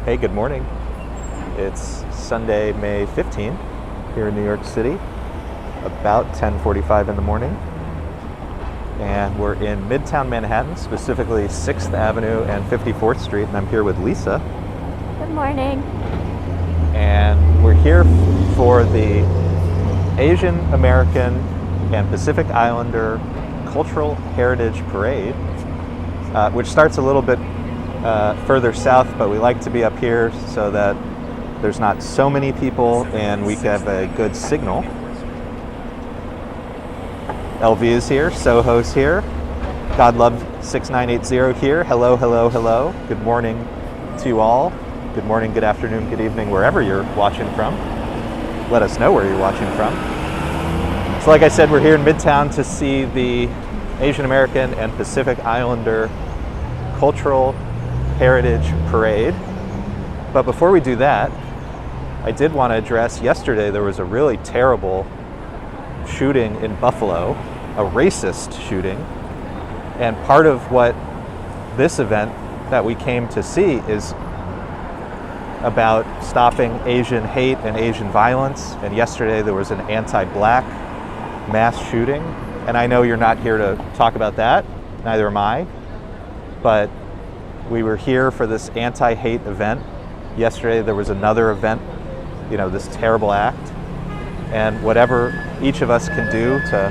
Hey, good morning. It's Sunday, May 15th here in New York City, about 10:45 in the morning. And we're in Midtown Manhattan, specifically 6th Avenue and 54th Street, and I'm here with Lisa. Good morning. And we're here for the Asian American and Pacific Islander Cultural Heritage Parade, which starts a little bit further south, but we like to be up here so that there's not so many people and we have a good signal. LV is here, Soho's here, God Love 6980 here. Hello, hello, hello. Good morning to you all. Good morning, good afternoon, good evening, wherever you're watching from. Let us know where you're watching from. So like I said, we're here in Midtown to see the Asian American and Pacific Islander Cultural Heritage Parade. But before we do that, I did want to address, yesterday there was a really terrible shooting in Buffalo, a racist shooting. And part of what this event that we came to see is about stopping Asian hate and Asian violence. And yesterday there was an anti-black mass shooting. And I know you're not here to talk about that, neither am I, but we were here for this anti-hate event. Yesterday there was another event, this terrible act. And whatever each of us can do to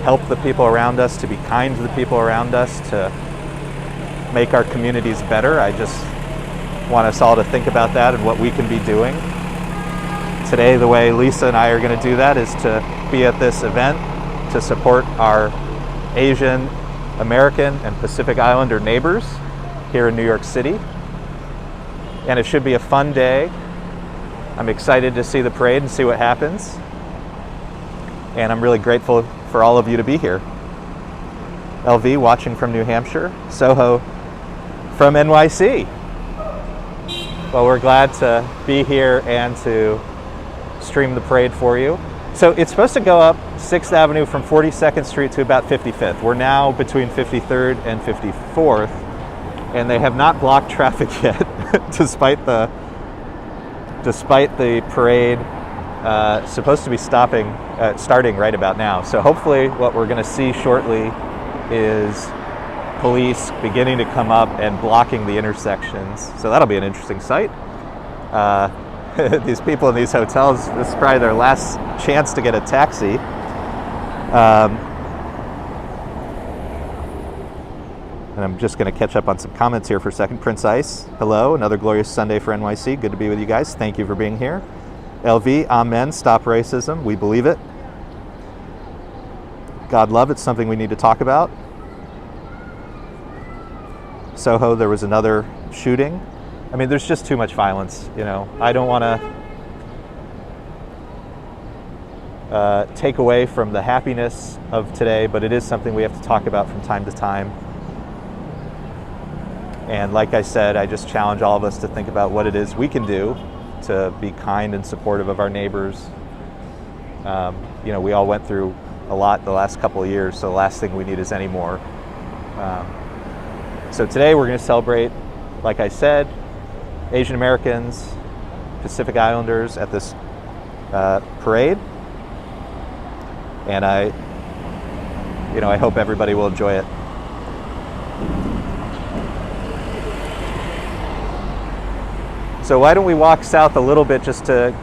help the people around us, to be kind to the people around us, to make our communities better, I just want us all to think about that and what we can be doing. Today, the way Lisa and I are going to do that is to be at this event to support our Asian American and Pacific Islander neighbors here in New York City. And it should be a fun day. I'm excited to see the parade and see what happens. And I'm really grateful for all of you to be here. LV watching from New Hampshire, Soho from NYC. Well, we're glad to be here and to stream the parade for you. So it's supposed to go up 6th Avenue from 42nd Street to about 55th. We're now between 53rd and 54th, and they have not blocked traffic yet, despite the parade supposed to be starting right about now. So hopefully what we're going to see shortly is police beginning to come up and blocking the intersections. So that'll be an interesting sight. These people in these hotels, this is probably their last chance to get a taxi. And I'm just going to catch up on some comments here for a second. Prince Ice, hello, another glorious Sunday for NYC. Good to be with you guys. Thank you for being here. LV, amen, stop racism. We believe it. God Love, it's something we need to talk about. Soho, there was another shooting. I mean, there's just too much violence, I don't want to take away from the happiness of today, but it is something we have to talk about from time to time. And like I said, I just challenge all of us to think about what it is we can do to be kind and supportive of our neighbors. We all went through a lot the last couple of years, so the last thing we need is any more. So today we're going to celebrate, like I said, Asian Americans, Pacific Islanders at this parade. And I hope everybody will enjoy it. So why don't we walk south a little bit just to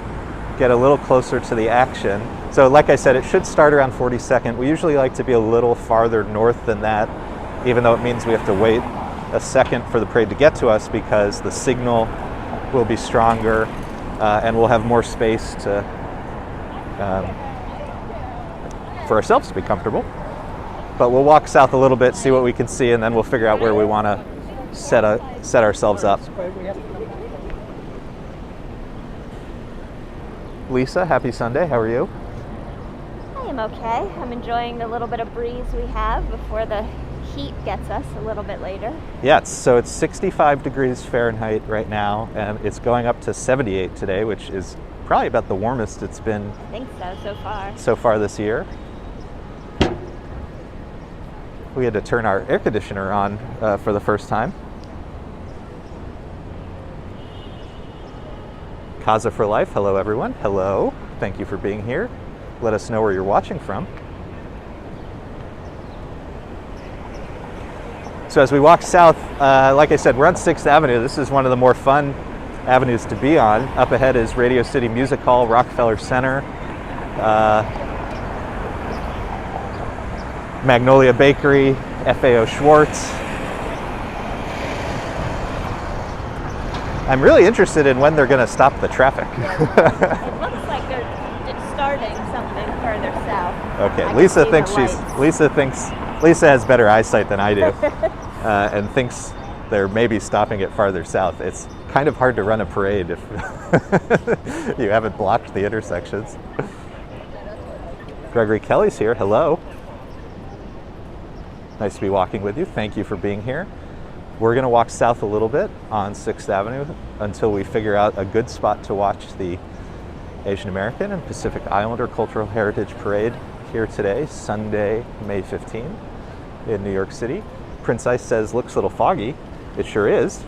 get a little closer to the action. So like I said, it should start around 42nd. We usually like to be a little farther north than that, even though it means we have to wait a second for the parade to get to us because the signal will be stronger and we'll have more space to for ourselves to be comfortable. But we'll walk south a little bit, see what we can see, and then we'll figure out where we want to set ourselves up. Lisa, happy Sunday. How are you? I am okay. I'm enjoying the little bit of breeze we have before the heat gets us a little bit later. Yeah, so it's 65 degrees Fahrenheit right now, and it's going up to 78 today, which is probably about the warmest it's been. I think so far. So far this year. We had to turn our air conditioner on for the first time. Casa for Life. Hello, everyone. Hello. Thank you for being here. Let us know where you're watching from. So as we walk south, like I said, we're on 6th Avenue. This is one of the more fun avenues to be on. Up ahead is Radio City Music Hall, Rockefeller Center, Magnolia Bakery, FAO Schwartz. I'm really interested in when they're going to stop the traffic. It looks like they're starting something further south. Okay, Lisa has better eyesight than I do, and thinks they're maybe stopping it farther south. It's kind of hard to run a parade if you haven't blocked the intersections. Gregory Kelly's here. Hello. Nice to be walking with you. Thank you for being here. We're going to walk south a little bit on 6th Avenue until we figure out a good spot to watch the Asian American and Pacific Islander Cultural Heritage Parade here today, Sunday, May 15, in New York City. Prince Ice says, looks a little foggy. It sure is.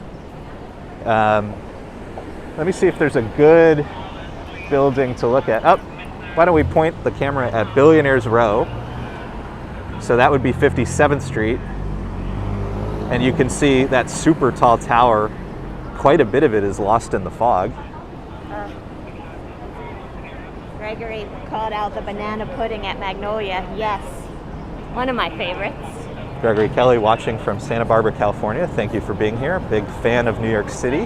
Let me see if there's a good building to look at. Oh, why don't we point the camera at Billionaires Row? So that would be 57th Street. And you can see that super tall tower. Quite a bit of it is lost in the fog. Gregory called out the banana pudding at Magnolia. Yes, one of my favorites. Gregory Kelly watching from Santa Barbara, California. Thank you for being here. Big fan of New York City,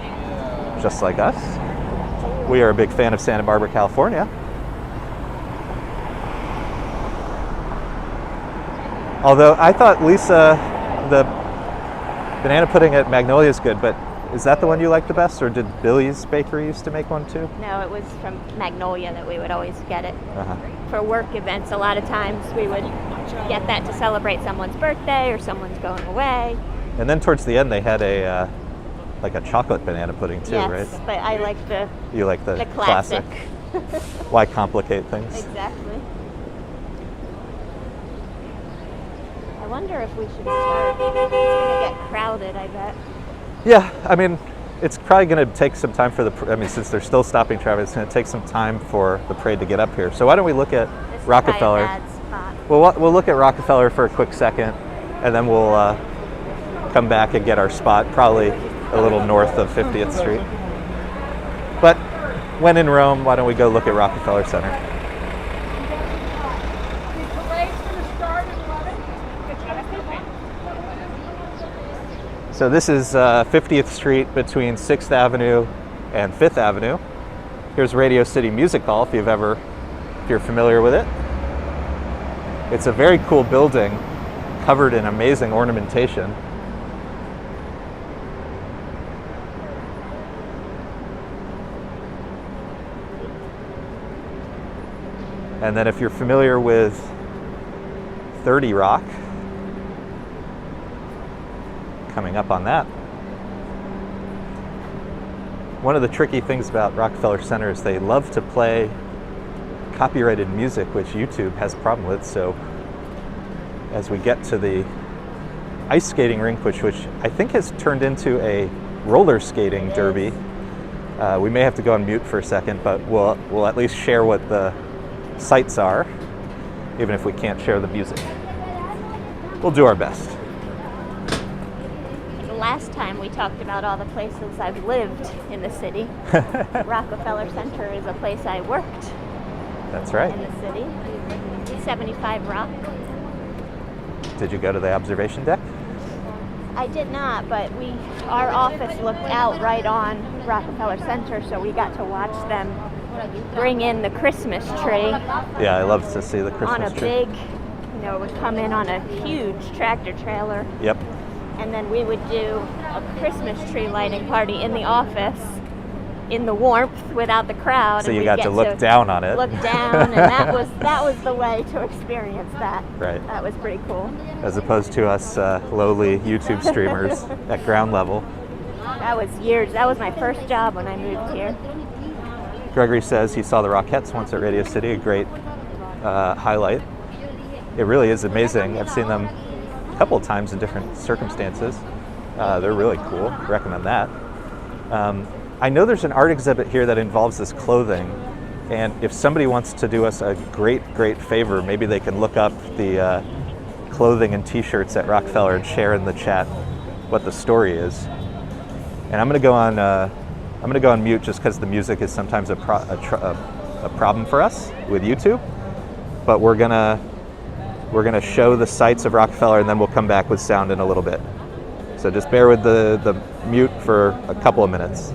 just like us. We are a big fan of Santa Barbara, California. Although I thought, Lisa, the banana pudding at Magnolia is good, but is that the one you like the best, or did Billy's Bakery used to make one too? No, it was from Magnolia that we would always get it. For work events, a lot of times we would get that to celebrate someone's birthday or someone's going away. And then towards the end they had a like a chocolate banana pudding too, yes, right? Yes, but I like the You like the classic. Why complicate things? Exactly. I wonder if we should start. It's going to get crowded, I bet. Yeah, I mean, it's probably going to take some time for since they're still stopping traffic, it's going to take some time for the parade to get up here. So why don't we look at This Rockefeller? Is probably a bad spot. Well, we'll look at Rockefeller for a quick second, and then we'll come back and get our spot, probably a little north of 50th Street. But when in Rome, why don't we go look at Rockefeller Center? So this is 50th Street between 6th Avenue and 5th Avenue. Here's Radio City Music Hall, if you're familiar with it. It's a very cool building, covered in amazing ornamentation. And then if you're familiar with 30 Rock, coming up on that. One of the tricky things about Rockefeller Center is they love to play copyrighted music, which YouTube has a problem with. So as we get to the ice skating rink, which I think has turned into a roller skating derby, we may have to go on mute for a second, but we'll at least share what the sights are, even if we can't share the music. We'll do our best. Last time we talked about all the places I've lived in the city. Rockefeller Center is a place I worked. That's right. In the city. 75 Rock. Did you go to the observation deck? I did not, but our office looked out right on Rockefeller Center, so we got to watch them bring in the Christmas tree. Yeah, I love to see the Christmas tree. On a big, it would come in on a huge tractor trailer. Yep. And then we would do a Christmas tree lighting party in the office in the warmth without the crowd. So you got to look down on it. Look down, and that was the way to experience that. Right. That was pretty cool. As opposed to us lowly YouTube streamers at ground level. That was my first job when I moved here. Gregory says he saw the Rockettes once at Radio City, a great highlight. It really is amazing. I've seen them a couple of times in different circumstances. They're really cool. Recommend that. I know there's an art exhibit here that involves this clothing, and if somebody wants to do us a great favor, maybe they can look up the clothing and t-shirts at Rockefeller and share in the chat what the story is. And I'm going to go on mute just because the music is sometimes a problem for us with YouTube. But we're gonna show the sights of Rockefeller, and then we'll come back with sound in a little bit. So just bear with the mute for a couple of minutes.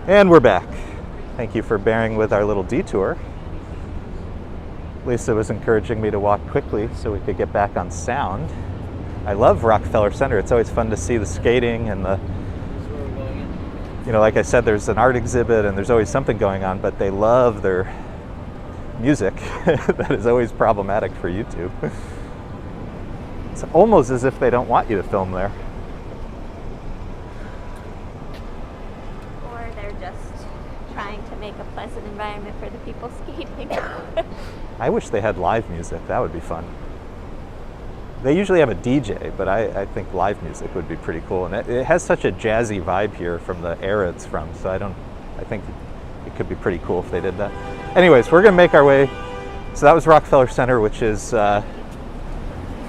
And we're back. Thank you for bearing with our little detour. Lisa was encouraging me to walk quickly so we could get back on sound. I love Rockefeller Center. It's always fun to see the skating and the, you know, like I said, there's an art exhibit and there's always something going on, but they love their music. That is always problematic for YouTube. It's almost as if they don't want you to film there. Or they're just trying to make a pleasant environment for the people skating. I wish they had live music. That would be fun. They usually have a DJ, but I think live music would be pretty cool. And it has such a jazzy vibe here from the era it's from, so I think it could be pretty cool if they did that. Anyways, we're going to make our way. So that was Rockefeller Center, which is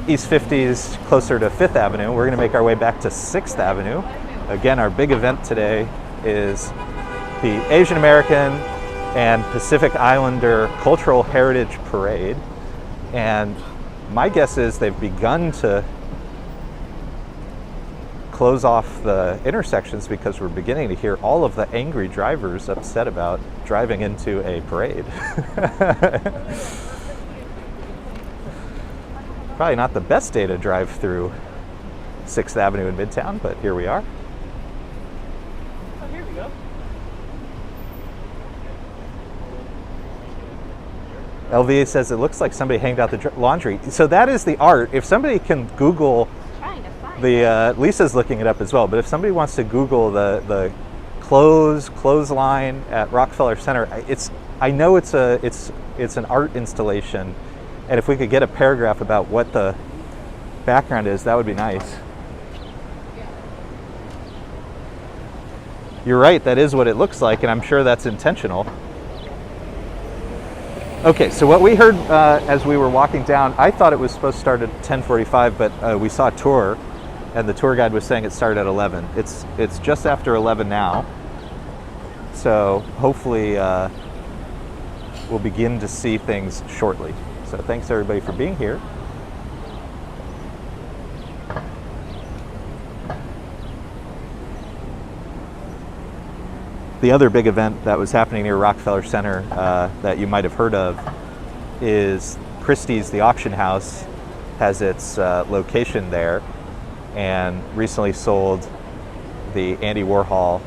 East 50s, closer to 5th Avenue. We're going to make our way back to 6th Avenue. Again, our big event today is the Asian American and Pacific Islander Cultural Heritage Parade. And my guess is they've begun to close off the intersections because we're beginning to hear all of the angry drivers upset about driving into a parade. Probably not the best day to drive through 6th Avenue in Midtown, but here we are. Oh, here we go. LVA says it looks like somebody hanged out the laundry. So that is the art. If somebody can Google Lisa's looking it up as well, but if somebody wants to Google the clothesline at Rockefeller Center, I know it's an art installation, and if we could get a paragraph about what the background is, that would be nice. You're right, that is what it looks like, and I'm sure that's intentional. Okay, so what we heard as we were walking down, I thought it was supposed to start at 10:45, but we saw a tour, and the tour guide was saying it started at 11. It's just after 11 now, so hopefully we'll begin to see things shortly. So thanks everybody for being here. The other big event that was happening near Rockefeller Center that you might have heard of is Christie's, the auction house, has its location there, and recently sold the Andy Warhol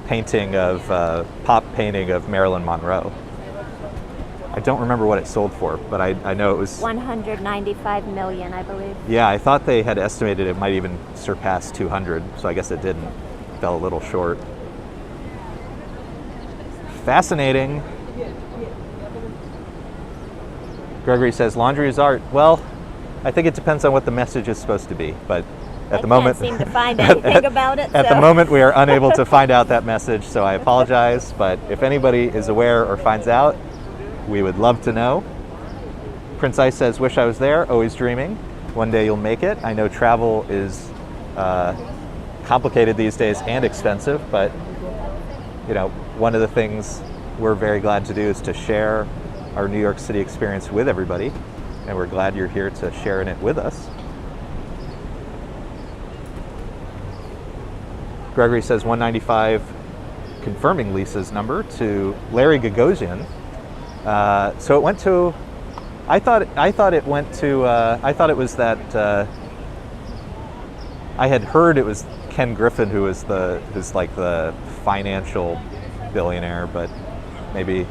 painting of pop painting of Marilyn Monroe. I don't remember what it sold for, but I know it was 195 million, I believe. Yeah, I thought they had estimated it might even surpass 200, so I guess it didn't. Fell a little short. Fascinating. Gregory says laundry is art. Well, I think it depends on what the message is supposed to be, but at the moment, I can't seem to find anything about it. At the moment, we are unable to find out that message, so I apologize. But if anybody is aware or finds out, we would love to know. Prince Ice says, wish I was there, always dreaming. One day you'll make it. I know travel is complicated these days and expensive, but one of the things we're very glad to do is to share our New York City experience with everybody, and we're glad you're here to share in it with us. Gregory says 195, confirming Lisa's number to Larry Gagosian. So it went to. I thought it went to. I thought it was that. I had heard it was Ken Griffin who's like the financial billionaire, but maybe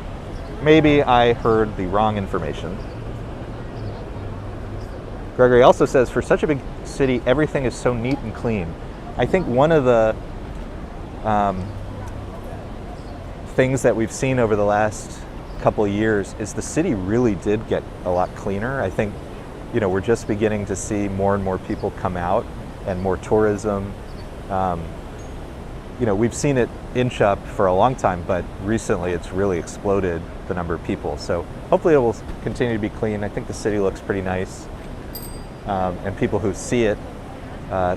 I heard the wrong information. Gregory also says, for such a big city, everything is so neat and clean. I think one of the things that we've seen over the last couple of years is the city really did get a lot cleaner. I think, we're just beginning to see more and more people come out and more tourism. We've seen it inch up for a long time, but recently it's really exploded the number of people. So hopefully it will continue to be clean. I think the city looks pretty nice. And people who see it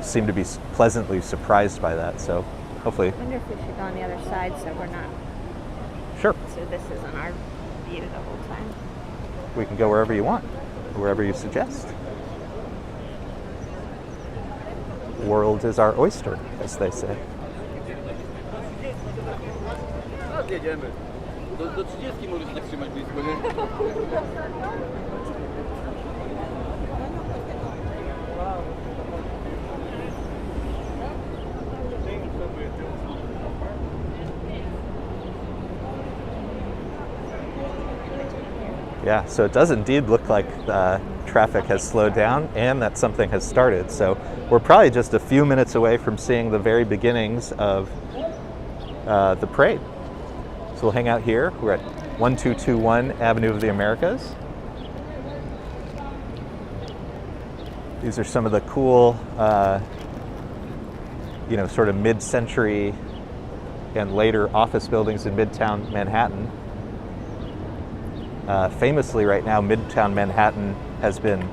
seem to be pleasantly surprised by that. So hopefully. I wonder if we should go on the other side so we're not. Sure. So this isn't our view the whole time. We can go wherever you want, wherever you suggest. World is our oyster, as they say. Yeah, so it does indeed look like traffic has slowed down and that something has started. So we're probably just a few minutes away from seeing the very beginnings of the parade. So we'll hang out here. We're at 1221 Avenue of the Americas. These are some of the cool, sort of mid-century and later office buildings in Midtown Manhattan. Famously, right now, Midtown Manhattan has been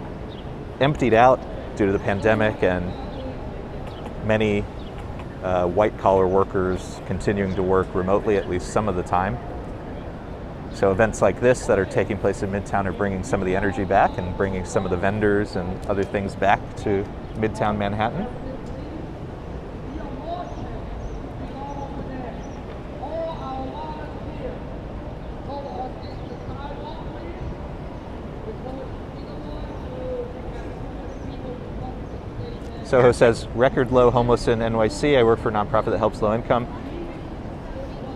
emptied out due to the pandemic and many white-collar workers continuing to work remotely at least some of the time. So events like this that are taking place in Midtown are bringing some of the energy back and bringing some of the vendors and other things back to Midtown Manhattan. Soho says, record low homeless in NYC. I work for a nonprofit that helps low income.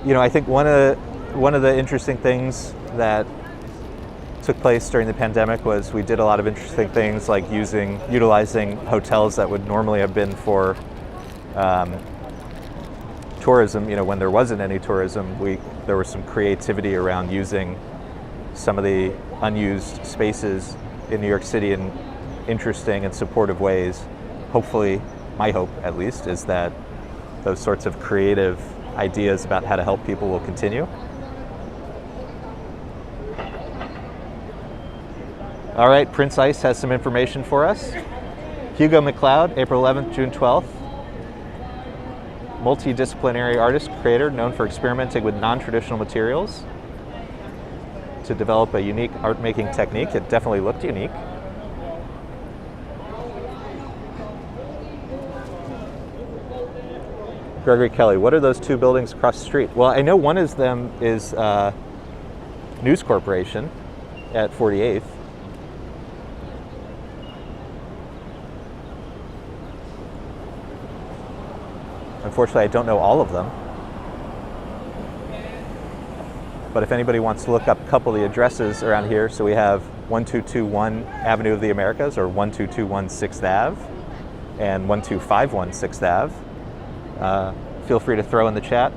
I think one of the interesting things that took place during the pandemic was we did a lot of interesting things like utilizing hotels that would normally have been for tourism. When there wasn't any tourism, there was some creativity around using some of the unused spaces in New York City in interesting and supportive ways. Hopefully, my hope at least, is that those sorts of creative ideas about how to help people will continue. All right, Prince Ice has some information for us. Hugo McLeod, April 11th, June 12th. Multidisciplinary artist, creator, known for experimenting with non-traditional materials to develop a unique art-making technique. It definitely looked unique. Gregory Kelly, what are those two buildings across the street? Well, I know one of them is News Corporation at 48th. Unfortunately, I don't know all of them. But if anybody wants to look up a couple of the addresses around here, so we have 1221 Avenue of the Americas, or 1221 6th Ave, and 1251 6th Ave. Feel free to throw in the chat.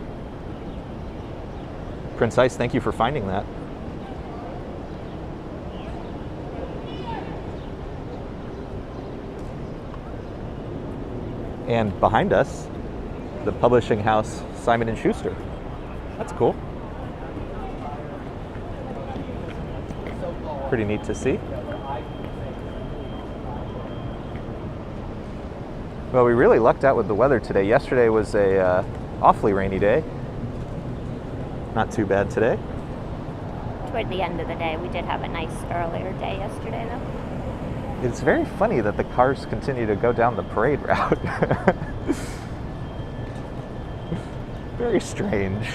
Prince Ice, thank you for finding that. And behind us, the publishing house Simon & Schuster. That's cool. Pretty neat to see. Well, we really lucked out with the weather today. Yesterday was a awfully rainy day. Not too bad today. Toward the end of the day, we did have a nice earlier day yesterday, though. It's very funny that the cars continue to go down the parade route. Very strange.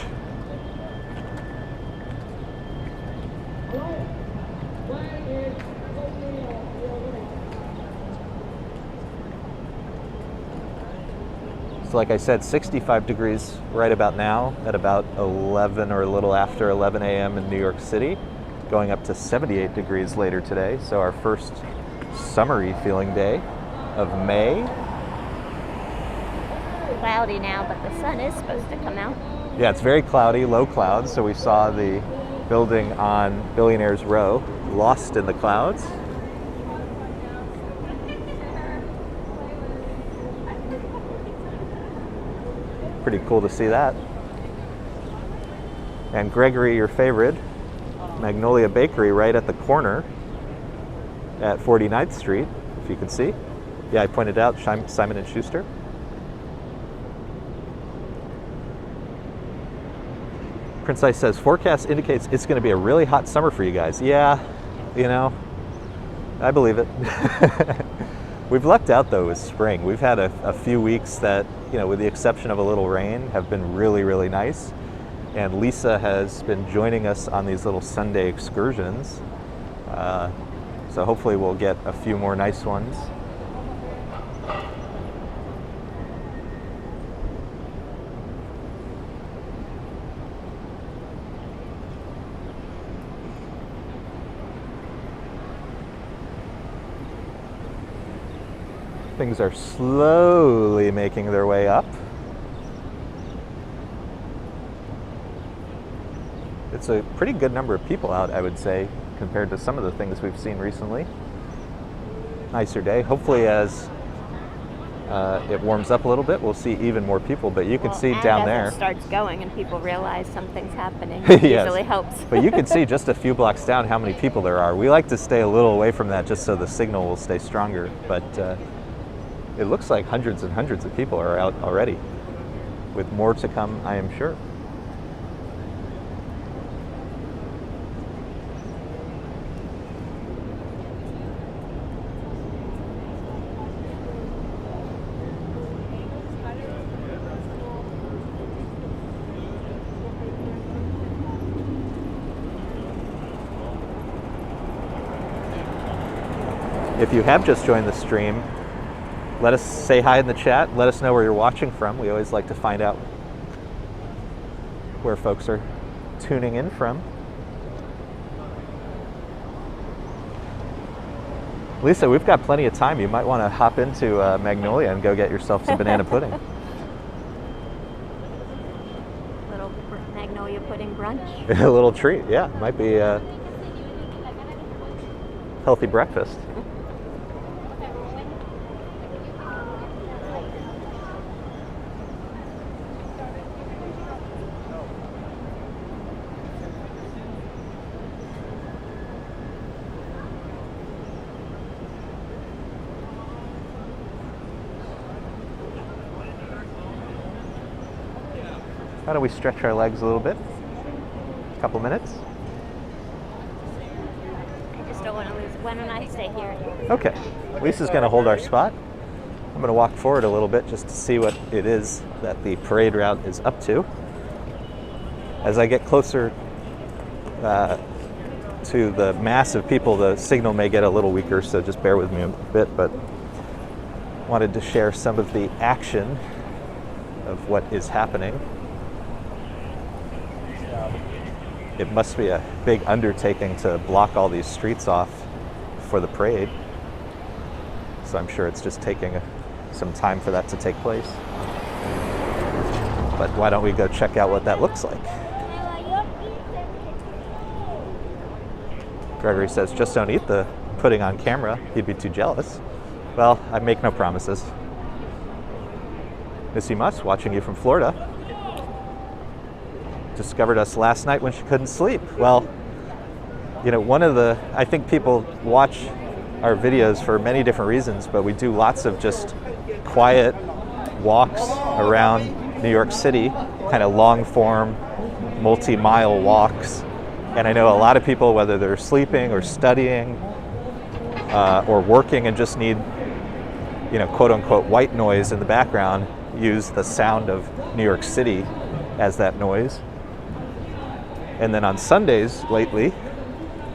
So like I said, 65 degrees right about now at about 11 or a little after 11 a.m. in New York City, going up to 78 degrees later today. So our first summery feeling day of May. Cloudy now, but the sun is supposed to come out. Yeah, it's very cloudy, low clouds. So we saw the building on Billionaires Row lost in the clouds. Pretty cool to see that. And Gregory, your favorite, Magnolia Bakery right at the corner at 49th Street, if you can see. Yeah, I pointed out Simon & Schuster. Prince Ice says, forecast indicates it's going to be a really hot summer for you guys. Yeah, I believe it. We've lucked out though with spring. We've had a few weeks that, with the exception of a little rain, have been really, really nice. And Lisa has been joining us on these little Sunday excursions. So hopefully we'll get a few more nice ones. Things are slowly making their way up. It's a pretty good number of people out, I would say, compared to some of the things we've seen recently. nicer day. Hopefully as it warms up a little bit, we'll see even more people, but you can see down as there. It starts going and people realize something's happening. It Yes. usually helps. But you can see just a few blocks down how many people there are. We like to stay a little away from that just so the signal will stay stronger, but it looks like hundreds and hundreds of people are out already, with more to come, I am sure. If you have just joined the stream, let us say hi in the chat. Let us know where you're watching from. We always like to find out where folks are tuning in from. Lisa, we've got plenty of time. You might want to hop into Magnolia and go get yourself some banana pudding. Little Magnolia pudding brunch. A little treat, yeah. Might be a healthy breakfast. Why don't we stretch our legs a little bit? A couple minutes? I just don't want to lose. Why don't I stay here? Okay. Lisa's going to hold our spot. I'm going to walk forward a little bit just to see what it is that the parade route is up to. As I get closer to the mass of people, the signal may get a little weaker, so just bear with me a bit, but wanted to share some of the action of what is happening. It must be a big undertaking to block all these streets off for the parade. So I'm sure it's just taking some time for that to take place. But why don't we go check out what that looks like? Gregory says, just don't eat the pudding on camera. He'd be too jealous. Well, I make no promises. Missy Musk, watching you from Florida. Discovered us last night when she couldn't sleep. Well, you know, I think people watch our videos for many different reasons, but we do lots of just quiet walks around New York City, kind of long form, multi-mile walks. And I know a lot of people, whether they're sleeping or studying or working and just need, you know, quote unquote white noise in the background, use the sound of New York City as that noise. And then on Sundays lately,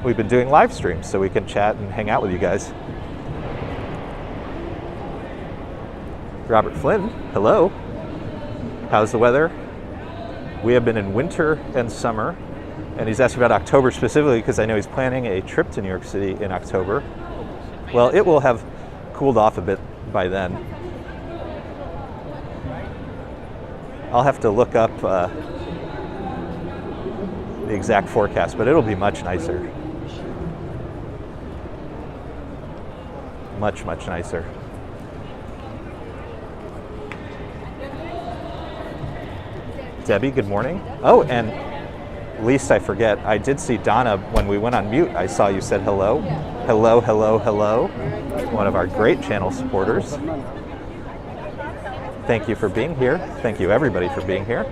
we've been doing live streams so we can chat and hang out with you guys. Robert Flynn, hello. How's the weather? We have been in winter and summer, and he's asking about October specifically because I know he's planning a trip to New York City in October. Well, it will have cooled off a bit by then. I'll have to look up the exact forecast, but it'll be much nicer. Much, much nicer. Debbie, good morning. Oh, and least I forget, I did see Donna when we went on mute. I saw you said hello. Hello, hello, hello. One of our great channel supporters. Thank you for being here. Thank you everybody for being here.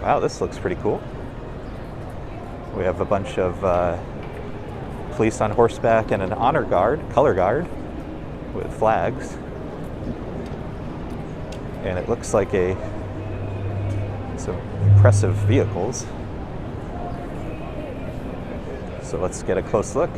Wow, this looks pretty cool. We have a bunch of police on horseback and an honor guard, color guard, with flags. And it looks like some impressive vehicles. So let's get a close look.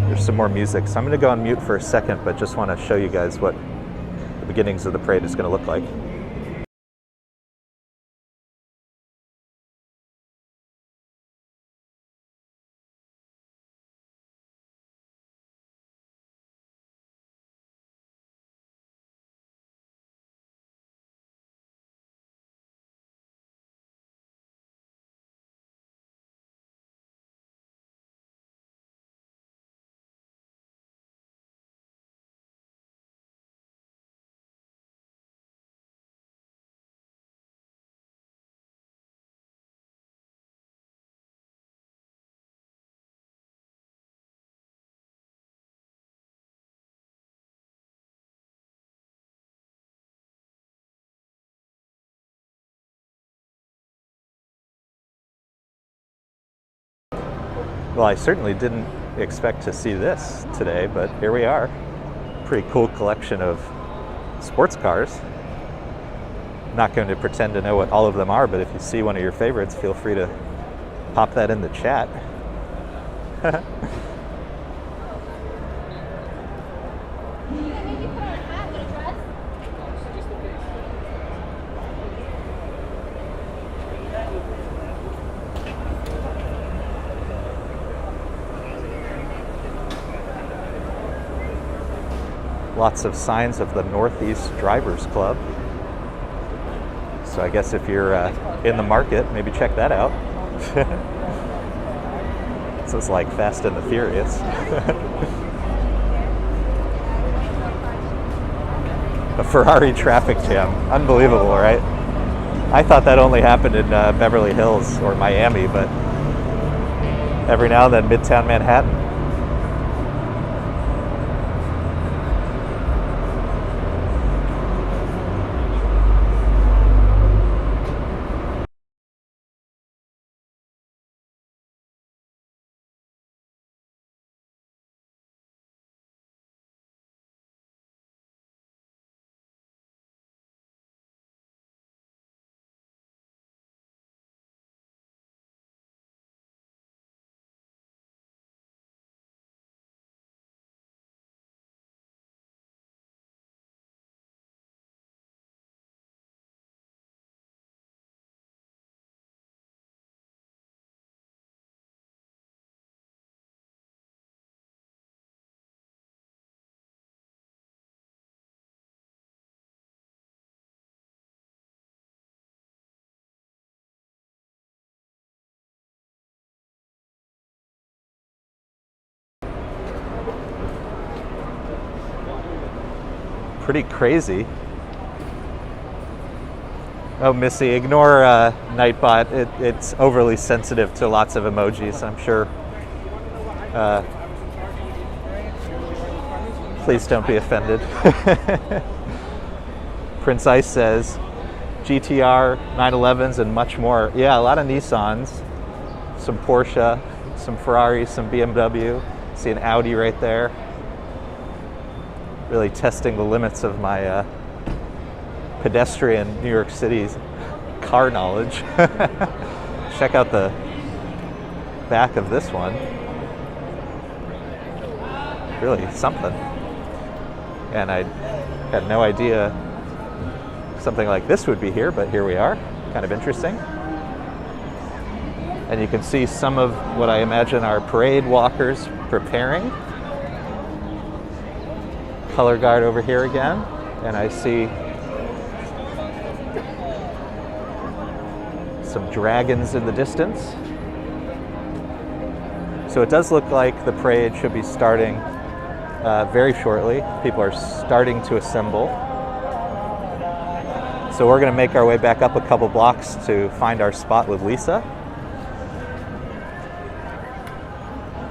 There's some more music. So I'm going to go on mute for a second, but just want to show you guys what the beginnings of the parade is going to look like. Well, I certainly didn't expect to see this today, but here we are. Pretty cool collection of sports cars. I'm not going to pretend to know what all of them are, but if you see one of your favorites, feel free to pop that in the chat. Lots of signs of the Northeast Drivers Club. So I guess if you're in the market, maybe check that out. So it's like Fast and the Furious. A Ferrari traffic jam. Unbelievable, right? I thought that only happened in Beverly Hills or Miami, but every now and then Midtown Manhattan. Pretty crazy. Oh, Missy, ignore Nightbot. It's overly sensitive to lots of emojis, I'm sure. Please don't be offended. Prince Ice says, GTR, 911s, and much more. Yeah, a lot of Nissans, some Porsche, some Ferrari, some BMW. See an Audi right there. Really testing the limits of my pedestrian New York City's car knowledge. Check out the back of this one. Really something. And I had no idea something like this would be here, but here we are. Kind of interesting. And you can see some of what I imagine are parade walkers preparing. Color guard over here again, and I see some dragons in the distance. So it does look like the parade should be starting very shortly. People are starting to assemble. So we're going to make our way back up a couple blocks to find our spot with Lisa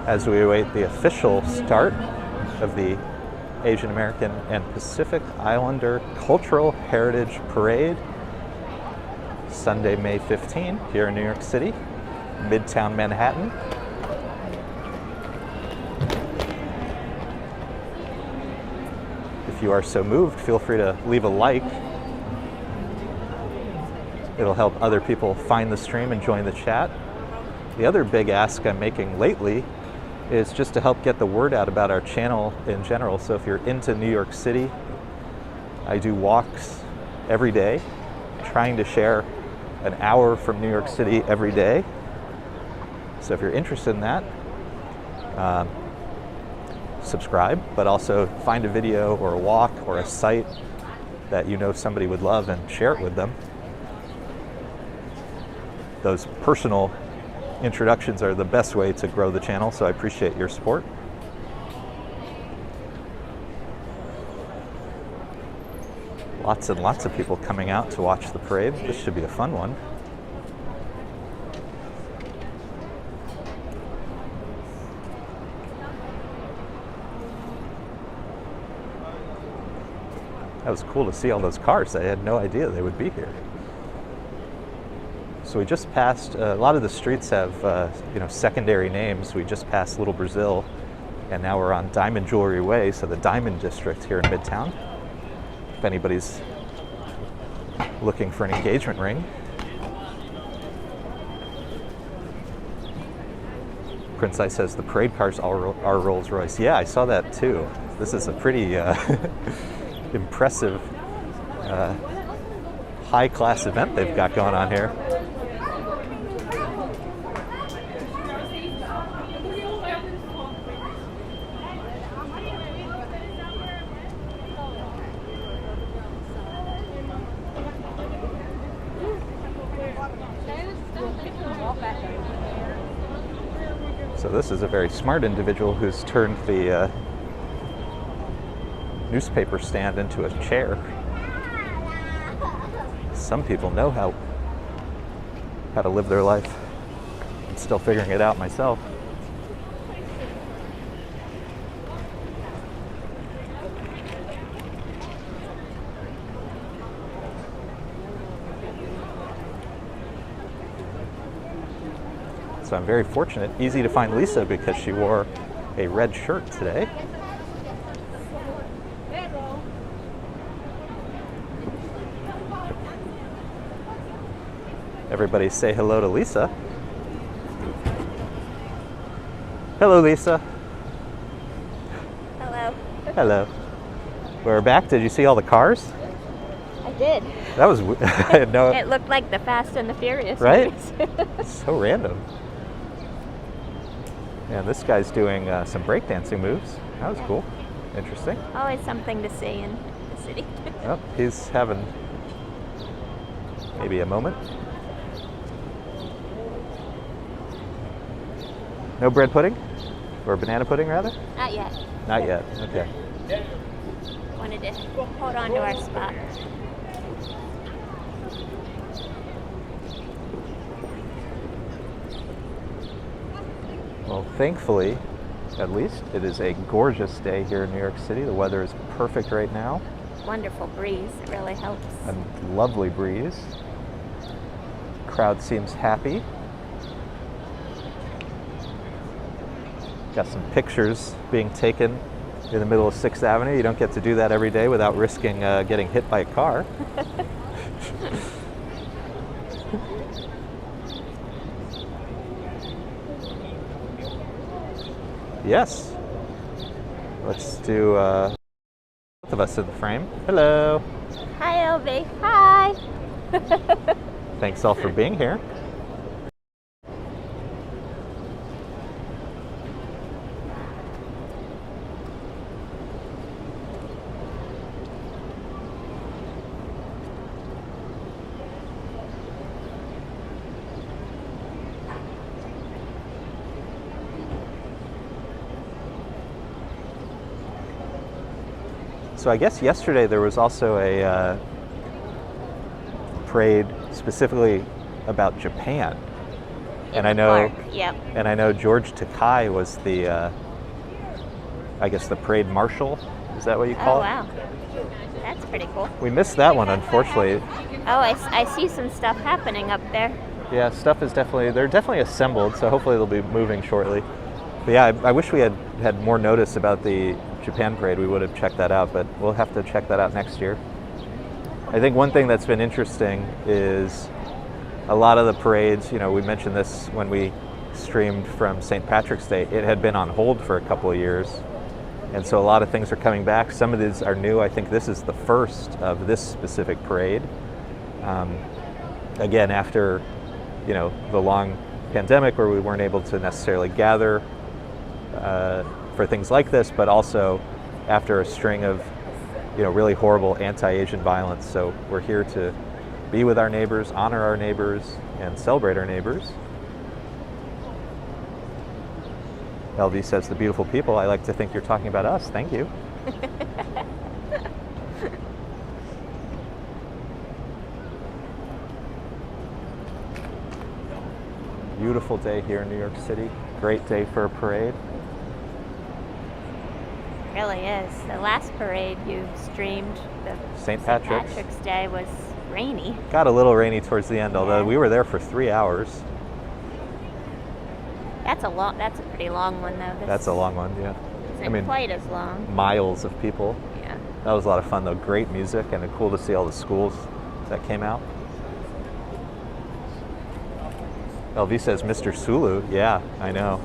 as we await the official start of the Asian American and Pacific Islander Cultural Heritage Parade, Sunday, May 15, here in New York City, Midtown Manhattan. If you are so moved, feel free to leave a like. It'll help other people find the stream and join the chat. The other big ask I'm making lately is just to help get the word out about our channel in general. So if you're into New York City, I do walks every day, trying to share an hour from New York City every day. So if you're interested in that, subscribe, but also find a video or a walk or a site that you know somebody would love and share it with them. Those personal introductions are the best way to grow the channel, so I appreciate your support. Lots and lots of people coming out to watch the parade. This should be a fun one. That was cool to see all those cars. I had no idea they would be here. So we just passed, a lot of the streets have, secondary names. We just passed Little Brazil, and now we're on Diamond Jewelry Way, so the Diamond District here in Midtown. If anybody's looking for an engagement ring. Prince Ice says the parade cars are Rolls Royce. Yeah, I saw that too. This is a pretty impressive, high-class event they've got going on here. So this is a very smart individual who's turned the newspaper stand into a chair. Some people know how to live their life. I'm still figuring it out myself. So I'm very fortunate, easy to find Lisa because she wore a red shirt today. Everybody say hello to Lisa. Hello, Lisa. Hello. Hello. We're back. Did you see all the cars? I did. That was, I had no... It looked like the Fast and the Furious right? movies. So random. And this guy's doing some breakdancing moves. That was cool. Interesting. Always something to see in the city. Oh, he's having maybe a moment. No bread pudding? Or banana pudding, rather? Not yet. Not yet. Okay. Wanted to hold on to our spot. Well, thankfully, at least, it is a gorgeous day here in New York City. The weather is perfect right now. Wonderful breeze. It really helps. A lovely breeze. Crowd seems happy. Got some pictures being taken in the middle of 6th Avenue. You don't get to do that every day without risking getting hit by a car. Yes. Let's do both of us in the frame. Hello. Hi, LV. Hi. Thanks all for being here. So I guess yesterday there was also a parade specifically about Japan, and I know, Yep. and I know George Takai was the, I guess the parade marshal. Is that what you call Oh, it? wow. That's pretty cool. We missed that one, unfortunately. Oh, I see some stuff happening up there. Yeah, stuff is they're definitely assembled, so hopefully they'll be moving shortly. But yeah, I wish we had more notice about the Japan parade. We would have checked that out, but we'll have to check that out next year. I think one thing that's been interesting is a lot of the parades, we mentioned this when we streamed from St. Patrick's Day, it had been on hold for a couple of years. And so a lot of things are coming back. Some of these are new. I think this is the first of this specific parade. Again, after, the long pandemic where we weren't able to necessarily gather for things like this, but also after a string of, really horrible anti-Asian violence. So we're here to be with our neighbors, honor our neighbors, and celebrate our neighbors. LV says, the beautiful people. I like to think you're talking about us. Thank you. Beautiful day here in New York City. Great day for a parade. Really is. The last parade you streamed, the St. Patrick's Day, was rainy. Got a little rainy towards the end, although we were there for 3 hours. That's a pretty long one though. That's a long one, yeah. Isn't quite as long. Miles of people. Yeah. That was a lot of fun though. Great music, and cool to see all the schools that came out. LV says Mr. Sulu. Yeah, I know.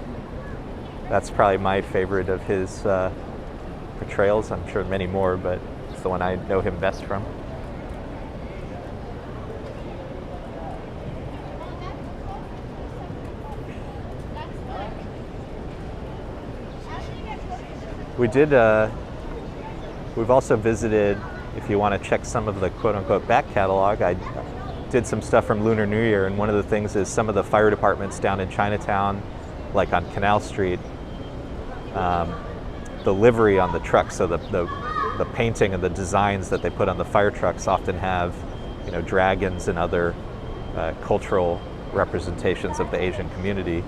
That's probably my favorite of his portrayals. I'm sure many more, but it's the one I know him best from. We did, we've also visited, if you want to check some of the quote-unquote back catalog, I did some stuff from Lunar New Year, and one of the things is some of the fire departments down in Chinatown, like on Canal Street, the livery on the trucks, so the painting and the designs that they put on the fire trucks often have, you know, dragons and other cultural representations of the Asian community.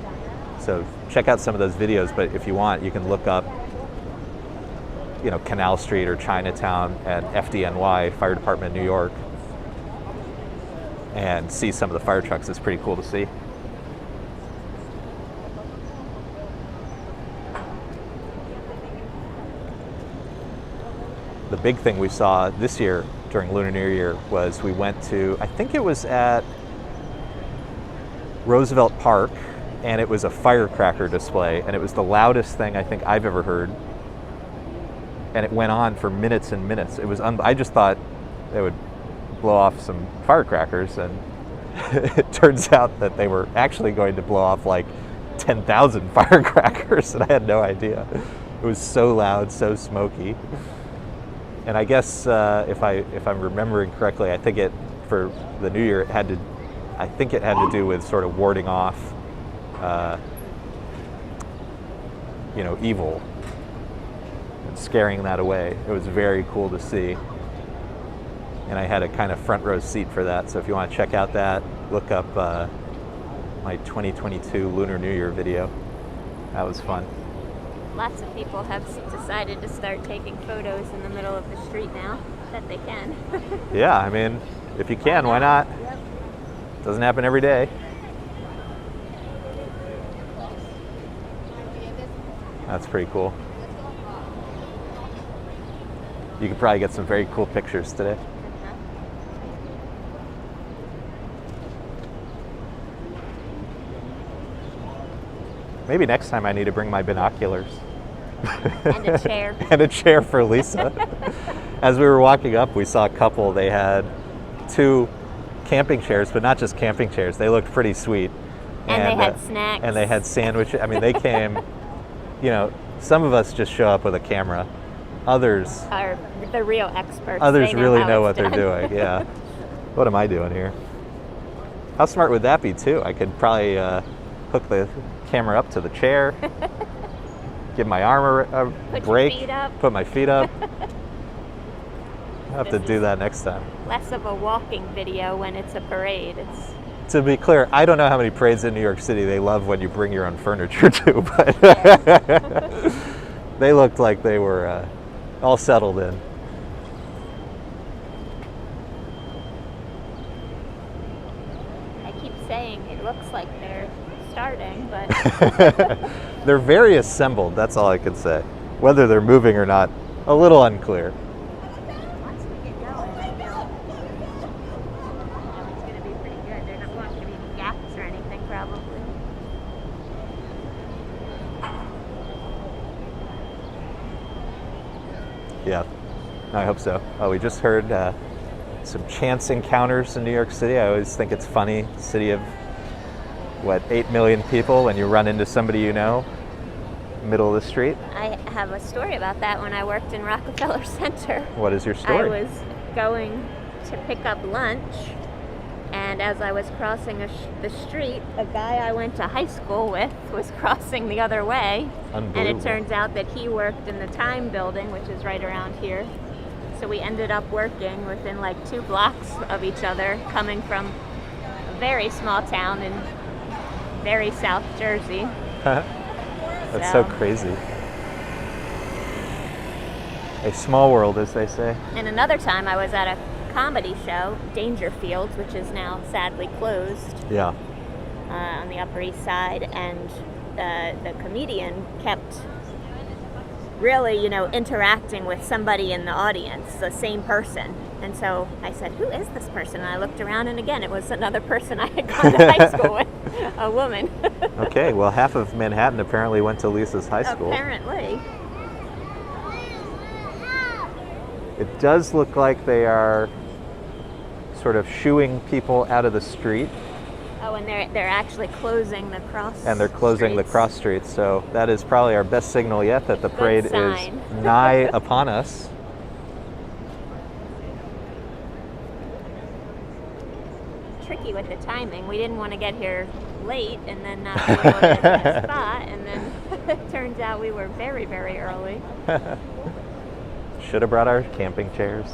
So check out some of those videos, but if you want, you can look up, you know, Canal Street or Chinatown and FDNY, Fire Department New York, and see some of the fire trucks. It's pretty cool to see. The big thing we saw this year during Lunar New Year was we went to, I think it was at Roosevelt Park, and it was a firecracker display, and it was the loudest thing I think I've ever heard. And it went on for minutes and minutes. It was I just thought they would blow off some firecrackers, and it turns out that they were actually going to blow off like 10,000 firecrackers, and I had no idea. It was so loud, so smoky. And I guess if I'm remembering correctly, I think for the New Year it had to do with sort of warding off, you know, evil. Scaring that away. It was very cool to see, and I had a kind of front row seat for that. So if you want to check out that, look up my 2022 Lunar New Year video. That was fun. Lots of people have decided to start taking photos in the middle of the street now that they can. Yeah, I mean, if you can, why not? Yep. Doesn't happen every day. That's pretty cool. You could probably get some very cool pictures today. Maybe next time I need to bring my binoculars. And a chair. And a chair for Lisa. As we were walking up, we saw a couple. They had 2 camping chairs, but not just camping chairs. They looked pretty sweet. And they had snacks. And they had sandwiches. I mean, they came, you know, some of us just show up with a camera. Others are the real experts. Others really know what done. they're doing. Yeah. What am I doing here? How smart would that be, too? I could probably hook the camera up to the chair, give my arm a break, put my feet up. I'll have to do that next time. Less of a walking video when it's a parade. To be clear, I don't know how many parades in New York City they love when you bring your own furniture to, but they looked like they were all settled in. I keep saying it looks like they're starting, but they're very assembled, that's all I can say. Whether they're moving or not, a little unclear. once we get going, I know it's going to be pretty good. There's not going to be any gaps or anything, probably. Yeah, I hope so. Oh, we just heard some chance encounters in New York City. I always think it's funny, city of, 8 million people, when you run into somebody you know, middle of the street. I have a story about that when I worked in Rockefeller Center. What is your story? I was going to pick up lunch, and as I was crossing the street, a guy I went to high school with was crossing the other way. And it turns out that he worked in the Time building, which is right around here. So we ended up working within like 2 blocks of each other, coming from a very small town in very South Jersey. That's so crazy. A small world, as they say. And another time I was at a comedy show, Dangerfields, which is now sadly closed. Yeah. On the Upper East Side, and the comedian kept really, interacting with somebody in the audience, the same person. And so I said, who is this person? And I looked around, and again, it was another person I had gone to high school with, a woman. Okay, well, half of Manhattan apparently went to Lisa's high school. Apparently. It does look like they are sort of shooing people out of the street. Oh, and they're actually closing the cross And they're closing streets. the cross streets, so that is probably our best signal yet that the parade is sign. nigh upon us. Tricky with the timing. We didn't want to get here late and then not be able to get a spot, and then it turns out we were very, very early. Should have brought our camping chairs.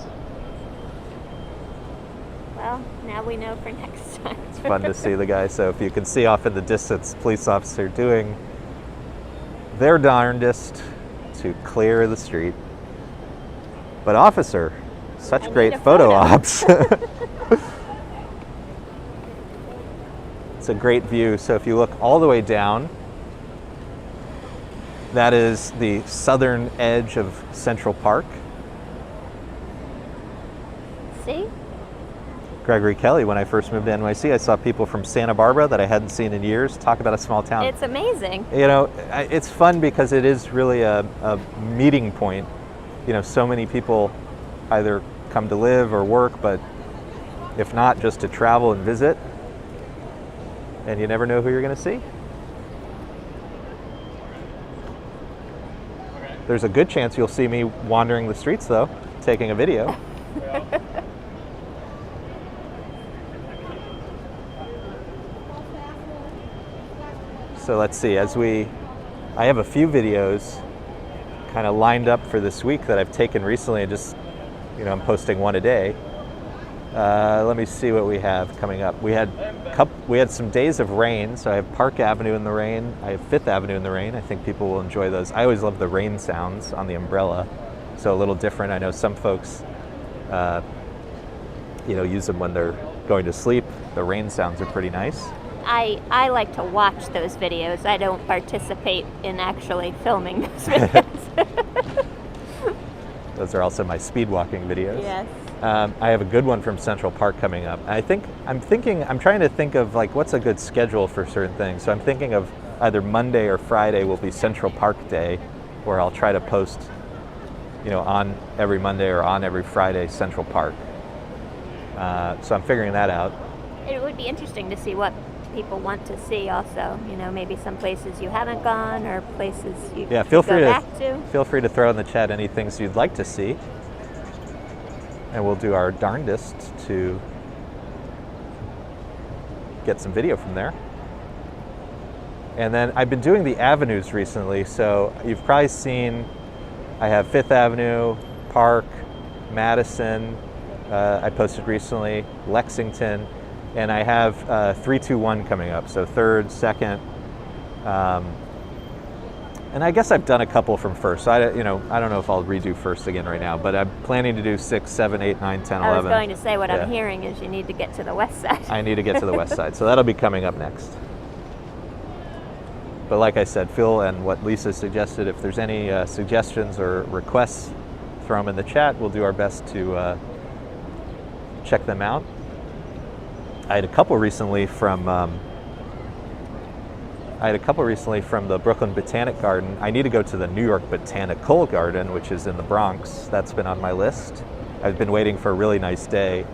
Well, now we know for next time. It's fun to see the guy. So if you can see off in the distance, police officer doing their darndest to clear the street. But officer, such great photo ops. It's a great view. So if you look all the way down, that is the southern edge of Central Park. See? Gregory Kelly, when I first moved to NYC, I saw people from Santa Barbara that I hadn't seen in years. Talk about a small town. It's amazing. It's fun because it is really a meeting point. So many people either come to live or work, but if not, just to travel and visit. And you never know who you're going to see. There's a good chance you'll see me wandering the streets, though, taking a video. So let's see, I have a few videos kind of lined up for this week that I've taken recently, and just, I'm posting one a day. Let me see what we have coming up. We had some days of rain, so I have Park Avenue in the rain, I have Fifth Avenue in the rain. I think people will enjoy those. I always love the rain sounds on the umbrella, so a little different. I know some folks, use them when they're going to sleep. The rain sounds are pretty nice. I like to watch those videos. I don't participate in actually filming those videos. Those are also my speed walking videos. Yes. I have a good one from Central Park coming up. I'm trying to think of what's a good schedule for certain things. So I'm thinking of either Monday or Friday will be Central Park Day, where I'll try to post, on every Monday or on every Friday Central Park. So I'm figuring that out. It would be interesting to see what people want to see also, maybe some places you haven't gone or places you feel free to. Feel free to throw in the chat any things you'd like to see, and we'll do our darndest to get some video from there. And then I've been doing the avenues recently, so you've probably seen I have Fifth Avenue, Park, Madison, I posted recently, Lexington, and I have 3-2-1 coming up, so third, second, and I guess I've done a couple from first. So I don't know if I'll redo first again right now, but I'm planning to do 6, 7, 8, 9, 10, 11. I was going to say what I'm hearing is you need to get to the west side. I need to get to the west side, so that'll be coming up next. But like I said, Phil and what Lisa suggested, if there's any suggestions or requests, throw them in the chat. We'll do our best to check them out. I had a couple recently from the Brooklyn Botanic Garden. I need to go to the New York Botanical Garden, which is in the Bronx. That's been on my list. I've been waiting for a really nice day.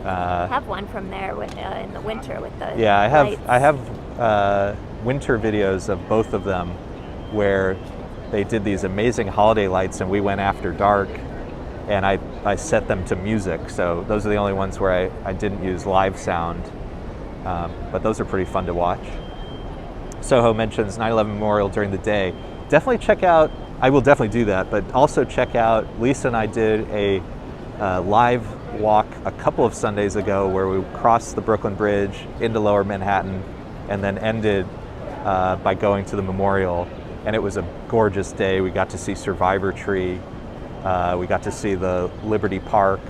I have one from there in the winter with the lights. I have winter videos of both of them where they did these amazing holiday lights, and we went after dark, and I set them to music. So those are the only ones where I didn't use live sound, but those are pretty fun to watch. Soho mentions 9/11 Memorial during the day. Definitely check out, I will definitely do that, but also check out, Lisa and I did a live walk a couple of Sundays ago where we crossed the Brooklyn Bridge into Lower Manhattan and then ended by going to the memorial. And it was a gorgeous day. We got to see Survivor Tree. We got to see the Liberty Park.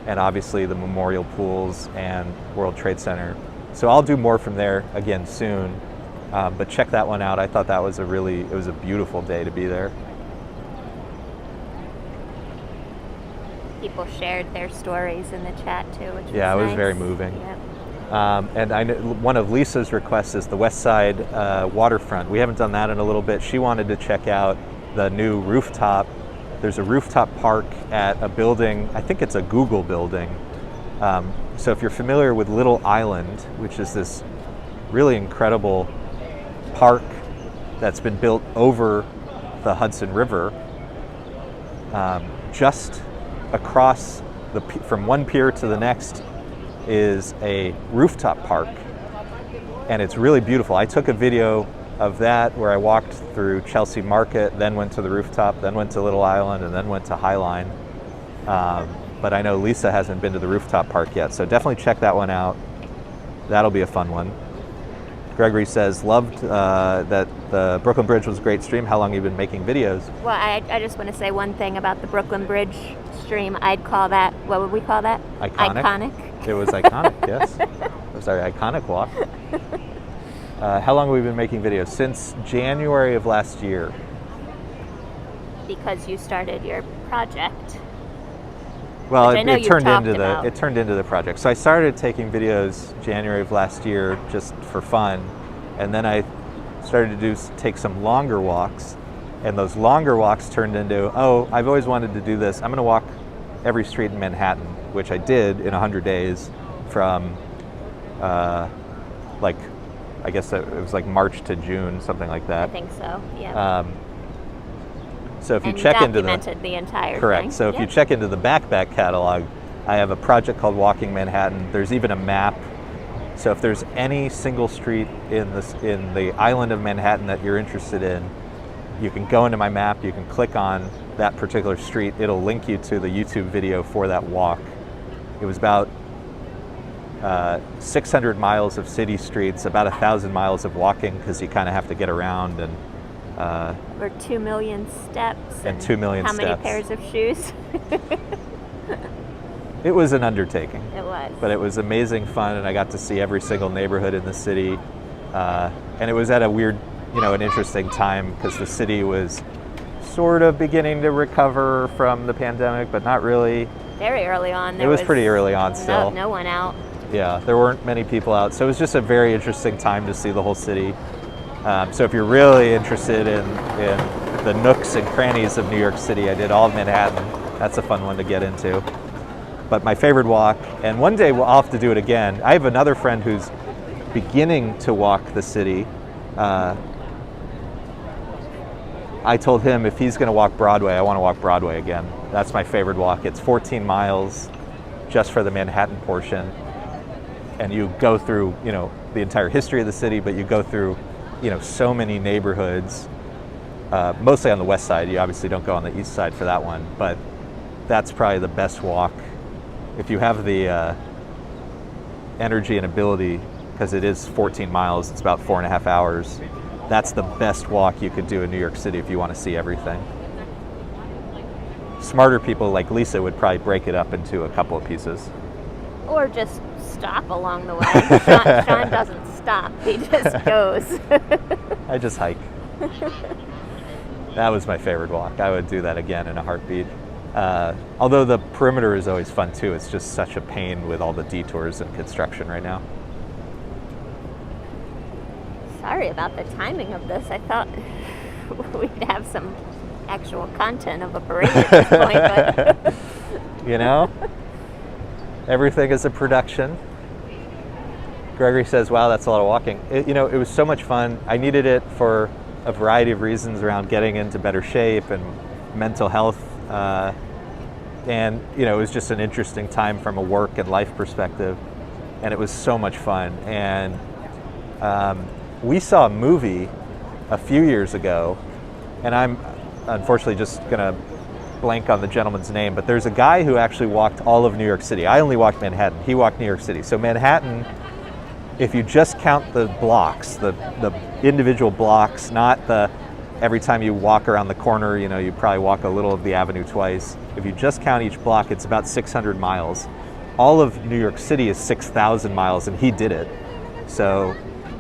and obviously the Memorial Pools and World Trade Center. So I'll do more from there again soon, but check that one out. I thought that was it was a beautiful day to be there. People shared their stories in the chat too, which was Yeah, it was nice. very moving. Yep. And I know one of Lisa's requests is the West Side waterfront. We haven't done that in a little bit. She wanted to check out the new rooftop. There's a rooftop park at a building, I think it's a Google building. So if you're familiar with Little Island, which is this really incredible park that's been built over the Hudson River, just across from one pier to the next is a rooftop park, and it's really beautiful. I took a video of that where I walked through Chelsea Market, then went to the rooftop, then went to Little Island, and then went to Highline. But I know Lisa hasn't been to the rooftop park yet, so definitely check that one out. That'll be a fun one. Gregory says, loved that the Brooklyn Bridge was a great stream. How long have you been making videos? Well, I just want to say one thing about the Brooklyn Bridge stream. I'd call that, what would we call that? Iconic. It was iconic, yes. It was our iconic walk. How long have we been making videos? Since January of last year. Because you started your project. Well, Which I know it you turned talked into about. it turned into the project. So I started taking videos January of last year just for fun, and then I started to take some longer walks, and those longer walks turned into, oh, I've always wanted to do this. I'm going to walk every street in Manhattan, which I did in 100 days from I guess it was like March to June, something like that. I think so, yeah. So if you and check into documented the entire correct. thing. So if Yeah. you check into the backpack catalog, I have a project called Walking Manhattan. There's even a map. So if there's any single street in the island of Manhattan that you're interested in, you can go into my map, you can click on that particular street, it'll link you to the YouTube video for that walk. It was about 600 miles of city streets, about 1,000 miles of walking, because you kind of have to get around, and Or 2 million steps. And 2 million how steps. many pairs of shoes? it was an undertaking. It was. But it was amazing fun, and I got to see every single neighborhood in the city. And it was at a weird, an interesting time, because the city was sort of beginning to recover from the pandemic, but not really. Very early on. It was pretty early on still. No one out. Yeah, there weren't many people out. So it was just a very interesting time to see the whole city. So if you're really interested in the nooks and crannies of New York City, I did all of Manhattan. That's a fun one to get into. But my favorite walk, and one day I'll have to do it again. I have another friend who's beginning to walk the city. I told him if he's going to walk Broadway, I want to walk Broadway again. That's my favorite walk. It's 14 miles just for the Manhattan portion. And you go through, the entire history of the city, but you go through, so many neighborhoods, mostly on the west side. You obviously don't go on the east side for that one, but that's probably the best walk. If you have the energy and ability, because it is 14 miles, it's about 4.5 hours, that's the best walk you could do in New York City if you want to see everything. Smarter people like Lisa would probably break it up into a couple of pieces. Or just stop along the way. Sean doesn't stop. He just goes. I just hike. That was my favorite walk. I would do that again in a heartbeat. Although the perimeter is always fun too. It's just such a pain with all the detours and construction right now. Sorry about the timing of this. I thought we'd have some actual content of a parade at this point. But everything is a production. Gregory says, wow, that's a lot of walking. It was so much fun. I needed it for a variety of reasons around getting into better shape and mental health. And it was just an interesting time from a work and life perspective. And it was so much fun. And we saw a movie a few years ago, and I'm unfortunately just going to blank on the gentleman's name, but there's a guy who actually walked all of New York City. I only walked Manhattan. He walked New York City. So Manhattan, if you just count the blocks, the individual blocks, not the every time you walk around the corner, you know, you probably walk a little of the avenue twice. If you just count each block, it's about 600 miles. All of New York City is 6,000 miles, and he did it. So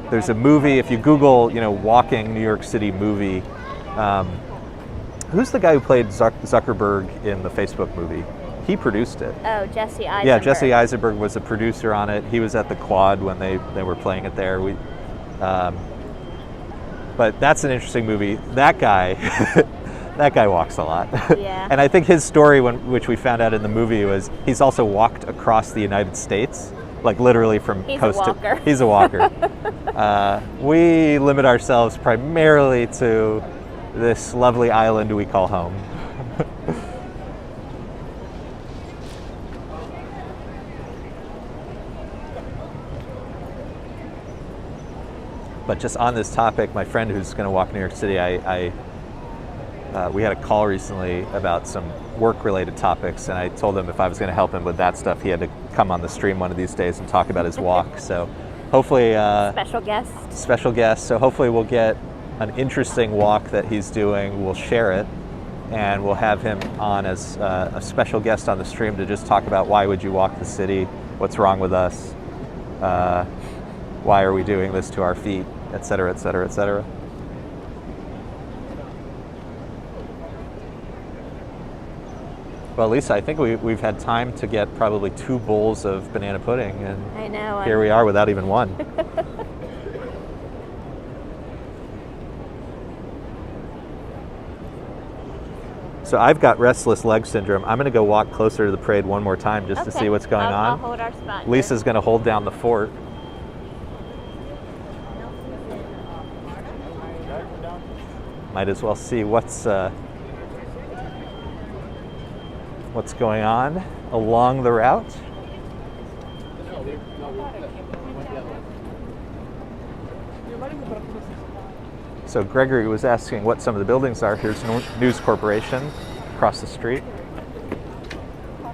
there's a movie, if you Google, you know, walking New York City movie, who's the guy who played Zuckerberg in the Facebook movie? He produced it. Oh, Jesse Eisenberg. Yeah, Jesse Eisenberg was a producer on it. He was at the Quad when they were playing it there. But that's an interesting movie. That guy, that guy walks a lot. Yeah. And I think his story, which we found out in the movie, was he's also walked across the United States, like literally from coast to. He's a walker. We limit ourselves primarily to this lovely island we call home. But just on this topic, my friend who's going to walk New York City, we had a call recently about some work-related topics, and I told him if I was going to help him with that stuff, he had to come on the stream one of these days and talk about his walk. So hopefully... special guest. Special guest. So hopefully we'll get an interesting walk that he's doing. We'll share it, and we'll have him on as a special guest on the stream to just talk about why would you walk the city, what's wrong with us, why are we doing this to our feet, et cetera, et cetera, et cetera. Well, Lisa, I think we've had time to get probably 2 bowls of banana pudding, and I know. Here we are without even one. So I've got restless leg syndrome. I'm going to go walk closer to the parade one more time just to see what's going on. I'll hold our spot. Lisa's going to hold down the fort. Might as well see what's going on along the route. So Gregory was asking what some of the buildings are. Here's News Corporation across the street,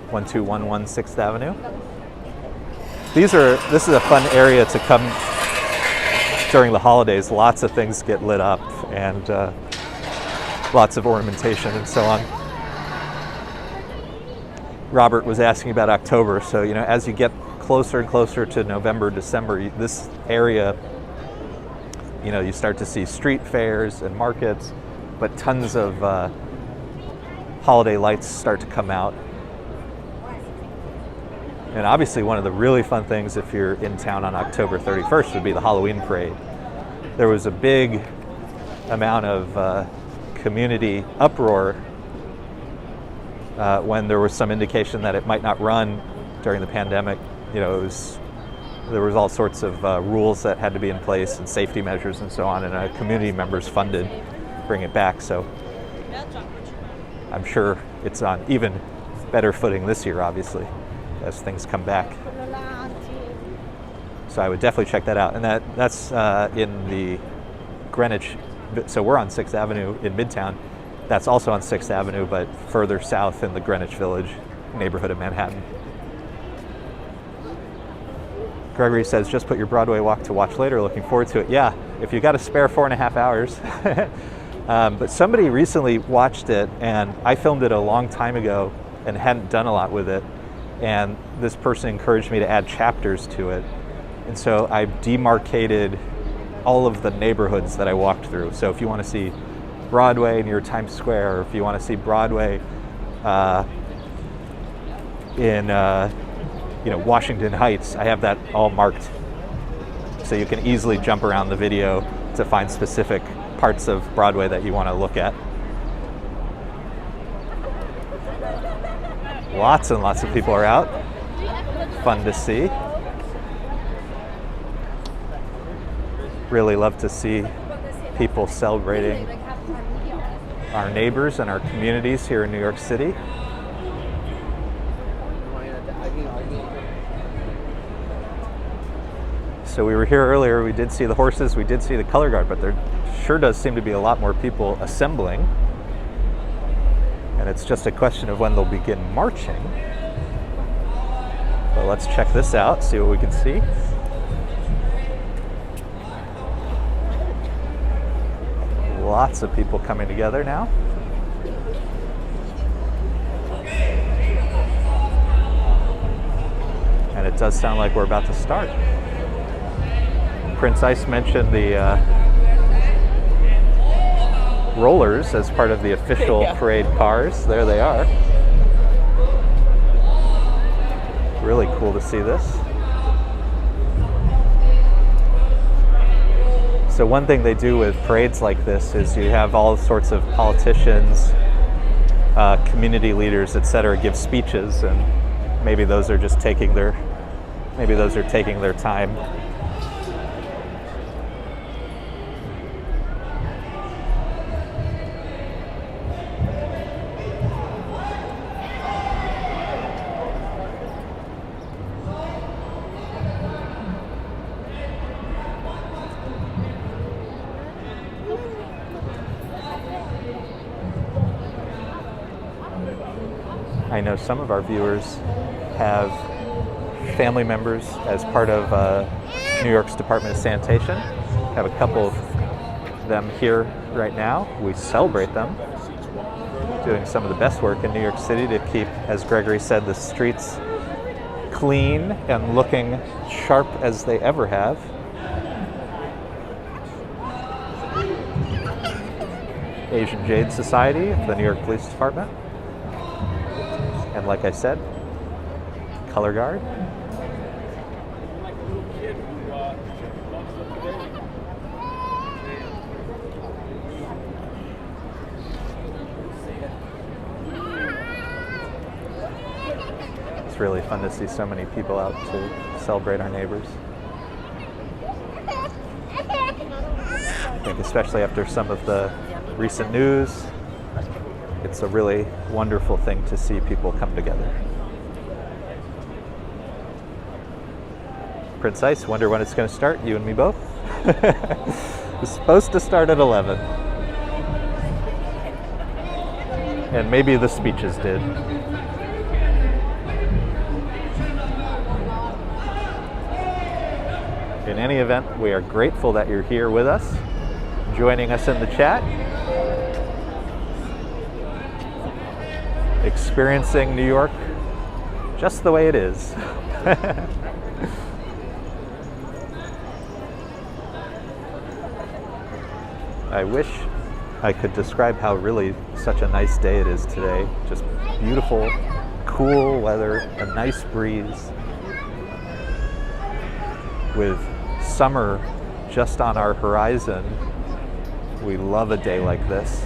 1211 6th Avenue. This is a fun area to come during the holidays. Lots of things get lit up and lots of ornamentation and so on. Robert was asking about October. So, you know, as you get closer and closer to November, December, this area, you know, you start to see street fairs and markets, but tons of holiday lights start to come out. And obviously one of the really fun things if you're in town on October 31st would be the Halloween parade. There was a big amount of community uproar when there was some indication that it might not run during the pandemic. You know, there was all sorts of rules that had to be in place and safety measures and so on, and community members funded bring it back. So I'm sure it's on even better footing this year, obviously, as things come back. So I would definitely check that out. And that's in the Greenwich. So we're on 6th Avenue in Midtown. That's also on 6th Avenue, but further south in the Greenwich Village neighborhood of Manhattan. Gregory says, just put your Broadway walk to watch later. Looking forward to it. Yeah, if you got a spare 4.5 hours. But somebody recently watched it, and I filmed it a long time ago and hadn't done a lot with it. And this person encouraged me to add chapters to it. And so I demarcated all of the neighborhoods that I walked through. So if you want to see Broadway near Times Square, or if you want to see Broadway in Washington Heights, I have that all marked. So you can easily jump around the video to find specific parts of Broadway that you want to look at. Lots and lots of people are out. Fun to see. Really love to see people celebrating our neighbors and our communities here in New York City. So we were here earlier, we did see the horses, we did see the color guard, but there sure does seem to be a lot more people assembling. And it's just a question of when they'll begin marching. But let's check this out, see what we can see. Lots of people coming together now. And it does sound like we're about to start. Prince Ice mentioned the rollers as part of the official parade cars. There they are. Really cool to see this. So one thing they do with parades like this is you have all sorts of politicians, community leaders, etc., give speeches, and maybe those are just taking their time. I know some of our viewers have family members as part of New York's Department of Sanitation. I have a couple of them here right now. We celebrate them, doing some of the best work in New York City to keep, as Gregory said, the streets clean and looking sharp as they ever have. Asian Jade Society, the New York Police Department. And like I said, color guard. It's really fun to see so many people out to celebrate our neighbors. I think especially after some of the recent news, it's a really wonderful thing to see people come together. Prince Ice, wonder when it's going to start, you and me both. It's supposed to start at 11. And maybe the speeches did. In any event, we are grateful that you're here with us, joining us in the chat, experiencing New York just the way it is. I wish I could describe how really such a nice day it is today. Just beautiful, cool weather, a nice breeze, with summer just on our horizon. We love a day like this.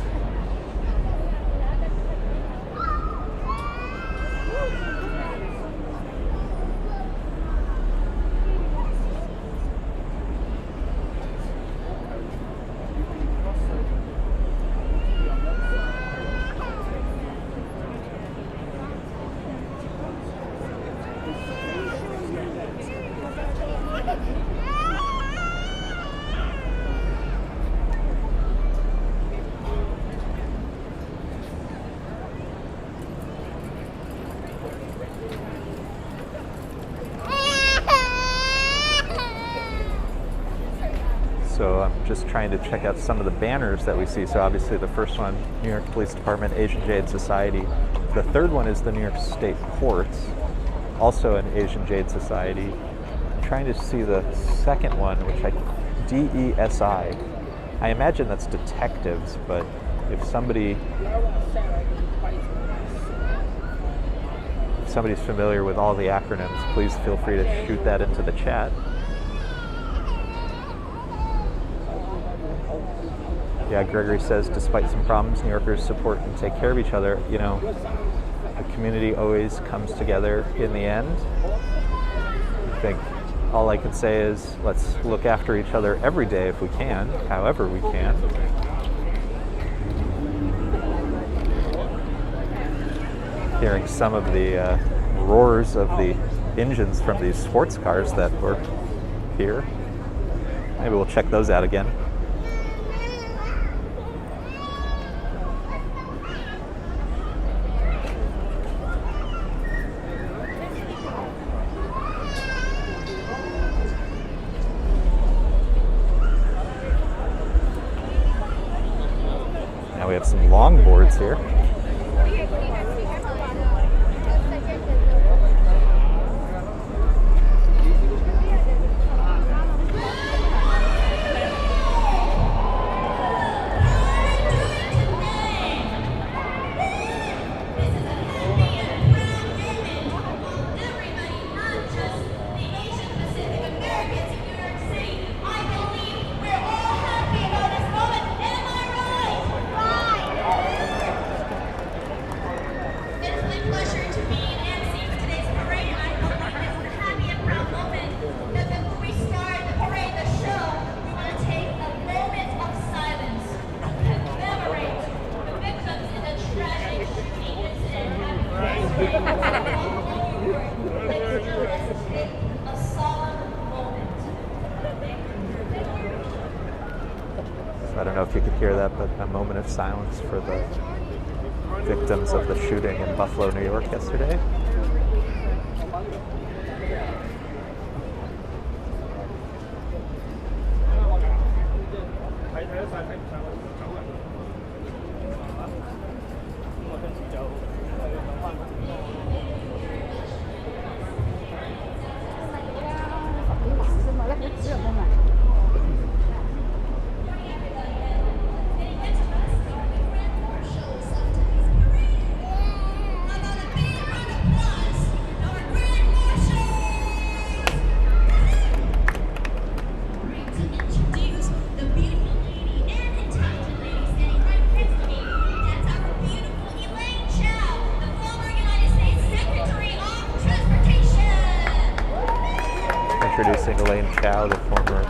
So I'm just trying to check out some of the banners that we see. So obviously the first one, New York Police Department, Asian Jade Society. The third one is the New York State Courts, also an Asian Jade Society. I'm trying to see the second one, which DESI. I imagine that's detectives, but if somebody's familiar with all the acronyms, please feel free to shoot that into the chat. Yeah, Gregory says, despite some problems, New Yorkers support and take care of each other. You know, the community always comes together in the end. I think all I can say is let's look after each other every day if we can, however we can. Hearing some of the roars of the engines from these sports cars that were here. Maybe we'll check those out again. some longboards here. I don't know if you could hear that, but a moment of silence for the victims of the shooting in Buffalo, New York yesterday. Introducing Elaine Chao, the former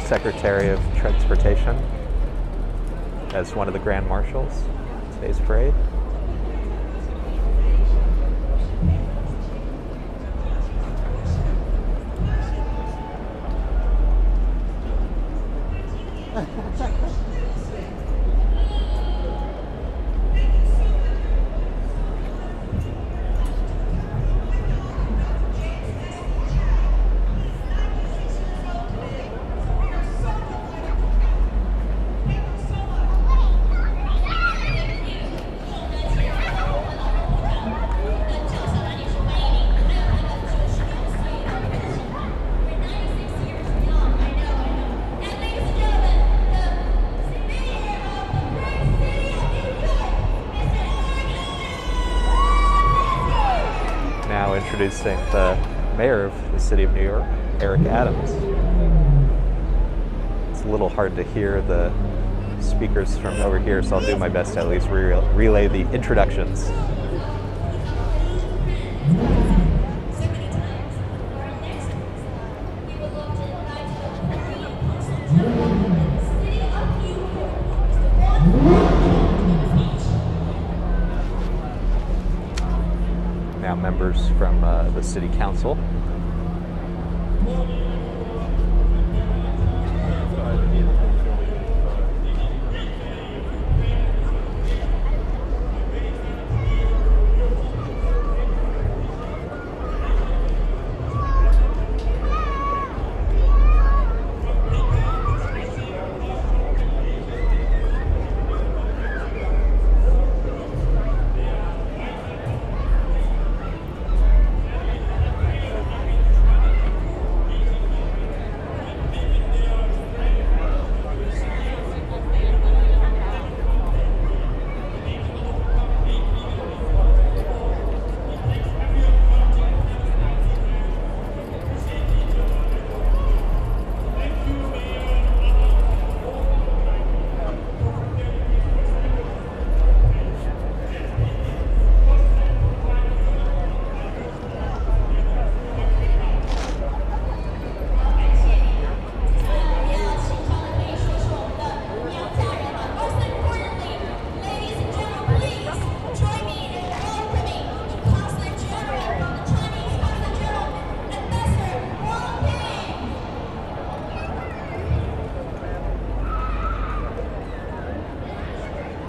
Secretary of Transportation, as one of the Grand Marshals in today's parade. Introducing the mayor of the city of New York, Eric Adams. It's a little hard to hear the speakers from over here, so I'll do my best to at least relay the introductions. Now members from the city council.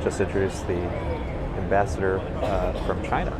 Just introduced the ambassador from China.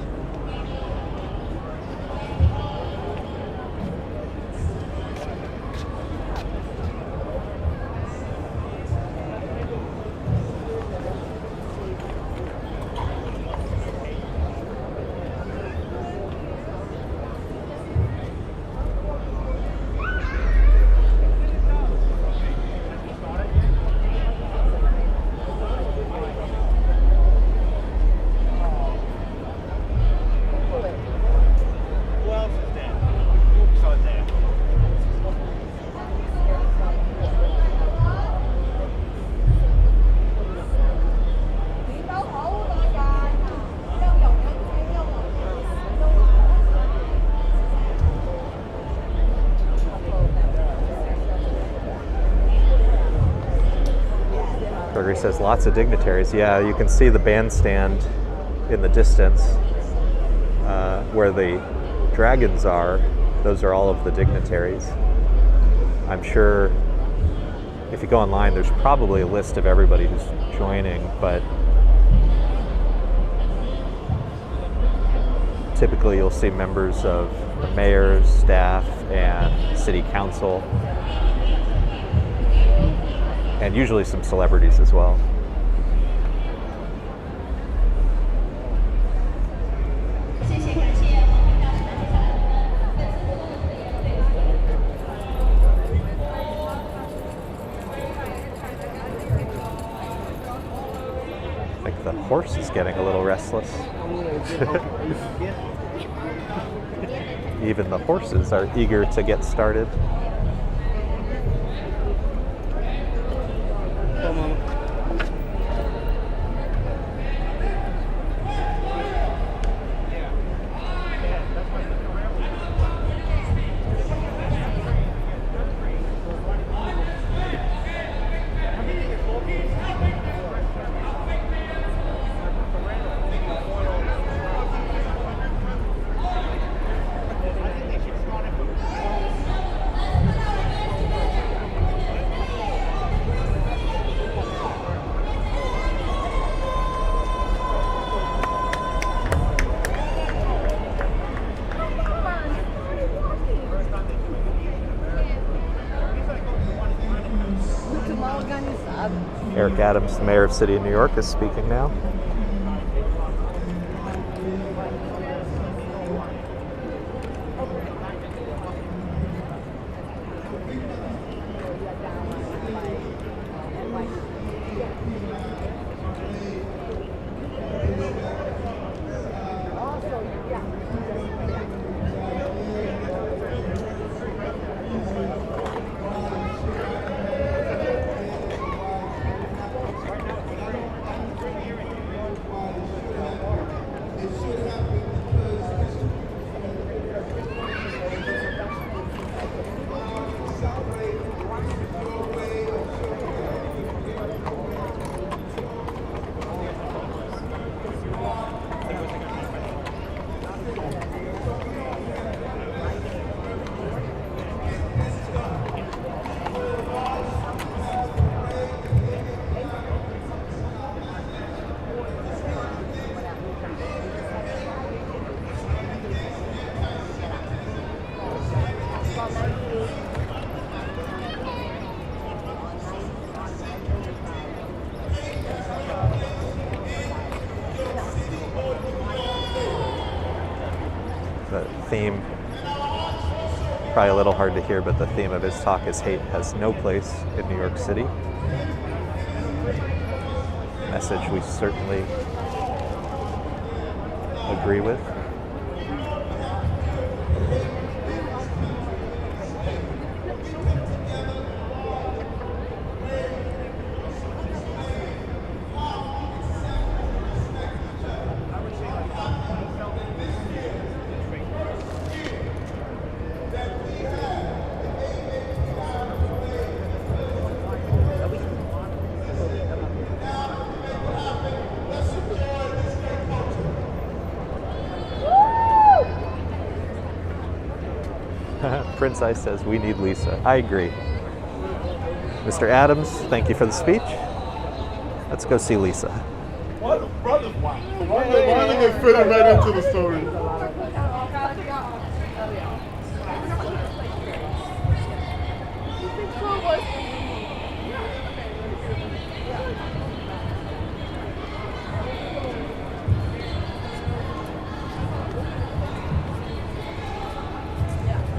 Gregory says lots of dignitaries. Yeah, you can see the bandstand in the distance where the dragons are. Those are all of the dignitaries. I'm sure if you go online, there's probably a list of everybody who's joining, but typically you'll see members of the mayor's staff and city council, and usually some celebrities as well. I think the horse is getting a little restless. Even the horses are eager to get started. Eric Adams, the mayor of the city of New York, is speaking now. The theme, probably a little hard to hear, but the theme of his talk is hate has no place in New York City. Message we certainly agree with. Prince Ice says, we need Lisa. I agree. Mr. Adams, thank you for the speech. Let's go see Lisa. Why did they fit it right into the story?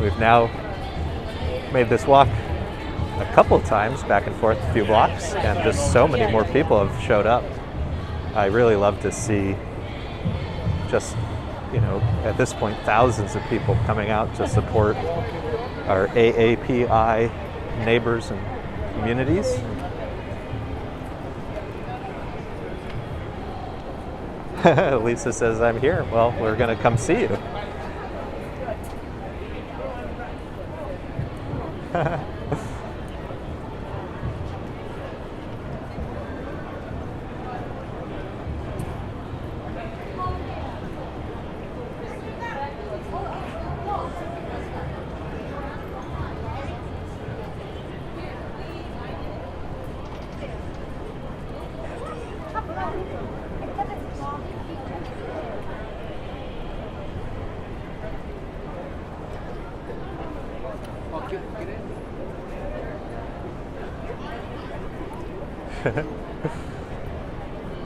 We've now made this walk a couple of times, back and forth a few blocks, and just so many more people have showed up. I really love to see just, you know, at this point, thousands of people coming out to support our AAPI neighbors and communities. Lisa says, I'm here. Well, we're going to come see you.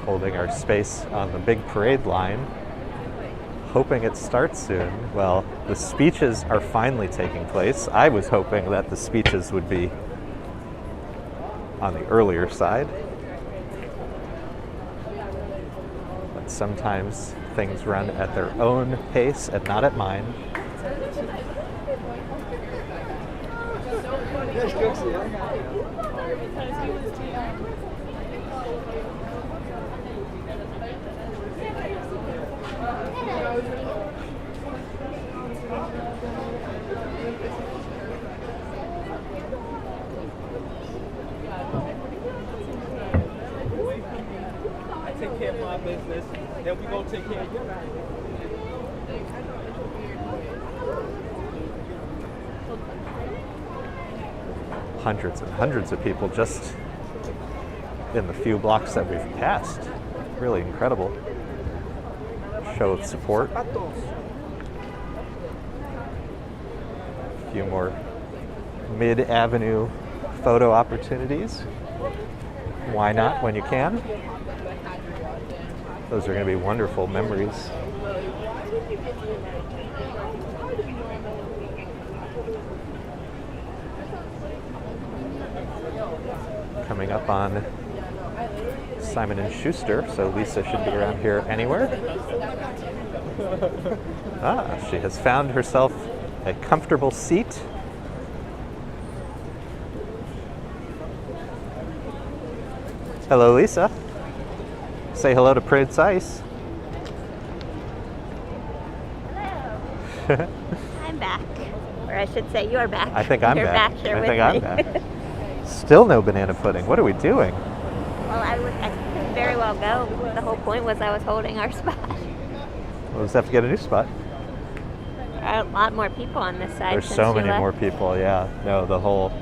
Holding our space on the big parade line, hoping it starts soon. Well, the speeches are finally taking place. I was hoping that the speeches would be on the earlier side. But sometimes things run at their own pace and not at mine. Take care of my business, then we gonna take care of your business. Hundreds and hundreds of people just in the few blocks that we've passed. Really incredible show of support. A few more mid-avenue photo opportunities. Why not when you can? Those are going to be wonderful memories. Coming up on Simon & Schuster, so Lisa should be around here anywhere. She has found herself a comfortable seat. Hello, Lisa. Say hello to Prince Ice. Hello. I'm back. Or I should say you're back. I think I'm you're back. back here I with think I'm me. back. Still no banana pudding. What are we doing? Well, I couldn't very well go. The whole point was I was holding our spot. We'll just have to get a new spot. There are a lot more people on this side. There's since so you many left. more people, yeah. No, the whole...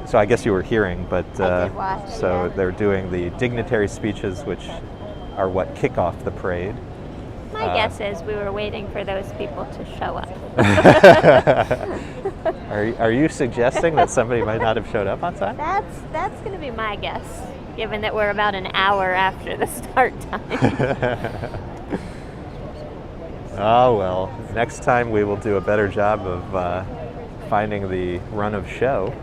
so I guess you were hearing, but... I did watch, so yeah. they're doing the dignitary speeches, which are what kick off the parade. My guess is we were waiting for those people to show up. Are you suggesting that somebody might not have showed up on time? That's going to be my guess, given that we're about an hour after the start time. Oh, well, next time we will do a better job of finding the run of show.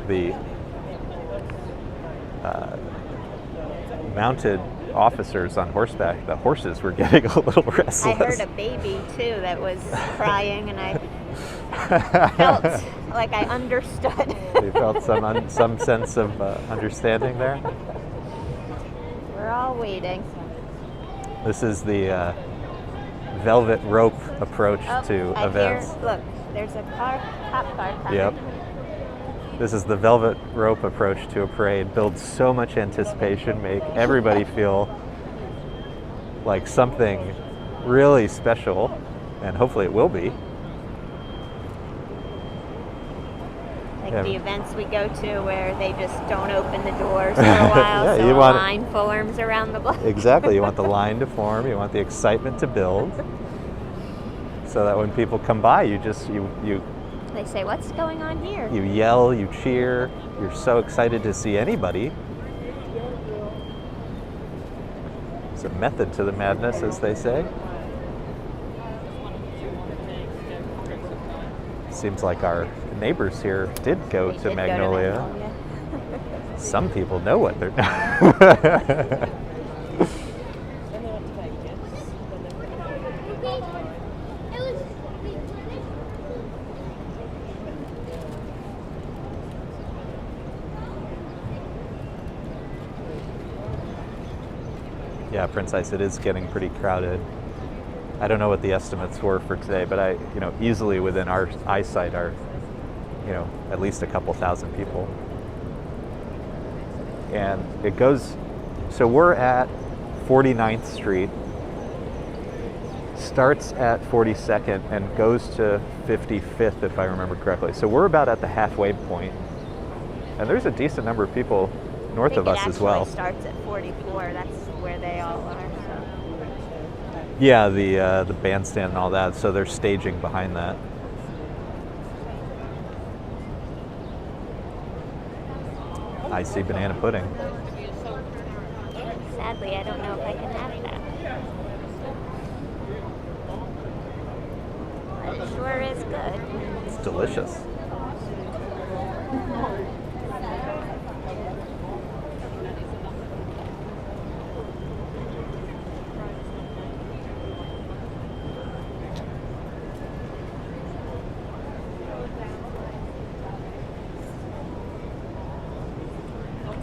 The mounted officers on horseback, the horses were getting a little restless. I heard a baby, too, that was crying, and I felt like I understood. You felt some sense of understanding there? We're all waiting. This is the velvet rope approach to I events. Look, there's a cop car coming. Yep. This is the velvet rope approach to a parade. Build so much anticipation, make everybody feel like something really special, and hopefully it will be. Like Yeah. the events we go to where they just don't open the doors for a while, Yeah, so you a want- line forms around the block. Exactly. You want the line to form. You want the excitement to build, so that when people come by, you They say, what's going on here? you yell, you cheer. You're so excited to see anybody. There's a method to the madness, as they say. Seems like our neighbors here did go They to did Magnolia. Go to Magnolia. Some people know what they're doing. Yeah, Prince Ice, it is getting pretty crowded. I don't know what the estimates were for today, but easily within our eyesight are, at least a couple thousand people. And it goes, so we're at 49th Street, starts at 42nd and goes to 55th, if I remember correctly. So we're about at the halfway point, and there's a decent number of people north of us as well. It starts at 44. That's where they all are. So. Yeah, the bandstand and all that. So they're staging behind that. I see banana pudding. Sadly, I don't know if I can have that. But it sure is good. It's delicious.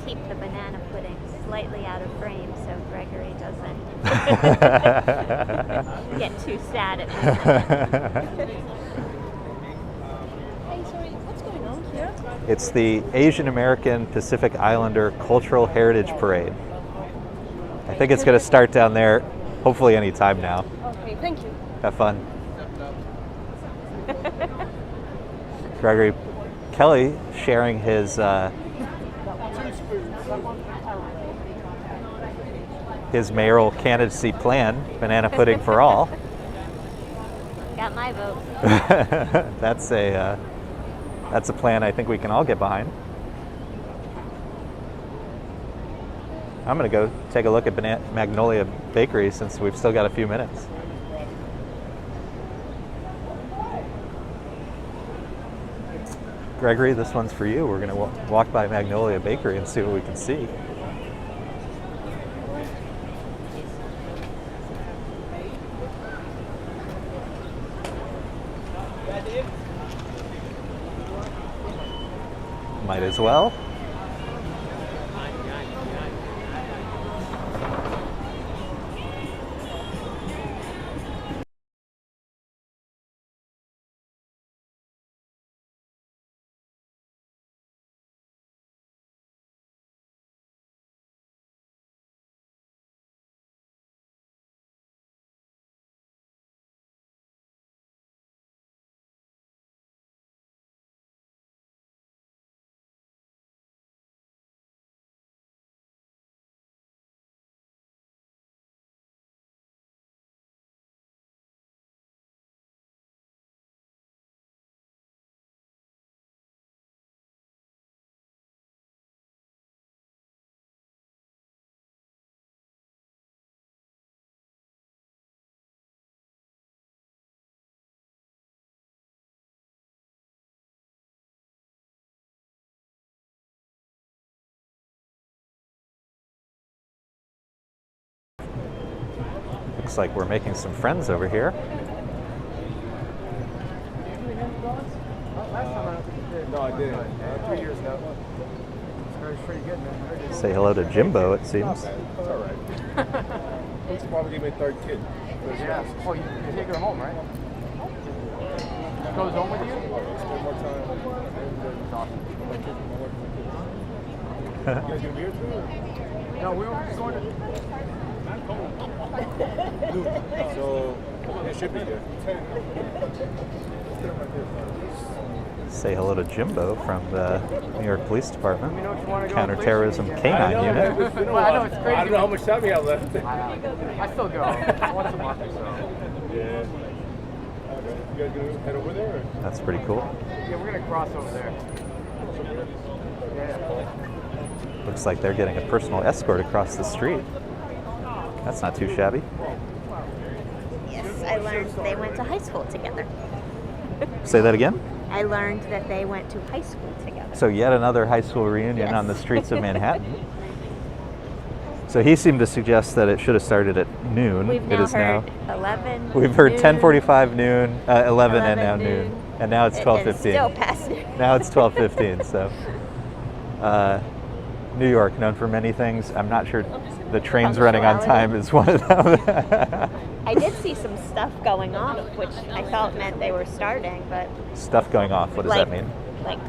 Keep the banana pudding slightly out of frame so Gregory doesn't get too sad at me. Hey, sorry, what's going on here? It's the Asian American Pacific Islander Cultural Heritage Parade. I think it's going to start down there, hopefully any time now. Okay, thank you. Have fun. Gregory Kelly sharing his mayoral candidacy plan, banana pudding for all. Got my vote. That's a plan I think we can all get behind. I'm going to go take a look at Magnolia Bakery since we've still got a few minutes. Gregory, this one's for you. We're going to walk by Magnolia Bakery and see what we can see. Might as well. Looks like we're making some friends over here. No, I didn't. 3 years now. It's pretty good, man. Say hello to Jimbo, it seems. It's all right. He's probably gonna be my third kid. Yeah. Oh, you take her home, right? She goes home with you? Spend more time. You guys gonna be here too? No, we were just going to. So, it should be there. Say hello to Jimbo from the New York Police Department, Let me know if you want to go Counterterrorism and Canine Unit. Well, I know it's crazy. I don't know how much time we have left. I still go once a month or so. Yeah. You guys gonna head over there? Or? That's pretty cool. Yeah, we're gonna cross over there. Yeah. Looks like they're getting a personal escort across the street. That's not too shabby. Yes, I learned they went to high school together. Say that again? I learned that they went to high school together. So yet another high school reunion Yes. on the streets of Manhattan. So he seemed to suggest that it should have started at noon. We've It now is heard 11. We've heard noon, 10:45 noon, 11 and now noon. And now it's It's 12:15. still past noon. Now it's 12:15. So New York, known for many things. I'm not sure the trains running on time is one of them. I did see some stuff going off, which I thought meant they were starting, but Stuff going off. What does like, that mean? Like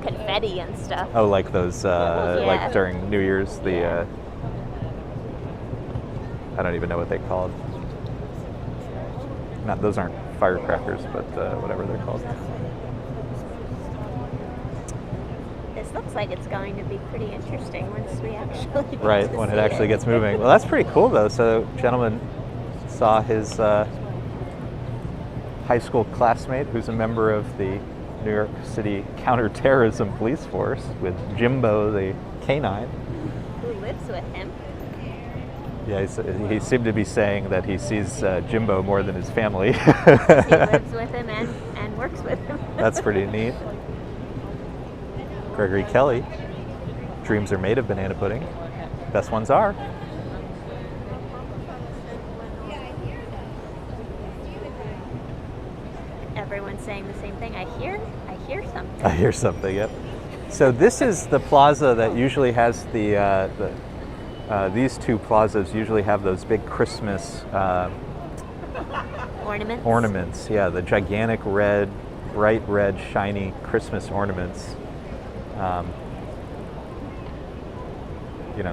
confetti and stuff. Oh, like those, Yeah. like during New Year's, the, I don't even know what they called. Not, those aren't firecrackers, but whatever they're called. This looks like it's going to be pretty interesting once we actually get Right, to when it see actually gets moving. Well, that's pretty cool, though. So, gentleman saw his high school classmate, who's a member of the New York City Counterterrorism Police Force, with Jimbo, the canine. Who lives with him? Yeah, he seemed to be saying that he sees Jimbo more than his family. He lives with him and works with him. That's pretty neat. Gregory Kelly, dreams are made of banana pudding. Best ones are. Everyone's saying the same thing. I hear something. I hear something, yep. So this is the plaza that usually has these two plazas usually have those big Christmas Ornaments? Yeah, the gigantic red, bright red, shiny Christmas ornaments.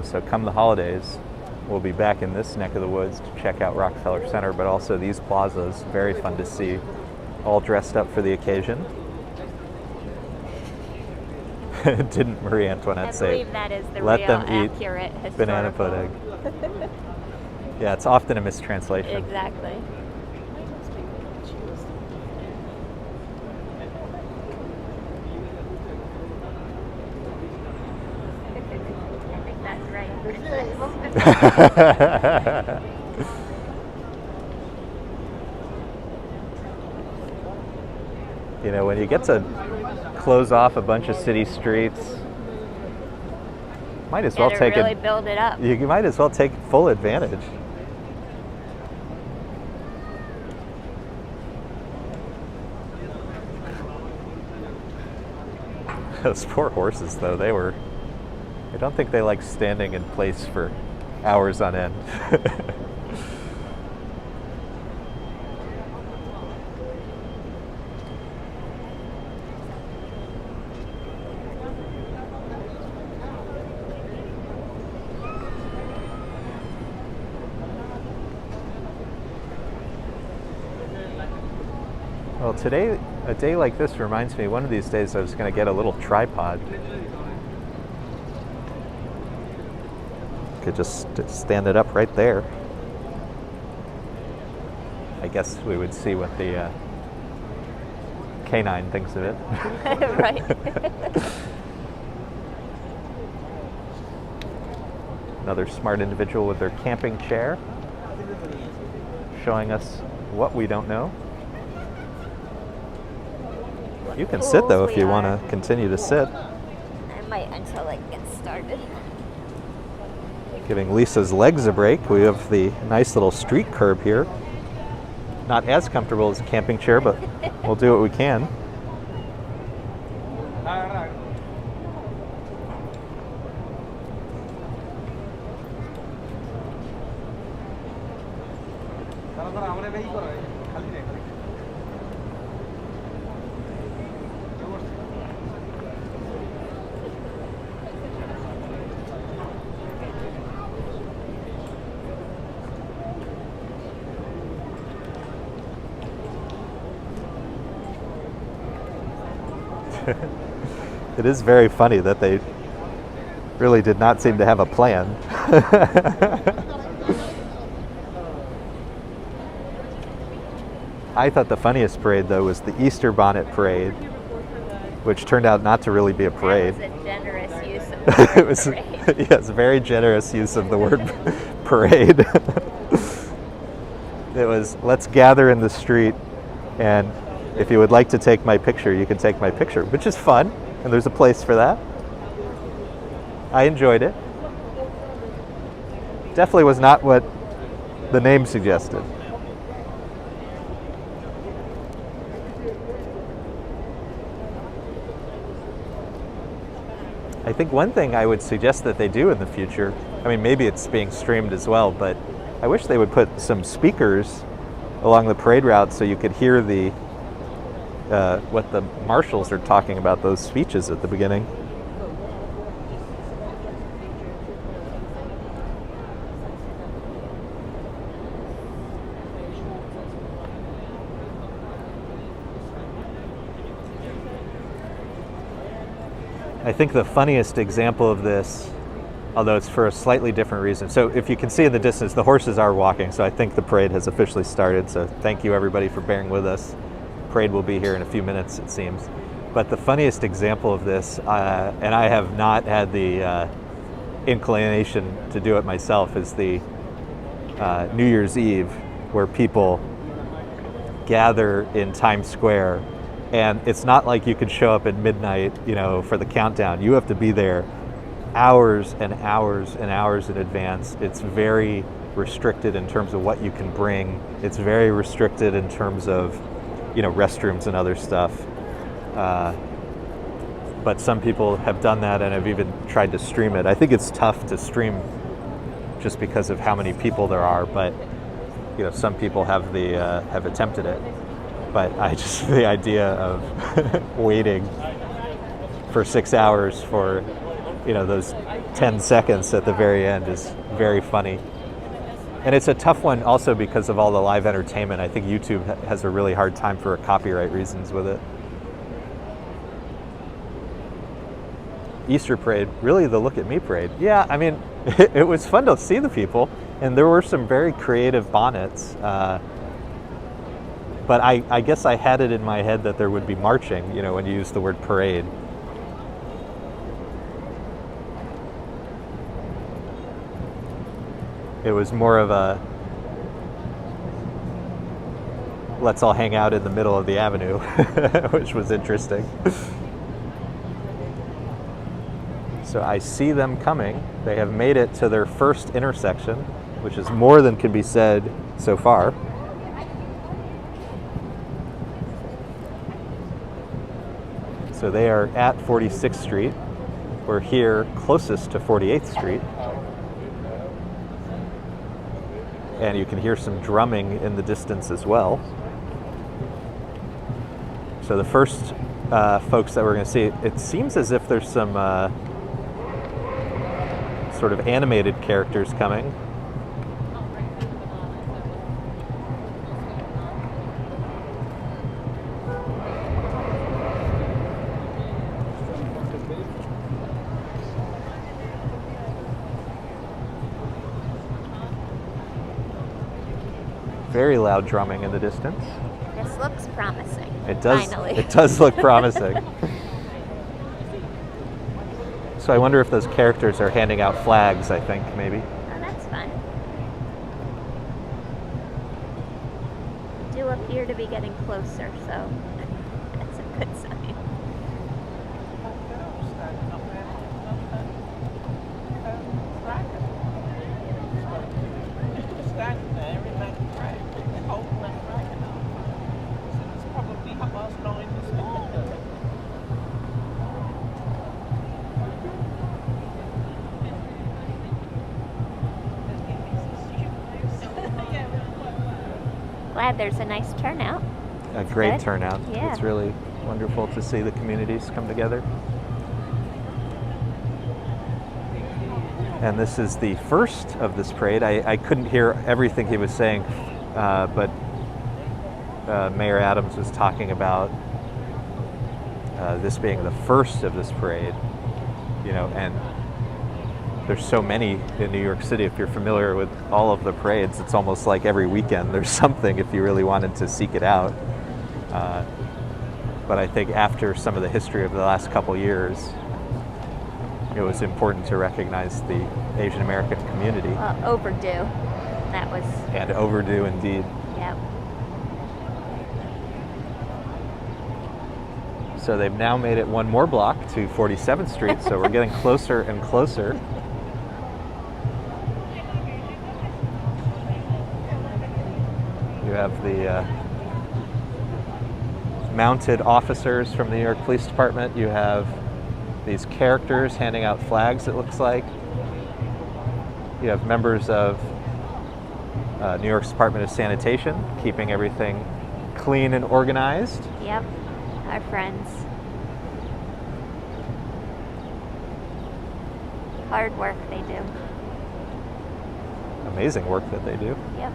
So come the holidays, we'll be back in this neck of the woods to check out Rockefeller Center, but also these plazas, very fun to see, all dressed up for the occasion. Didn't Marie Antoinette say, I believe that is the let real them eat accurate banana historical- pudding? Yeah, it's often a mistranslation. Exactly. I think that's right. When you get to close off a bunch of city streets, might as well Gotta take really it. build it up. You might as well take full advantage. Those poor horses, though, I don't think they like standing in place for hours on end. Well, today, a day like this reminds me, one of these days I was going to get a little tripod. Could just stand it up right there. I guess we would see what the canine thinks of it. Right. Another smart individual with their camping chair, showing us what we don't know. You can sit, though, if you want to continue to sit. I might until it gets started. Giving Lisa's legs a break. We have the nice little street curb here. Not as comfortable as a camping chair, but we'll do what we can. It is very funny that they really did not seem to have a plan. I thought the funniest parade, though, was the Easter Bonnet Parade, which turned out not to really be a parade. That was a generous use of the word It was, parade. yes, very generous use of the word parade. It was, let's gather in the street, and if you would like to take my picture, you can take my picture, which is fun, and there's a place for that. I enjoyed it. Definitely was not what the name suggested. I think one thing I would suggest that they do in the future, I mean, maybe it's being streamed as well, but I wish they would put some speakers along the parade route so you could hear the what the marshals are talking about, those speeches at the beginning. I I think the funniest example of this, although it's for a slightly different reason. So if you can see in the distance, the horses are walking, so I think the parade has officially started. So thank you everybody for bearing with us. Parade will be here in a few minutes, it seems. But the funniest example of this, and I have not had the inclination to do it myself, is the New Year's Eve, where people gather in Times Square. And it's not like you could show up at midnight, for the countdown. You have to be there hours and hours and hours in advance. It's very restricted in terms of what you can bring. It's very restricted in terms of, restrooms and other stuff. But some people have done that and have even tried to stream it. I think it's tough to stream just because of how many people there are, but some people have attempted it. But the idea of waiting for 6 hours for those 10 seconds at the very end is very funny. And it's a tough one also because of all the live entertainment. I think YouTube has a really hard time for copyright reasons with it. Easter parade, really the Look at Me parade. Yeah, I mean, it was fun to see the people, and there were some very creative bonnets. But I guess I had it in my head that there would be marching, when you use the word parade. It was more of a, let's all hang out in the middle of the avenue, which was interesting. So I see them coming. They have made it to their first intersection, which is more than can be said so far. So they are at 46th Street. We're here closest to 48th Street. And you can hear some drumming in the distance as well. So the first folks that we're going to see, it seems as if there's some sort of animated characters coming. Very loud drumming in the distance. This looks promising. It does. Finally. It does look promising. So I wonder if those characters are handing out flags, I think, maybe. Oh, that's fun. Do appear to be getting closer, so that's a good sign. Glad there's a nice turnout. A great good. Turnout. Yeah. It's really wonderful to see the communities come together. And this is the first of this parade. I couldn't hear everything he was saying, but Mayor Adams was talking about this being the first of this parade, and there's so many in New York City. If you're familiar with all of the parades, it's almost like every weekend there's something if you really wanted to seek it out. But I think after some of the history of the last couple years, it was important to recognize the Asian American community. Overdue. That was. And overdue indeed. Yep. So they've now made it one more block to 47th Street, so we're getting closer and closer. You have the mounted officers from the New York Police Department. You have these characters handing out flags, it looks like. You have members of New York's Department of Sanitation, keeping everything clean and organized. Yep. Our friends. Hard work they do. Amazing work that they do. Yep.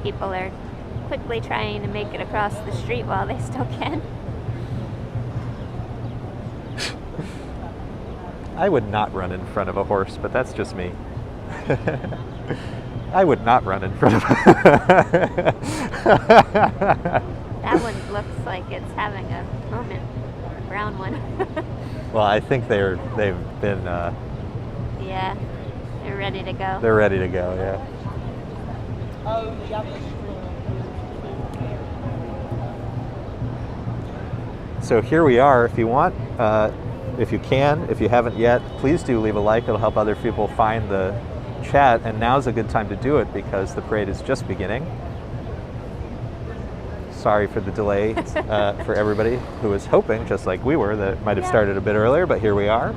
People are quickly trying to make it across the street while they still can. I would not run in front of a horse, but that's just me. I would not run in front of That one looks like it's having a moment. Brown one. Well, I think they've been. Yeah, they're ready to go. They're ready to go. Yeah. Oh, you got the So here we are. If you want, if you can, if you haven't yet, please do leave a like. It'll help other people find the chat. And now's a good time to do it because the parade is just beginning. Sorry for the delay for everybody who was hoping, just like we were, that it might have started a bit earlier, but here we are.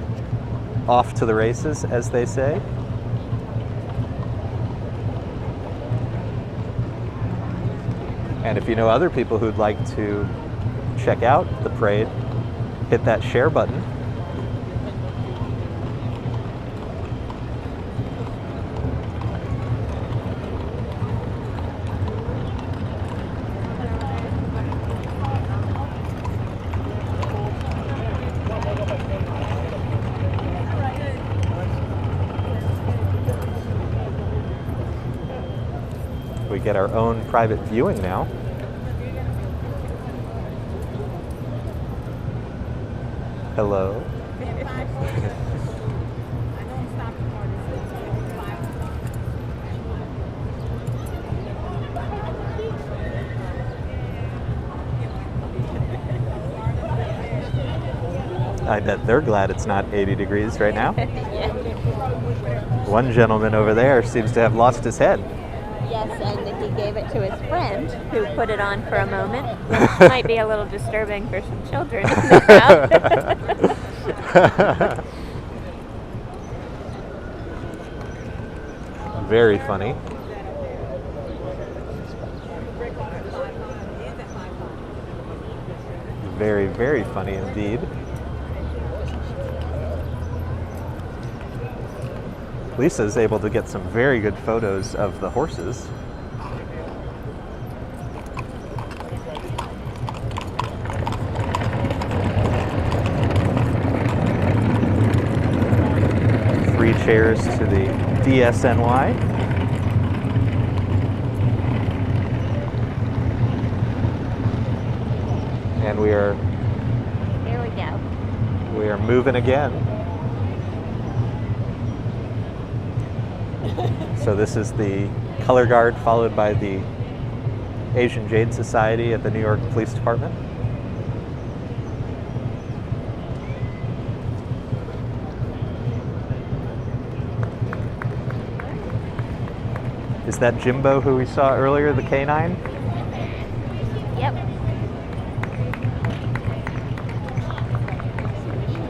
Off to the races, as they say. And if you know other people who'd like to check out the parade, hit that share button. We get our own private viewing now. Hello. I bet they're glad it's not 80 degrees right now. Yeah. One gentleman over there seems to have lost his head. Yes, and he gave it to his friend, who put it on for a moment, which might be a little disturbing for some children in the crowd. Very funny. Very, very funny indeed. Lisa's able to get some very good photos of the horses. Three chairs to the DSNY. And Here we go. we are moving again. So this is the color guard followed by the Asian Jade Society at the New York Police Department. Is that Gimbal who we saw earlier, the canine? Yep.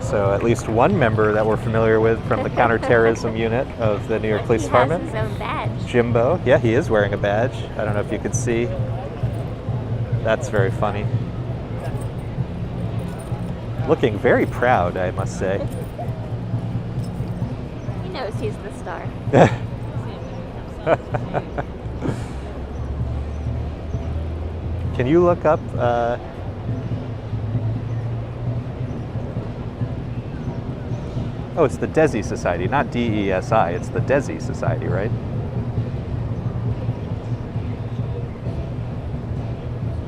So at least one member that we're familiar with from the counterterrorism unit of the New York Police Department. He has his own badge. Gimbal. Yeah, he is wearing a badge. I don't know if you can see. That's very funny. Looking very proud, I must say. He knows he's the star. Can you look up oh, it's the DESI Society, not DESI. It's the DESI Society, right?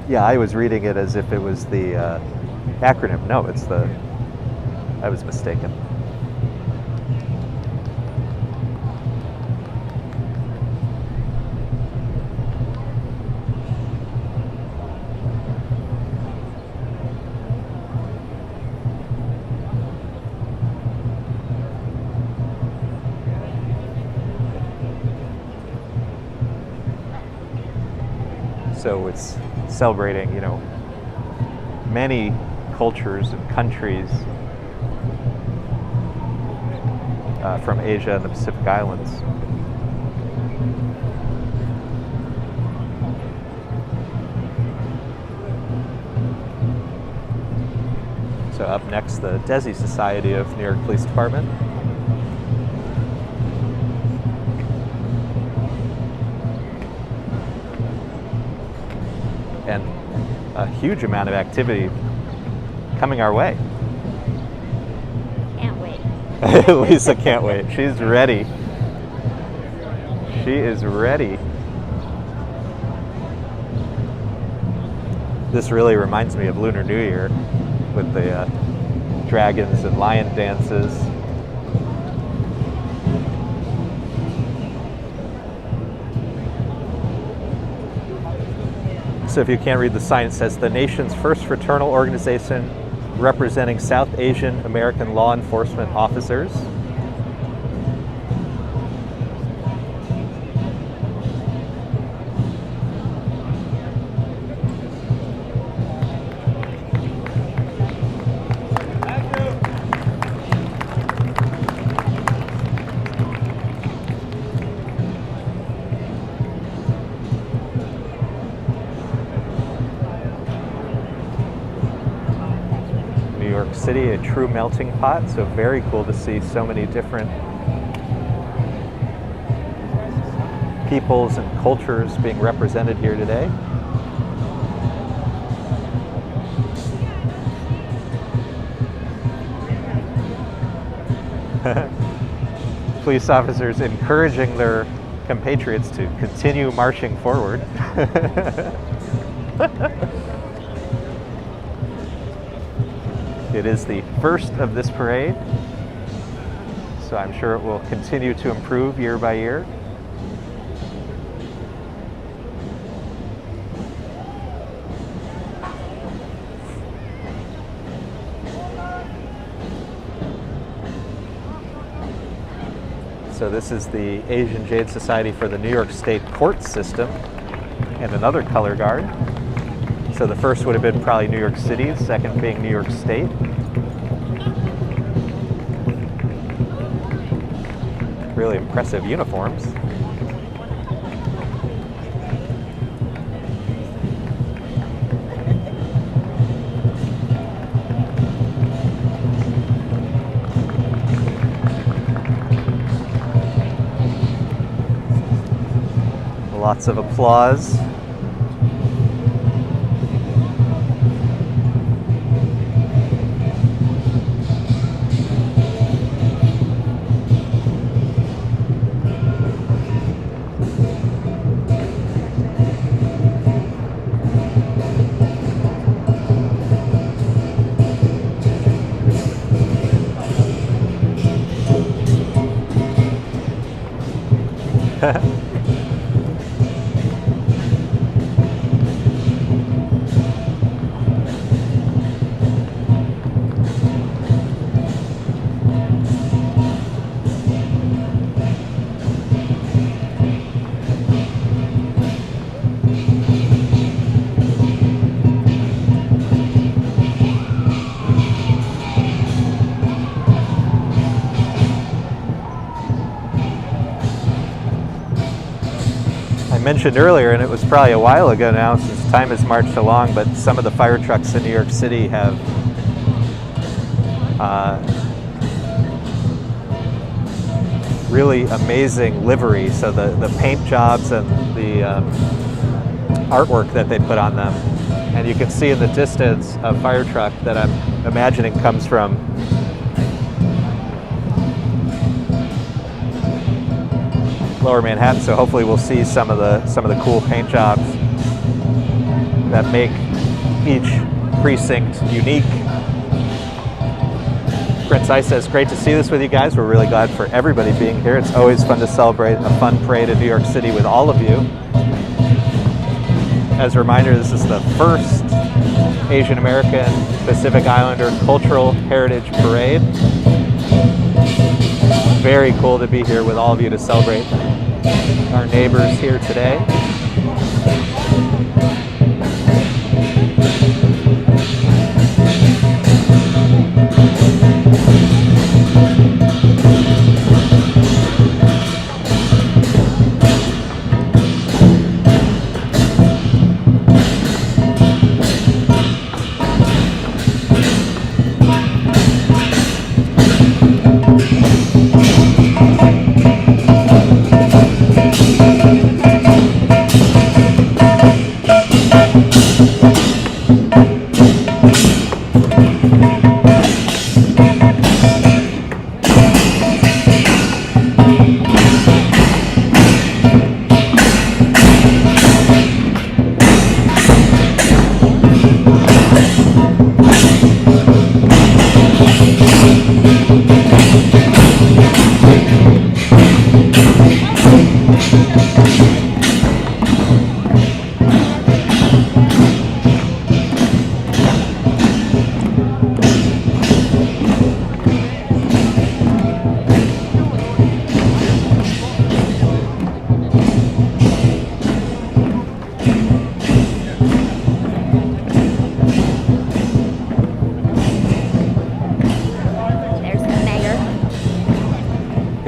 Yeah, I was reading it as if it was the acronym. No, it's the... I was mistaken. So it's celebrating, you know, many cultures and countries from Asia and the Pacific Islands. So up next, the DESI Society of New York Police Department. a huge amount of activity coming our way. Can't wait. Lisa can't wait. She's ready. She is ready. This really reminds me of Lunar New Year with the dragons and lion dances. So if you can't read the sign, it says the nation's first fraternal organization representing South Asian American law enforcement officers. New York City, a true melting pot, so very cool to see so many different peoples and cultures being represented here today. Police officers encouraging their compatriots to continue marching forward. It is the first of this parade, so I'm sure it will continue to improve year by year. So this is the Asian Jade Society for the New York State Court System, and another color guard. So the first would have been probably New York City, the second being New York State. Really impressive uniforms. Lots of applause. Mentioned earlier, and it was probably a while ago now since time has marched along, but some of the fire trucks in New York City have really amazing livery. So the paint jobs and the artwork that they put on them. And you can see in the distance a fire truck that I'm imagining comes from Lower Manhattan, so hopefully we'll see some of the cool paint jobs that make each precinct unique. Prince Ice says, great to see this with you guys. We're really glad for everybody being here. It's always fun to celebrate a fun parade in New York City with all of you. As a reminder, this is the first Asian American Pacific Islander Cultural Heritage Parade. Very cool to be here with all of you to celebrate our neighbors here today.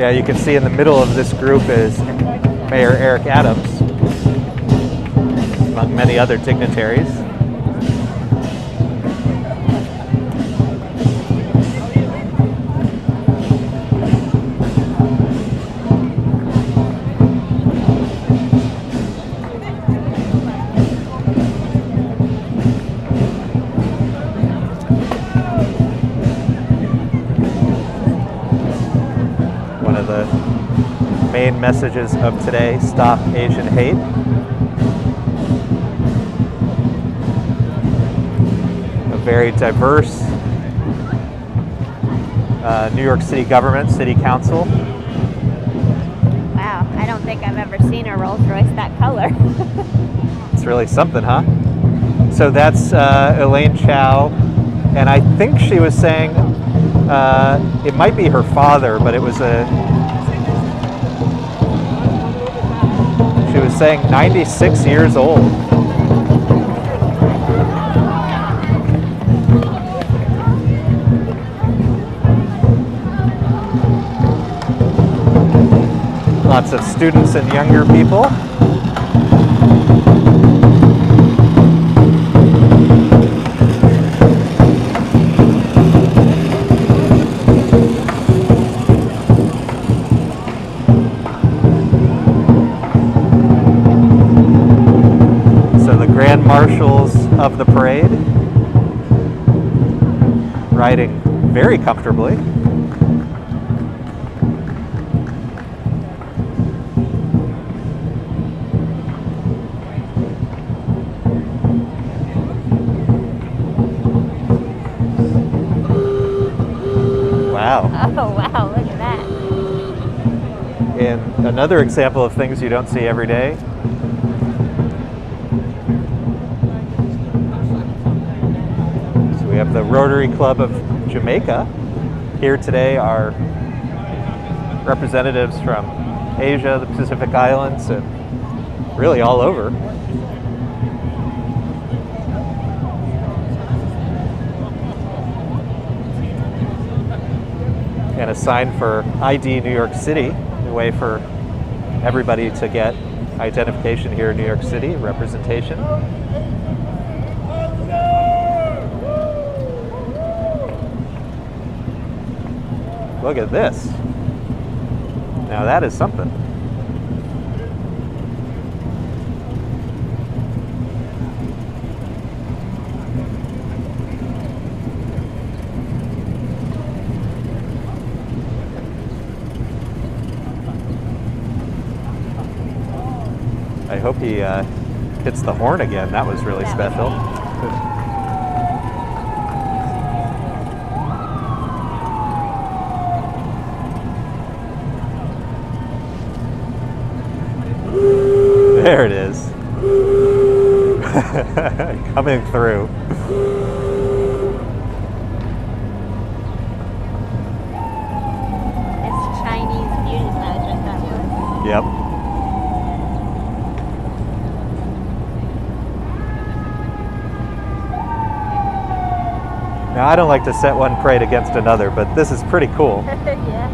Yeah, you can see in the middle of this group is Mayor Eric Adams, among many other dignitaries. One of the main messages of today, stop Asian hate. A very diverse New York City government, city council. Wow, I don't think I've ever seen a Rolls Royce that color. It's really something, huh? So that's Elaine Chow, and I think she was saying it might be her father, but it was she was saying 96 years old. Lots of students and younger people. So the grand marshals of the parade riding very comfortably. Wow. Oh, wow, look at that. And another example of things you don't see every day. So we have the Rotary Club of Jamaica. Here today are representatives from Asia, the Pacific Islands, and really all over. And a sign for ID New York City, a way for everybody to get identification here in New York City, representation. Look at this. Now that is something. I hope he hits the horn again. That was really special. There it is. Coming through. It's Chinese beauty pageant, that was. Yep. Now, I don't like to set one parade against another, but this is pretty cool. Yeah.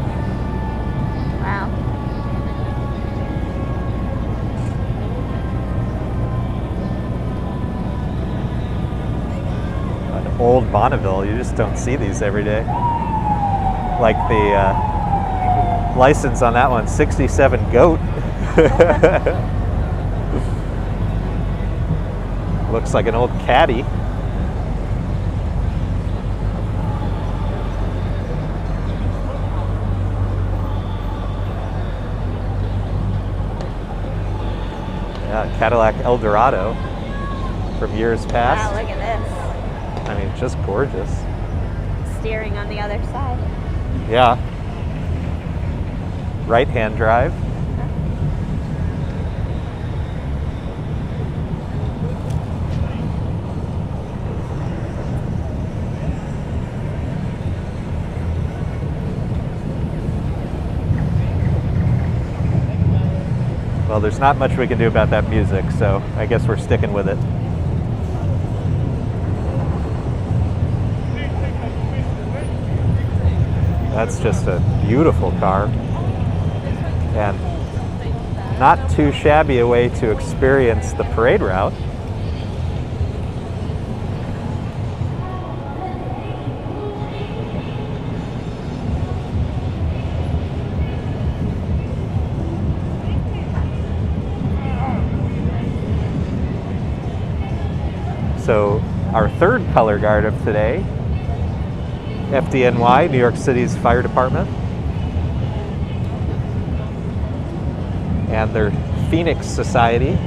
Wow. An old Bonneville, you just don't see these every day. Like the license on that one, 67 Goat. Looks like an old caddy. Yeah, Cadillac Eldorado from years past. Wow, look at this. I mean, just gorgeous. Steering on the other side. Yeah. Right-hand drive. Well, there's not much we can do about that music, so I guess we're sticking with it. That's just a beautiful car. and not too shabby a way to experience the parade route. So our third color guard of today, FDNY, New York City's fire department, and their Phoenix Society.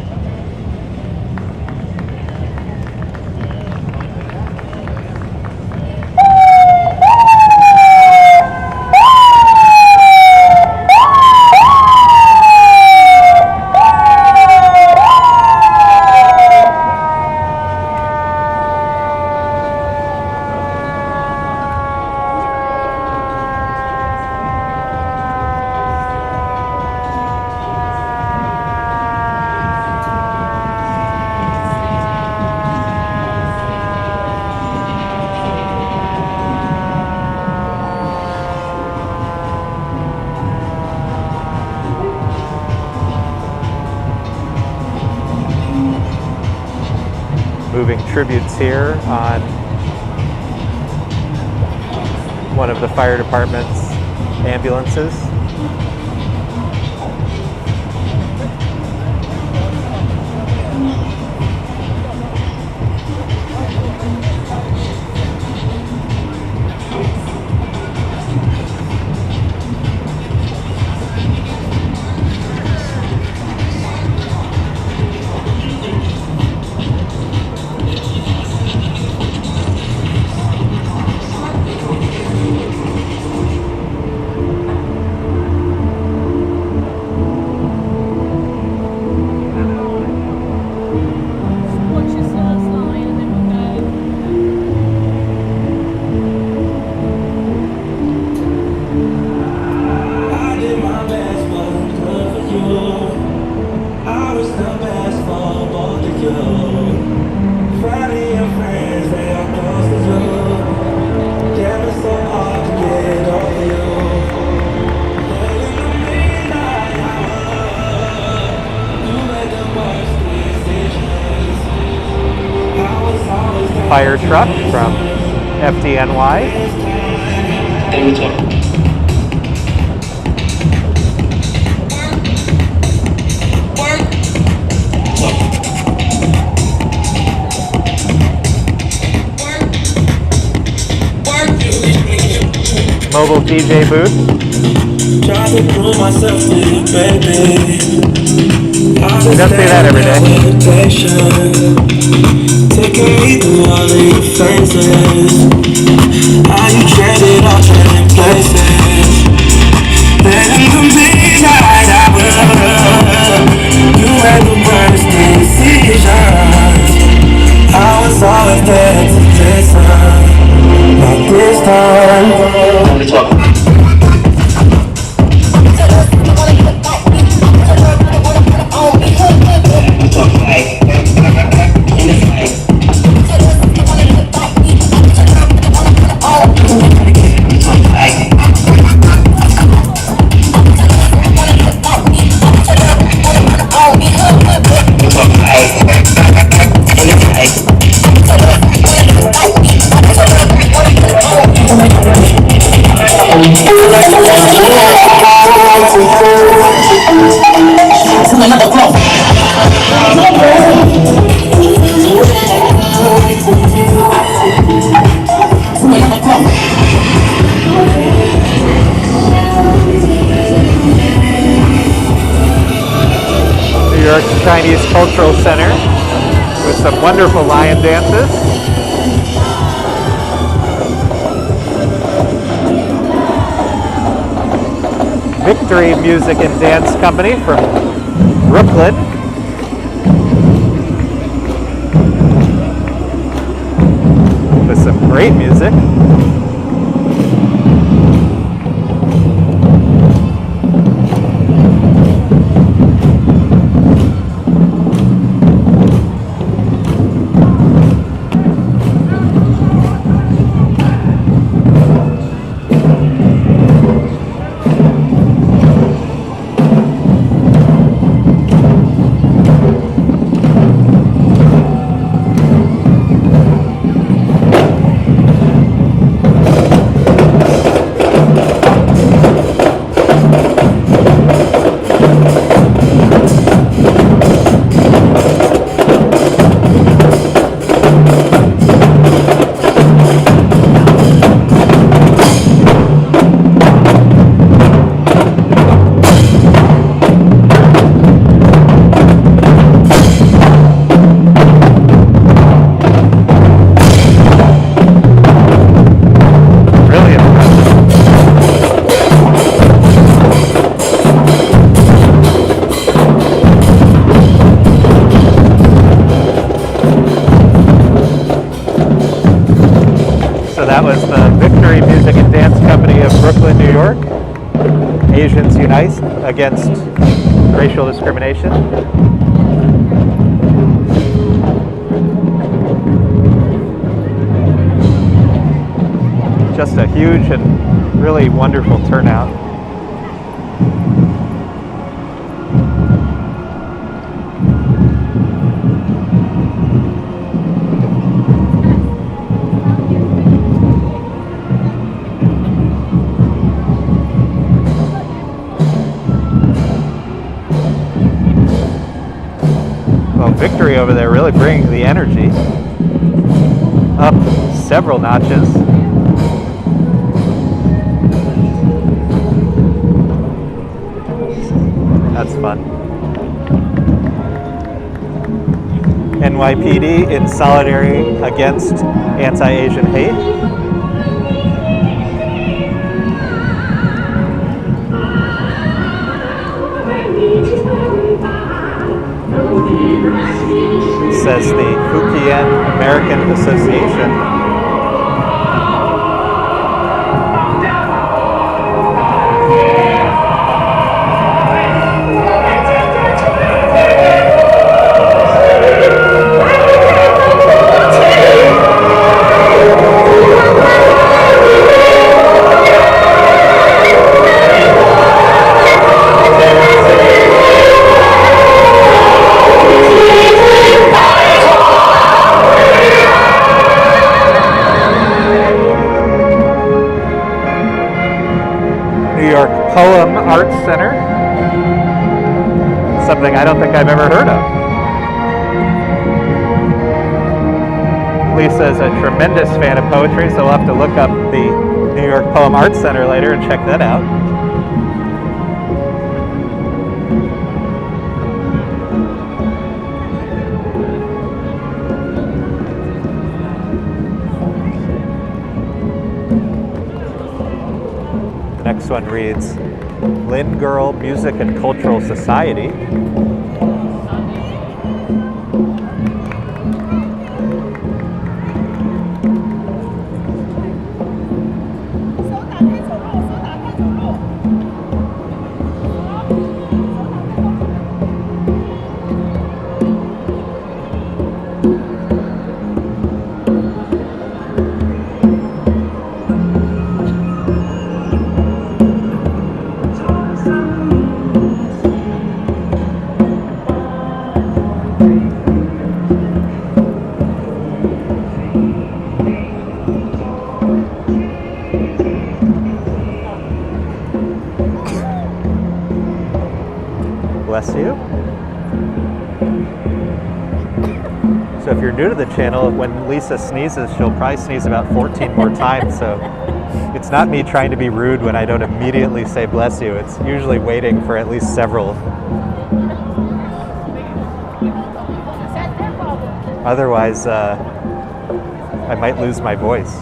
Moving tributes here on one of the fire department's ambulances. Fire truck from FDNY. Mobile DJ booth. We don't see that every day. Taking me through all of your faces. How you traded all trading places. Letting the midnight hour. You had the worst decisions. I was always there to listen. But this time Chinese Cultural Center with some wonderful lion dances. Victory Music and Dance Company from Brooklyn. With some great music. that was the Victory Music and Dance Company of Brooklyn, New York. Asians Unite Against Racial Discrimination. Just a huge and really wonderful turnout. Victory over there really bringing the energy up several notches. That's fun. NYPD in solidarity against anti-Asian hate. Says the Fujian American Association. Poem Arts Center, something I don't think I've ever heard of. Lisa is a tremendous fan of poetry, so we'll have to look up the New York Poem Arts Center later and check that out. Next one reads, Lynn Girl Music and Cultural Society. Bless you. So if you're new to the channel, when Lisa sneezes, she'll probably sneeze about 14 more times. So it's not me trying to be rude when I don't immediately say bless you. It's usually waiting for at least several. Otherwise, I might lose my voice.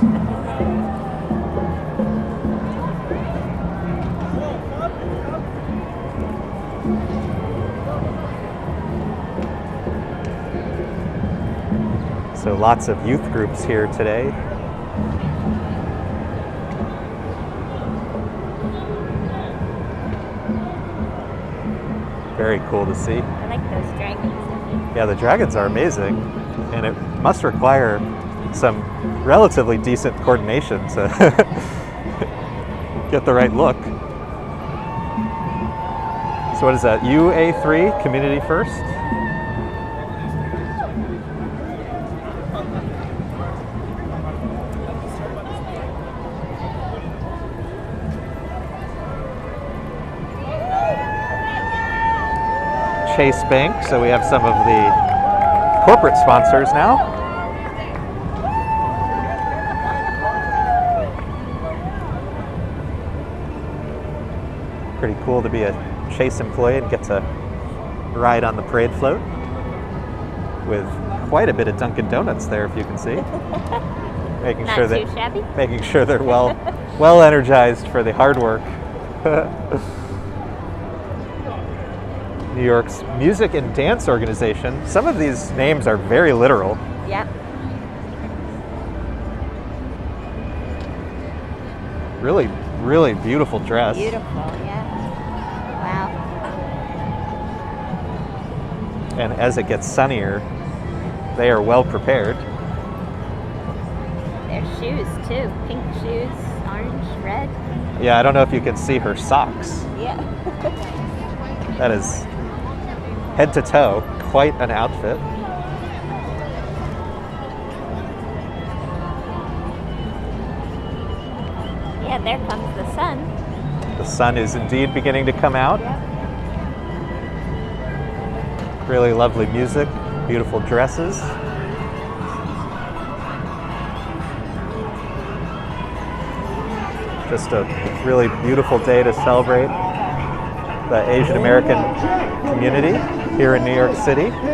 So lots of youth groups here today. Very cool to see. I like those dragons. Yeah, the dragons are amazing, and it must require some relatively decent coordination to get the right look. So what is that? UA3, Community First? Chase Bank, so we have some of the corporate sponsors now. Pretty cool to be a Chase employee and get to ride on the parade float with quite a bit of Dunkin' Donuts there, if you can see. Making Not sure too that shabby. making sure they're well energized for the hard work. New York's Music and Dance Organization. Some of these names are very literal. Yep. Really, really beautiful dress. Beautiful, yeah. Wow. And as it gets sunnier, they are well prepared. Their shoes too. Pink shoes, orange, red. Yeah, I don't know if you can see her socks. Yeah. That is head to toe, quite an outfit. Yeah, there comes the sun. The sun is indeed beginning to come out. Yep. Really lovely music, beautiful dresses. Just a really beautiful day to celebrate the Asian American community here in New York City. How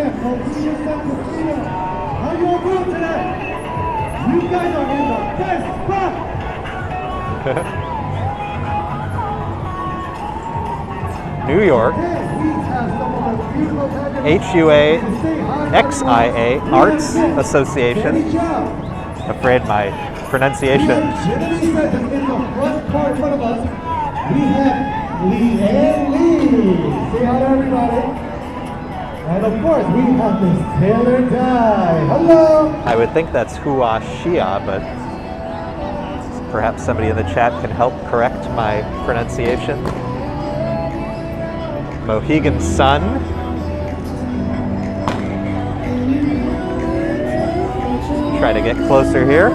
you all doing today? You guys are in the best spot. New York, HUA XIA Arts Association. Afraid my pronunciation. In the front part in front of us, we have Lee and Lee. Say hi to everybody. And of course, we have Miss Taylor Dye. Hello. I would think that's Hua Shia, but perhaps somebody in the chat can help correct my pronunciation. Mohegan Sun. Try to get closer here.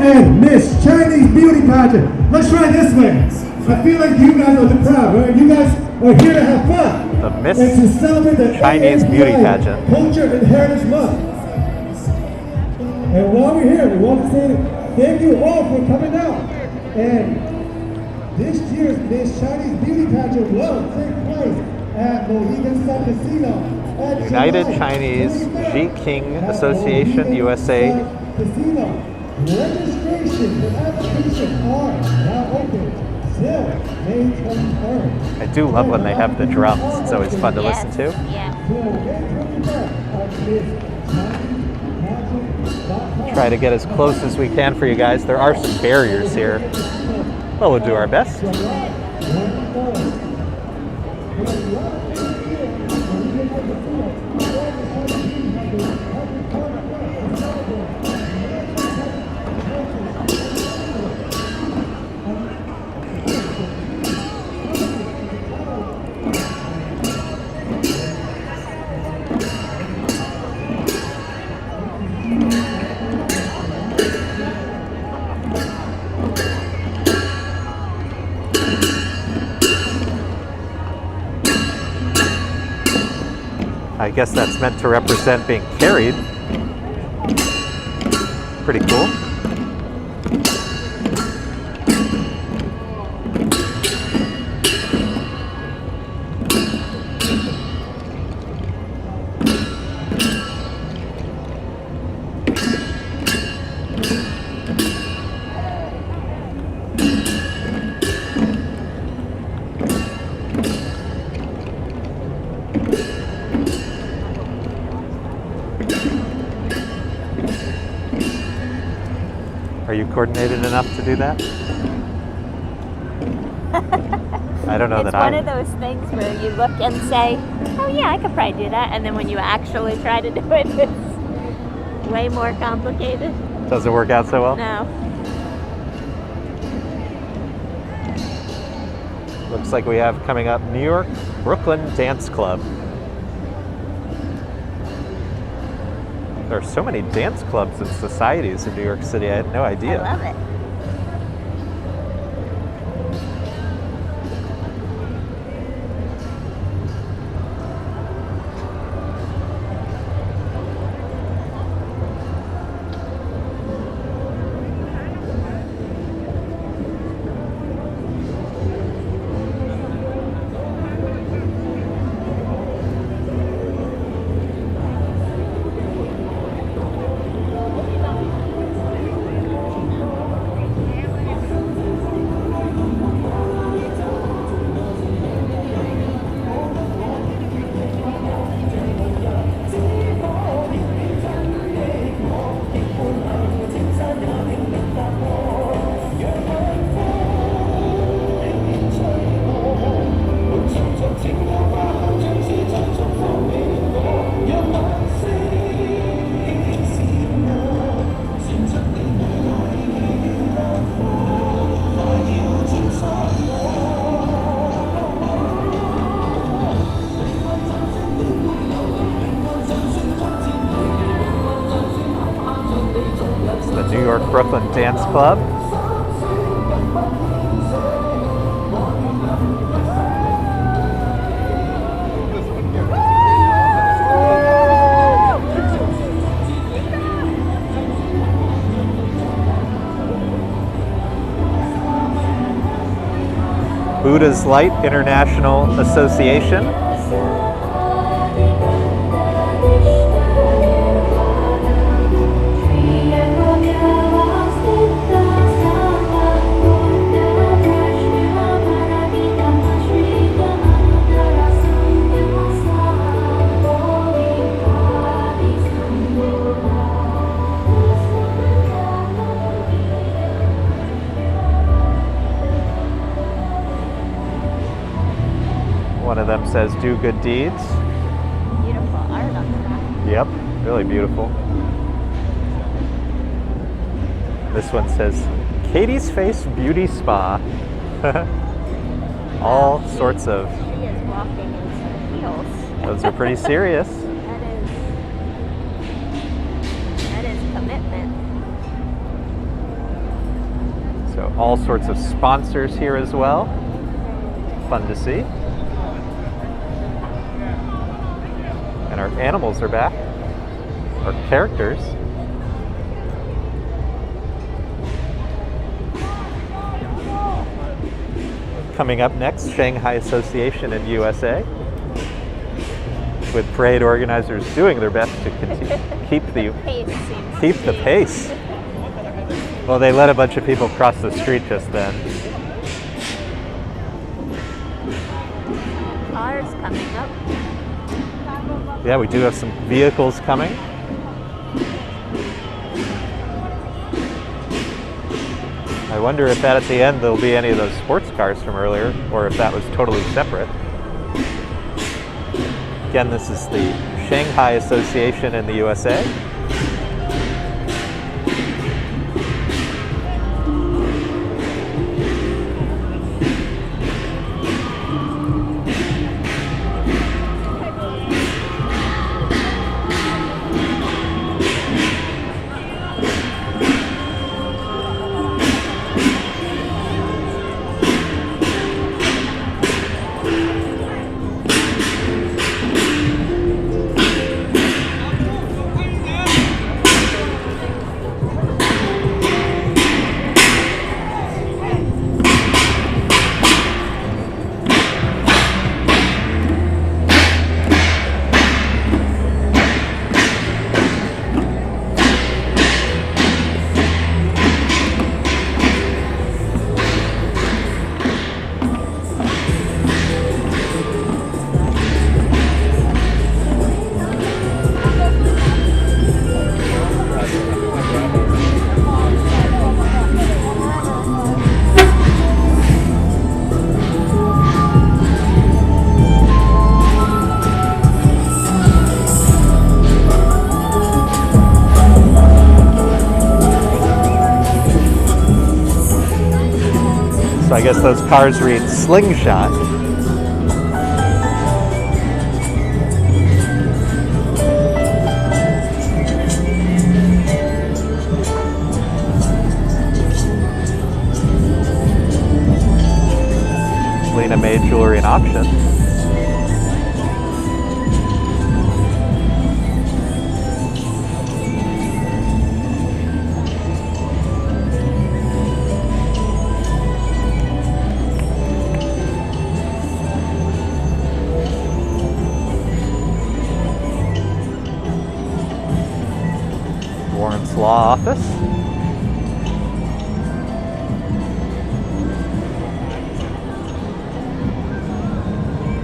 And Miss Chinese Beauty Pageant. Let's try this way. I feel like you guys are the crowd, right? You guys are here to have fun. The Miss and to celebrate the Chinese AAPI Beauty Pageant. Culture and Heritage Month. And while we're here, we want to say thank you all for coming out. And this year's Miss Chinese Beauty Pageant will take place at Mohegan Sun Casino. United Chinese Ji King Association, USA. Casino. Registration and application are now open till May 23rd. I do love when they have the drums. It's always fun to listen to. Yeah. Try to get as close as we can for you guys. There are some barriers here. Well, we'll do our best. I guess that's meant to represent being carried. Pretty cool. Are you coordinated enough to do that? I don't know It's that I... one of those things where you look and say, oh yeah, I could probably do that. And then when you actually try to do it, it's way more complicated. Doesn't work out so well? No. Looks like we have coming up New York Brooklyn Dance Club. There are so many dance clubs and societies in New York City. I had no idea. I love it. It's the New York Brooklyn Dance Club. Buddha's Light International Association. One of them says, do good deeds. Beautiful art on the back. Yep, really beautiful. This one says, Katie's Face Beauty Spa. All sorts of... She is walking in some heels. Those are pretty serious. That is commitment. So all sorts of sponsors here as well. Fun to see. And our animals are back. Our characters. Coming up next, Shanghai Association in USA. With parade organizers doing their best to keep the pace. Well, they let a bunch of people cross the street just then. Cars coming up. Yeah, we do have some vehicles coming. I wonder if at the end there'll be any of those sports cars from earlier, or if that was totally separate. Again, this is the Shanghai Association in the USA. So I guess those cars read Slingshot. Lena May Jewelry and Auction. Warren's Law Office.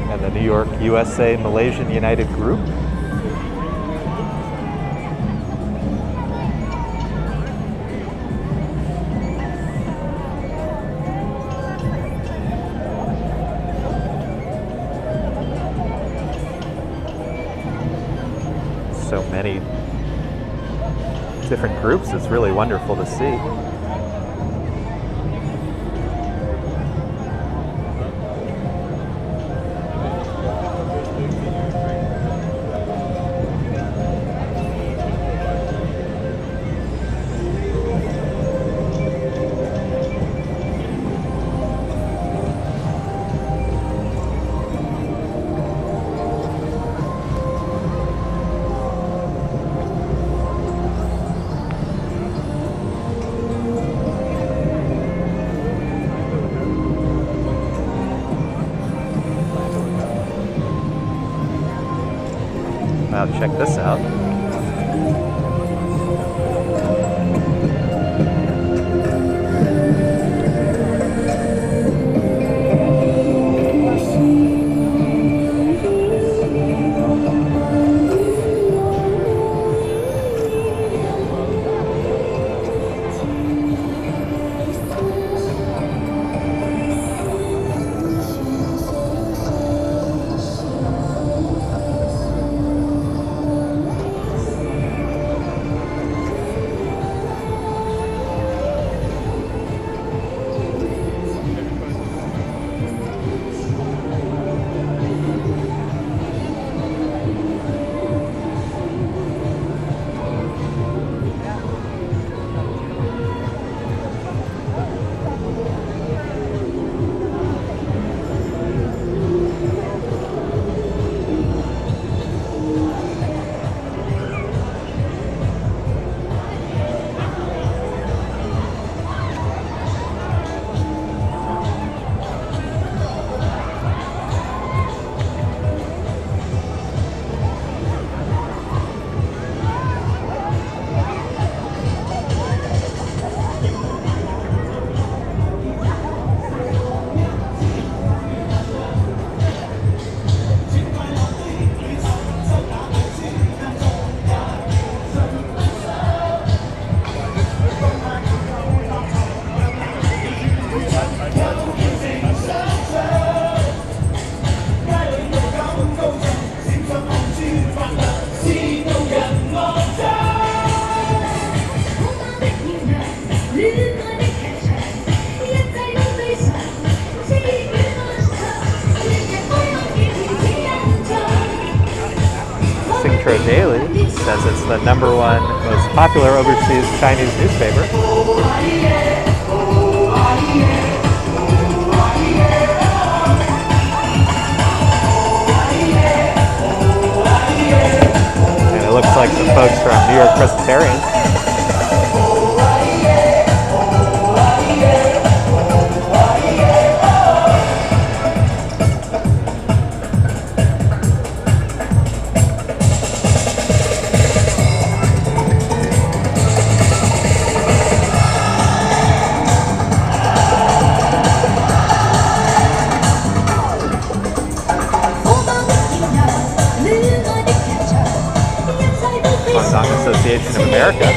And the New York USA Malaysian United Group. So many different groups. It's really wonderful to see. Wow, check this out. Daily says it's the #1 most popular overseas Chinese newspaper. And it looks like some folks from New York Presbyterian. Association of America.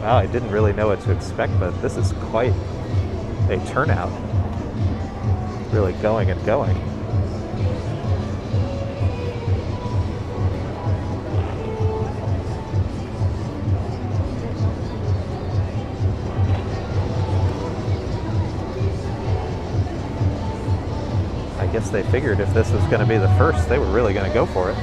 Wow, I didn't really know what to expect, but this is quite a turnout. Really going and going. I guess they figured if this was going to be the first, they were really going to go for it.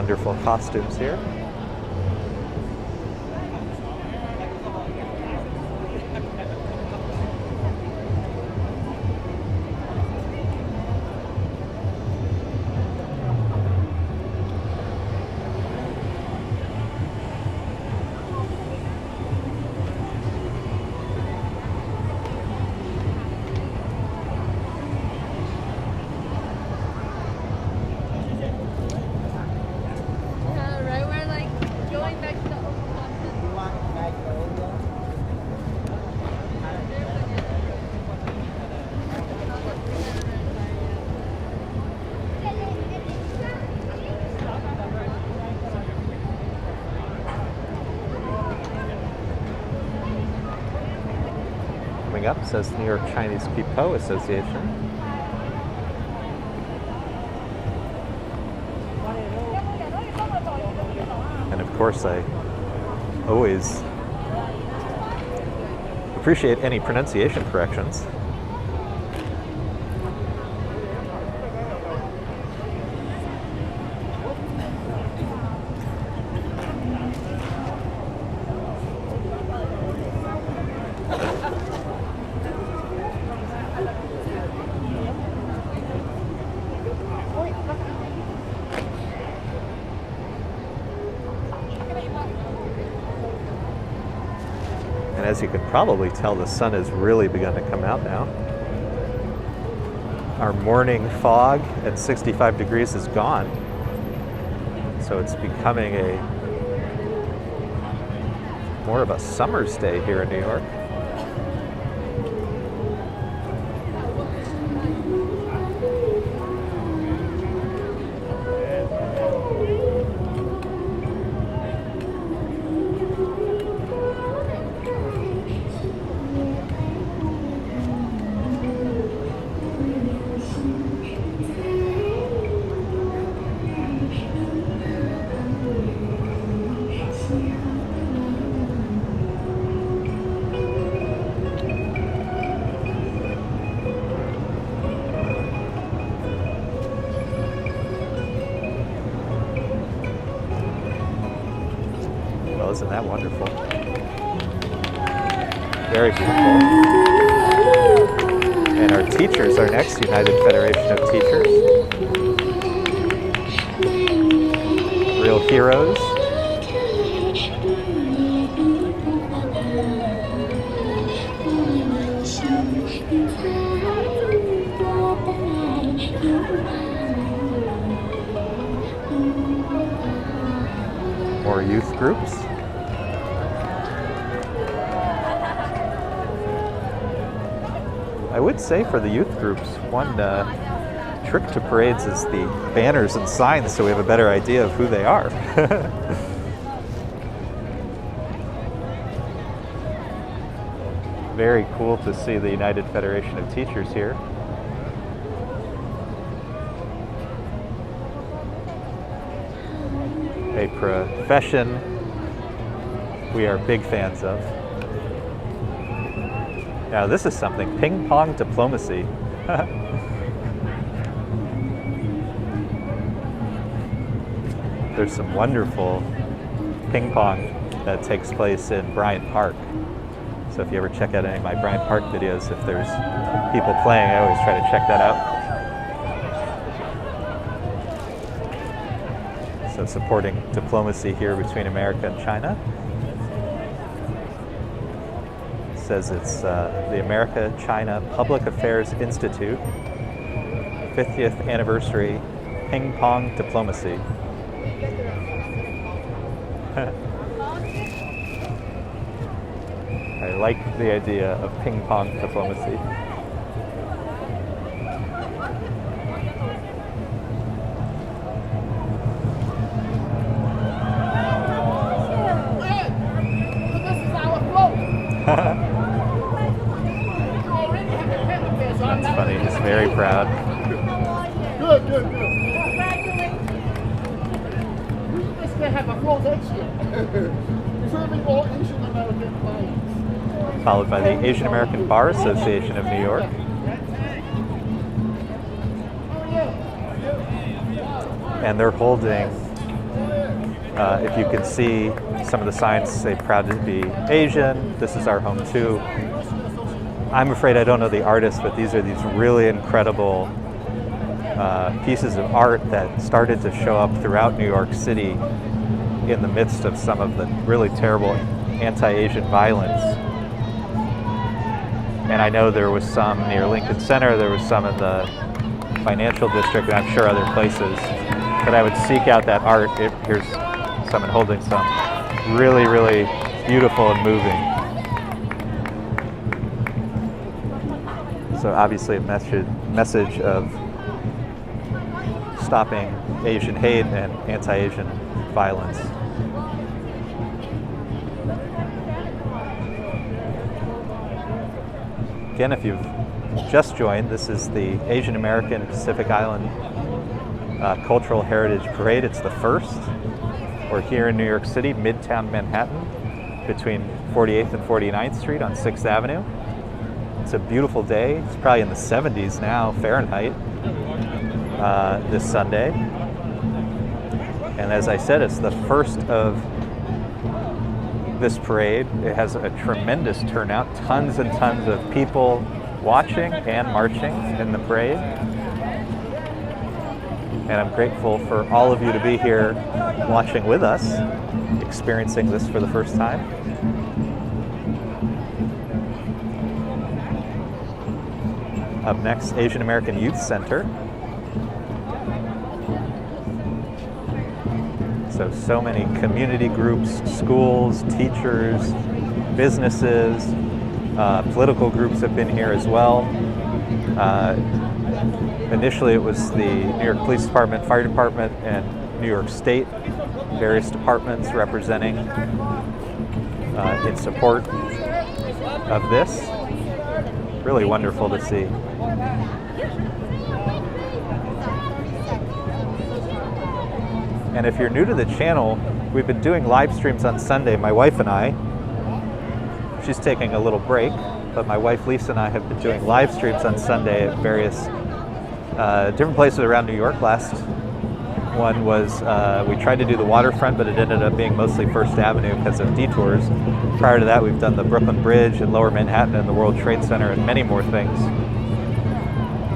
wonderful costumes here. Coming up says New York Chinese People Association. And of course, I always appreciate any pronunciation corrections. And as you can probably tell, the sun has really begun to come out now. Our morning fog at 65 degrees is gone. So it's becoming more of a summer's day here in New York. Well, isn't that wonderful? Very beautiful. And our teachers are next, United Federation of Teachers. Real heroes. More youth groups. I would say for the youth groups, one trick to parades is the banners and signs so we have a better idea of who they are. Very cool to see the United Federation of Teachers here. A profession we are big fans of. Now this is something, ping pong diplomacy. There's some wonderful ping pong that takes place in Bryant Park. So if you ever check out any of my Bryant Park videos, if there's people playing, I always try to check that out. So supporting diplomacy here between America and China. It says it's the America-China Public Affairs Institute, 50th anniversary ping pong diplomacy. I like the idea of ping pong diplomacy. That's funny, he's very proud. Good, good, good. We just can't have a float next year. Serving all Asian American clients. Followed by the Asian American Bar Association of New York. And they're holding If you can see, some of the signs say proud to be Asian. This is our home too. I'm afraid I don't know the artists, but these are these really incredible pieces of art that started to show up throughout New York City in the midst of some of the really terrible anti-Asian violence. And I know there was some near Lincoln Center, there was some in the financial district, and I'm sure other places. But I would seek out that art. Here's someone holding some really, really beautiful and moving. So obviously a message of stopping Asian hate and anti-Asian violence. Again, if you've just joined, this is the Asian American Pacific Island Cultural Heritage Parade. It's the first. We're here in New York City, Midtown Manhattan, between 48th and 49th Street on 6th Avenue. It's a beautiful day. It's probably in the 70s now, Fahrenheit, this Sunday. And as I said, it's the first of this parade. It has a tremendous turnout, tons and tons of people watching and marching in the parade. And I'm grateful for all of you to be here watching with us, experiencing this for the first time. Up next, Asian American Youth Center. So many community groups, schools, teachers, businesses, political groups have been here as well. Initially it was the New York Police Department, Fire Department, and New York State, various departments representing in support of this. Really wonderful to see. And if you're new to the channel, we've been doing live streams on Sunday, my wife and I. She's taking a little break, but my wife Lisa and I have been doing live streams on Sunday at various different places around New York. Last one was, we tried to do the waterfront, but it ended up being mostly First Avenue because of detours. Prior to that, we've done the Brooklyn Bridge and Lower Manhattan and the World Trade Center and many more things.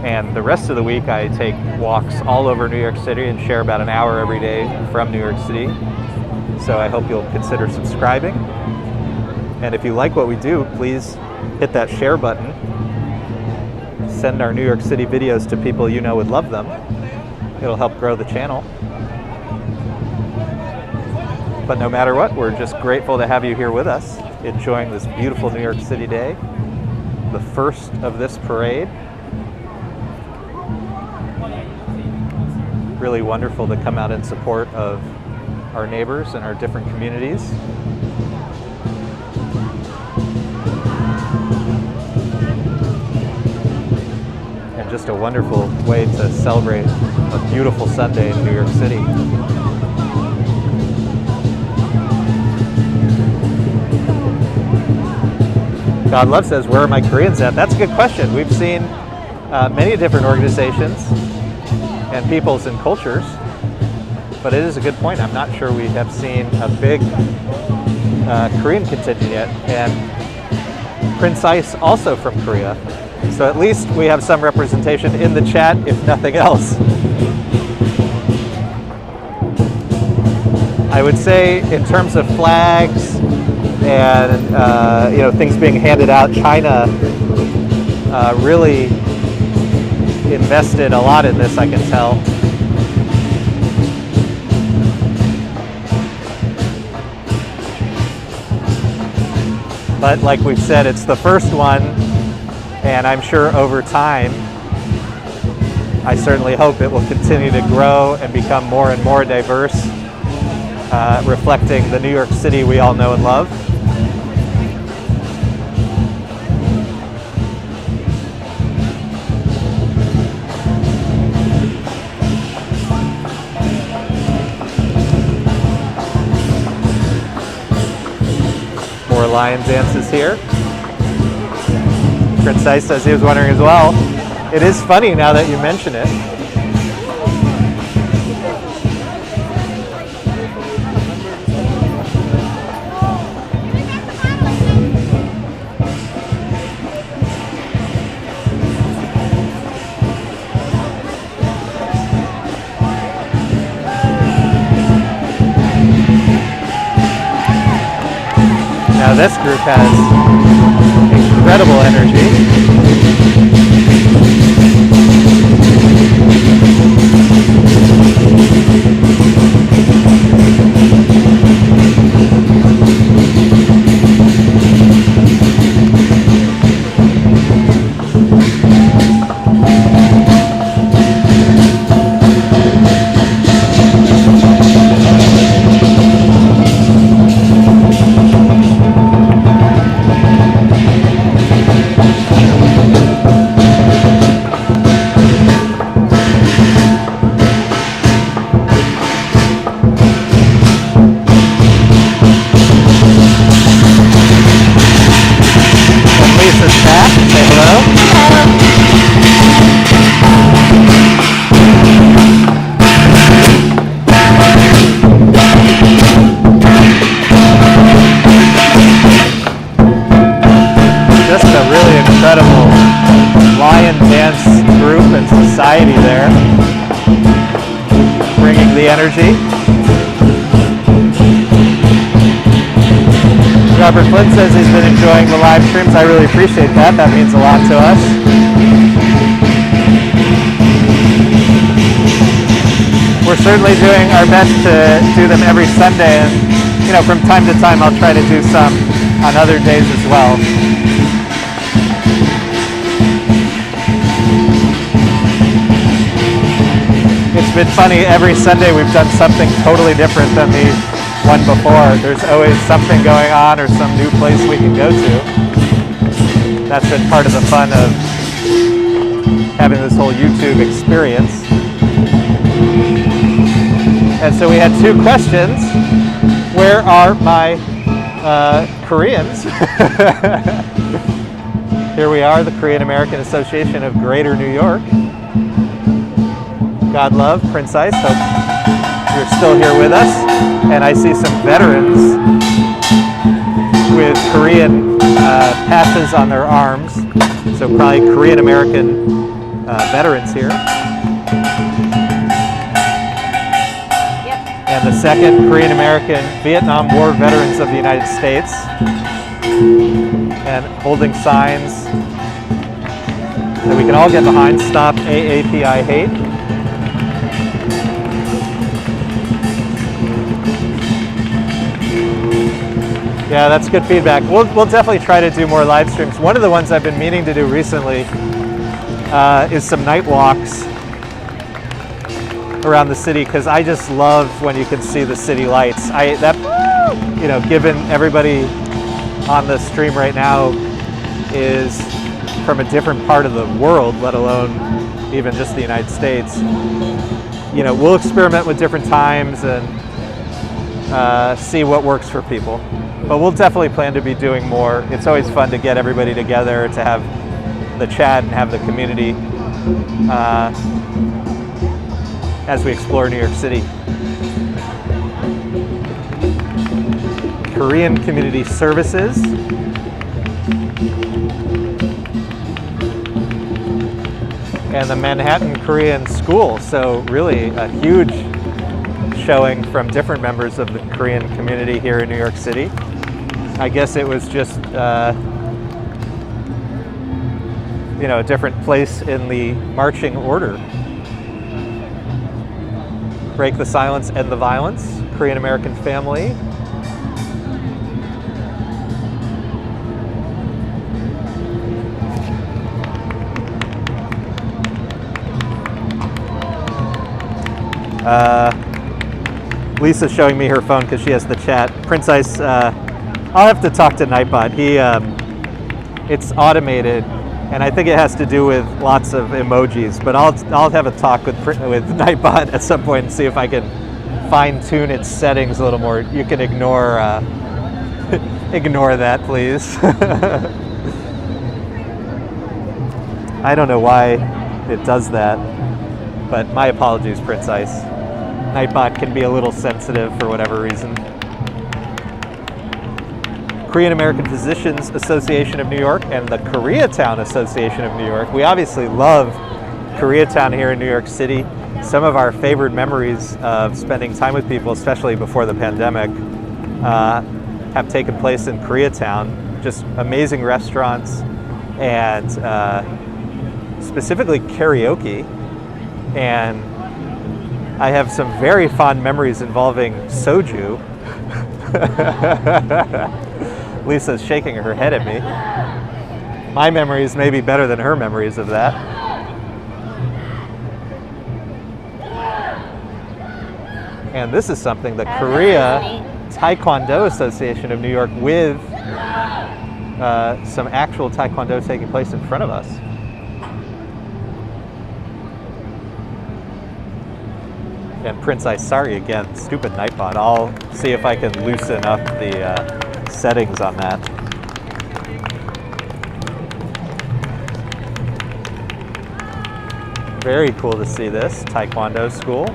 And the rest of the week, I take walks all over New York City and share about an hour every day from New York City. So I hope you'll consider subscribing. And if you like what we do, please hit that share button. Send our New York City videos to people you know would love them. It'll help grow the channel. But no matter what, we're just grateful to have you here with us, enjoying this beautiful New York City day, the first of this parade. Really wonderful to come out in support of our neighbors and our different communities. And just a wonderful way to celebrate a beautiful Sunday in New York City. God Love says, where are my Koreans at? That's a good question. We've seen many different organizations and peoples and cultures, but it is a good point. I'm not sure we have seen a big Korean contingent yet, and Prince Ice also from Korea, so at least we have some representation in the chat, if nothing else. I would say in terms of flags and things being handed out, China really invested a lot in this, I can tell. But like we've said, it's the first one, and I'm sure over time, I certainly hope it will continue to grow and become more and more diverse, reflecting the New York City we all know and love. Lion dances here. Prince Ice says he was wondering as well. It is funny now that you mention it. Now this group has incredible energy. Society there, bringing the energy. Robert Flynn says he's been enjoying the live streams. I really appreciate that. That means a lot to us. We're certainly doing our best to do them every Sunday, and from time to time I'll try to do some on other days as well. It's been funny, every Sunday we've done something totally different than the one before. There's always something going on or some new place we can go to. That's been part of the fun of having this whole YouTube experience. And so we had two questions. Where are my Koreans? Here we are, the Korean American Association of Greater New York. God love, Prince Ice, hope you're still here with us. And I see some veterans with Korean patches on their arms. So probably Korean American veterans here. Yep. And the second, Korean American Vietnam War veterans of the United States. And holding signs that we can all get behind. Stop AAPI hate. Yeah, that's good feedback. We'll definitely try to do more live streams. One of the ones I've been meaning to do recently is some night walks around the city, because I just love when you can see the city lights. Given everybody on the stream right now is from a different part of the world, let alone even just the United States, we'll experiment with different times and see what works for people. But we'll definitely plan to be doing more. It's always fun to get everybody together, to have the chat and have the community as we explore New York City. Korean Community Services. And the Manhattan Korean School. So really a huge showing from different members of the Korean community here in New York City. I guess it was just, a different place in the marching order. Break the silence, end the violence. Korean American family. Lisa's showing me her phone because she has the chat. Prince Ice, I'll have to talk to Nightbot. It's automated, and I think it has to do with lots of emojis. But I'll have a talk with Nightbot at some point and see if I can fine-tune its settings a little more. You can ignore ignore that, please. I don't know why it does that, but my apologies, Prince Ice. Nightbot can be a little sensitive for whatever reason. Korean American Physicians Association of New York and the Koreatown Association of New York. We obviously love Koreatown here in New York City. Some of our favorite memories of spending time with people, especially before the pandemic, have taken place in Koreatown. Just amazing restaurants and specifically karaoke. And I have some very fond memories involving soju. Lisa's shaking her head at me. My memories may be better than her memories of that. And this is something the Korea Taekwondo Association of New York with some actual Taekwondo taking place in front of us. And Prince Isari again, stupid Nightbot. I'll see if I can loosen up the settings on that. Very cool to see this Taekwondo school.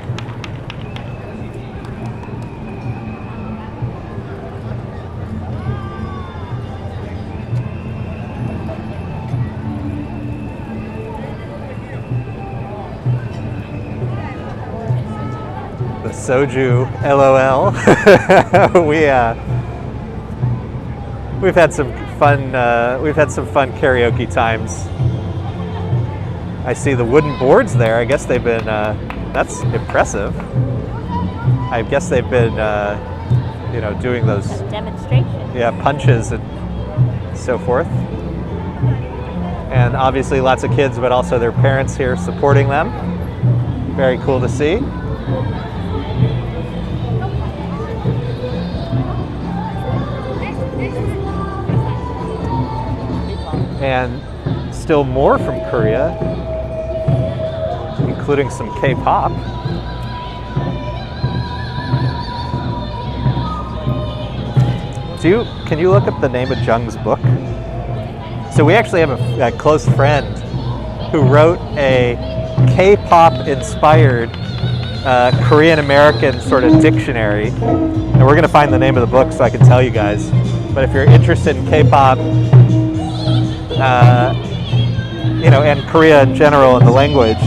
The soju, LOL. We've had some fun. We've had some fun karaoke times. I see the wooden boards there. I guess they've been. That's impressive. I guess they've been, you know, doing those demonstrations. Yeah, punches and so forth. And obviously, lots of kids, but also their parents here supporting them. Very cool to see. And still more from Korea, including some K-pop. Can you look up the name of Jung's book? So we actually have a close friend who wrote a K-pop inspired Korean American sort of dictionary. And we're gonna find the name of the book so I can tell you guys. But if you're interested in K-pop, you know, and Korea in general and the language,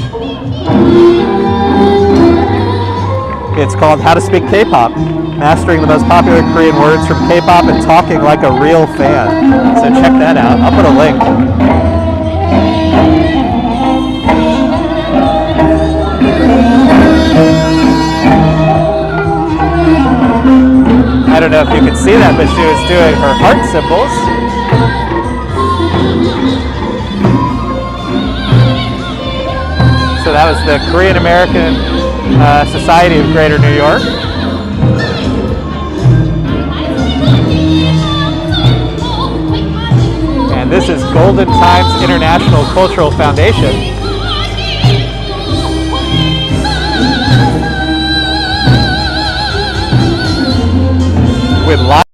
it's called How to Speak K-pop, Mastering the Most Popular Korean Words from K-pop and Talking Like a Real Fan. So check that out. I'll put a link. I don't know if you can see that, but she was doing her heart symbols. So that was the Korean American Society of Greater New York. And this is Golden Times International Cultural Foundation. With live.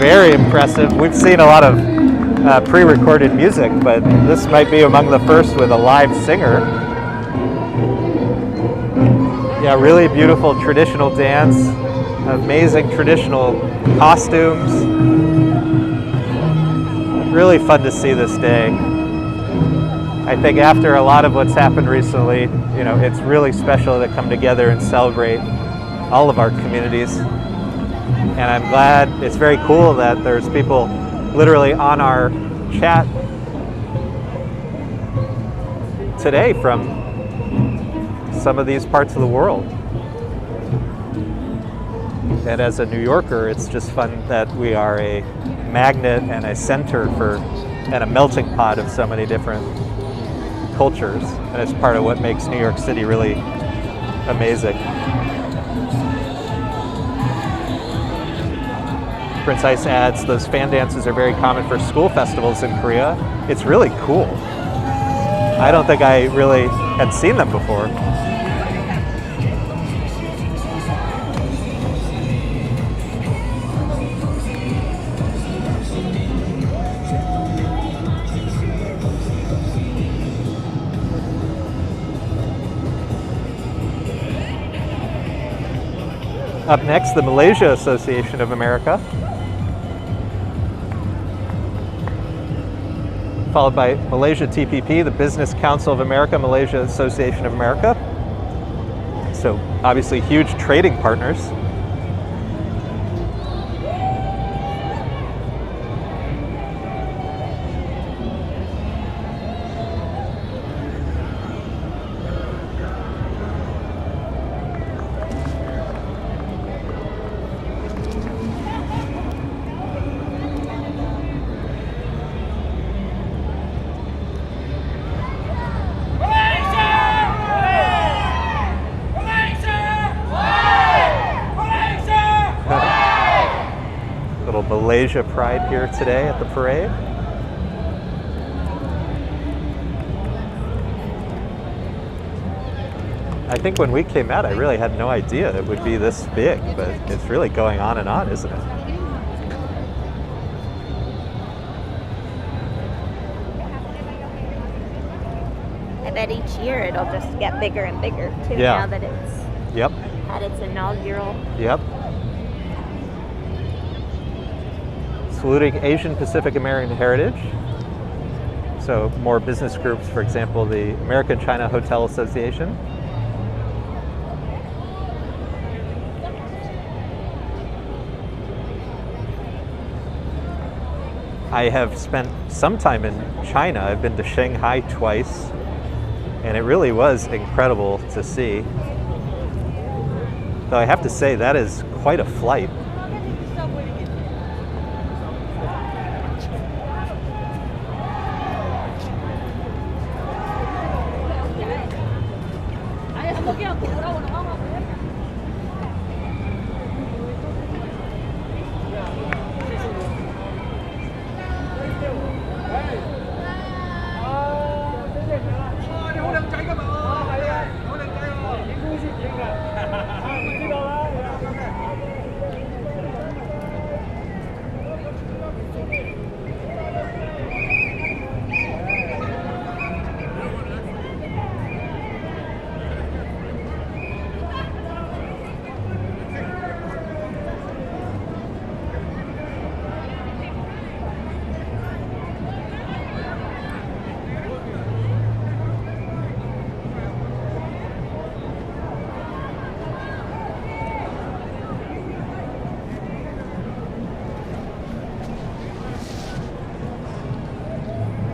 Very impressive. We've seen a lot of pre-recorded music, but this might be among the first with a live singer. Yeah, really beautiful traditional dance, amazing traditional costumes. Really fun to see this day. I think after a lot of what's happened recently, you know, it's really special to come together and celebrate all of our communities. And I'm glad, it's very cool that there's people literally on our chat today from some of these parts of the world. And as a New Yorker, it's just fun that we are a magnet and a center for, and a melting pot of so many different cultures. And it's part of what makes New York City really amazing. Prince Ice adds, those fan dances are very common for school festivals in Korea. It's really cool. I don't think I really had seen them before. Up next, the Malaysia Association of America, followed by Malaysia TPP, the Business Council of America, Malaysia Association of America. So obviously huge trading partners. Little Malaysia pride here today at the parade. I think when we came out, I really had no idea it would be this big, but it's really going on and on, isn't it? I bet each year it'll just get bigger and bigger too. Yeah. Now that it's Yep. had its inaugural. Yep. Saluting Asian Pacific American heritage. So more business groups, for example, the American China Hotel Association. I have spent some time in China. I've been to Shanghai twice, and it really was incredible to see. Though I have to say, that is quite a flight.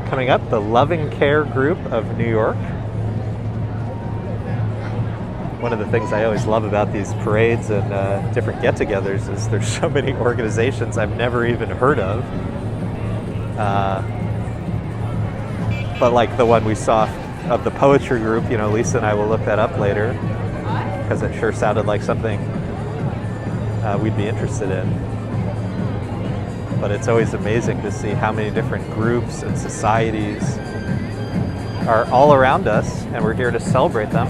Coming up, the Loving Care Group of New York. One of the things I always love about these parades and different get-togethers is there's so many organizations I've never even heard of. But like the one we saw of the poetry group, you know, Lisa and I will look that up later because it sure sounded like something we'd be interested in. But it's always amazing to see how many different groups and societies are all around us, and we're here to celebrate them.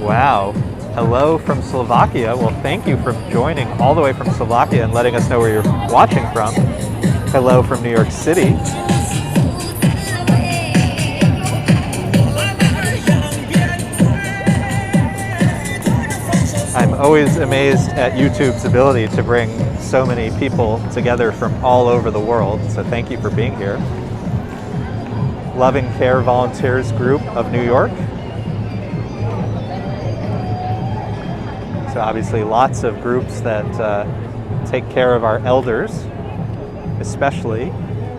Wow. Hello from Slovakia. Well, thank you for joining all the way from Slovakia and letting us know where you're watching from. Hello from New York City. I'm always amazed at YouTube's ability to bring so many people together from all over the world, so thank you for being here. Loving Care Volunteers Group of New York. So obviously lots of groups that take care of our elders, especially,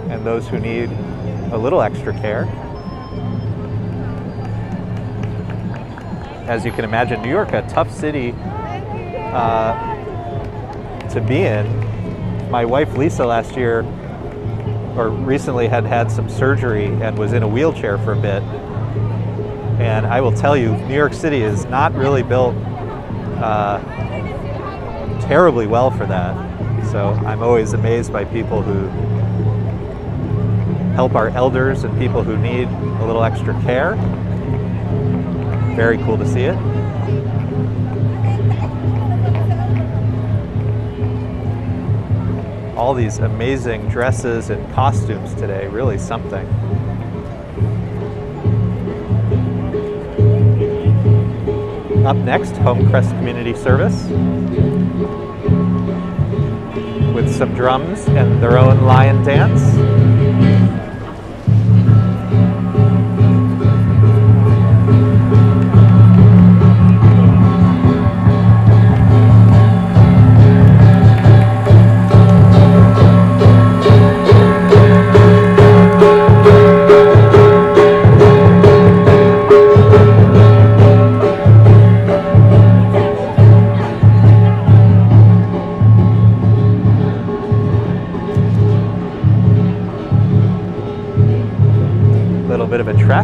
and those who need a little extra care. As you can imagine, New York, a tough city to be in. My wife Lisa last year, or recently, had some surgery and was in a wheelchair for a bit. And I will tell you, New York City is not really built terribly well for that. So I'm always amazed by people who help our elders and people who need a little extra care. Very cool to see it. All these amazing dresses and costumes today, really something. Up next, Homecrest Community Service with some drums and their own lion dance.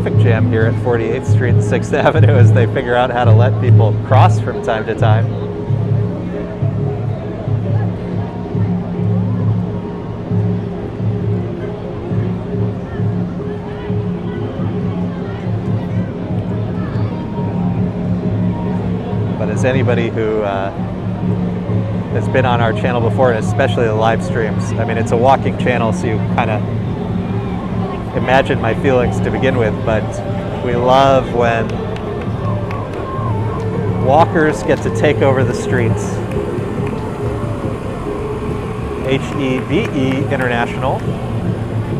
traffic jam here at 48th Street and 6th Avenue as they figure out how to let people cross from time to time. But as anybody who has been on our channel before, and especially the live streams, I mean, it's a walking channel, so you kind of imagine my feelings to begin with, but we love when walkers get to take over the streets. HEBE International,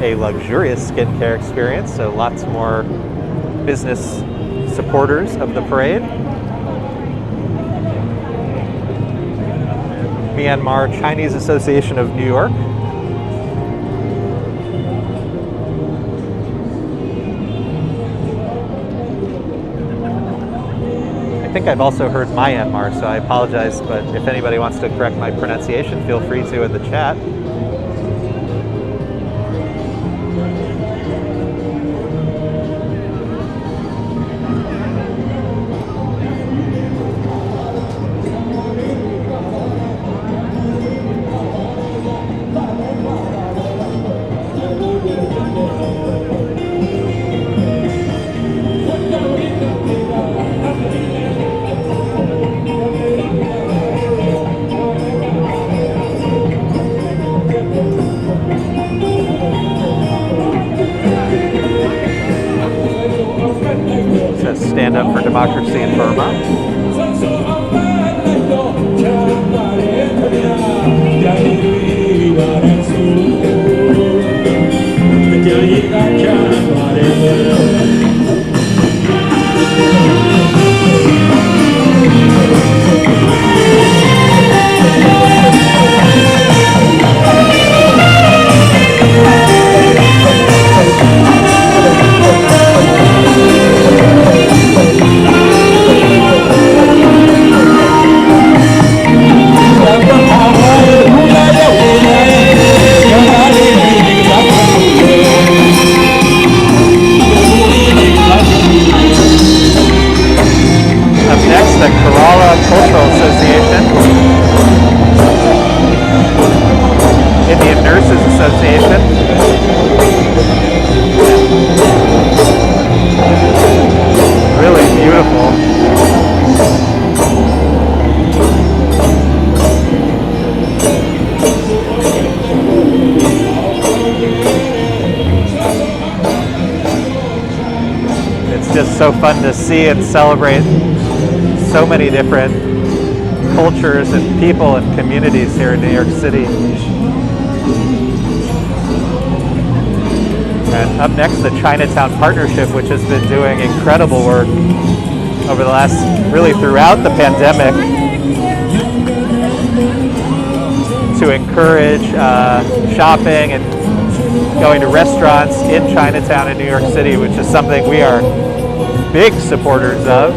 a luxurious skincare experience, so lots more business supporters of the parade. Myanmar Chinese Association of New York. I think I've also heard Myanmar, so I apologize, but if anybody wants to correct my pronunciation, feel free to in the chat. Stand up for democracy in Burma. So fun to see and celebrate so many different cultures and people and communities here in New York City. And up next, the Chinatown Partnership, which has been doing incredible work over the last, really throughout the pandemic, to encourage shopping and going to restaurants in Chinatown in New York City, which is something we are big supporters of.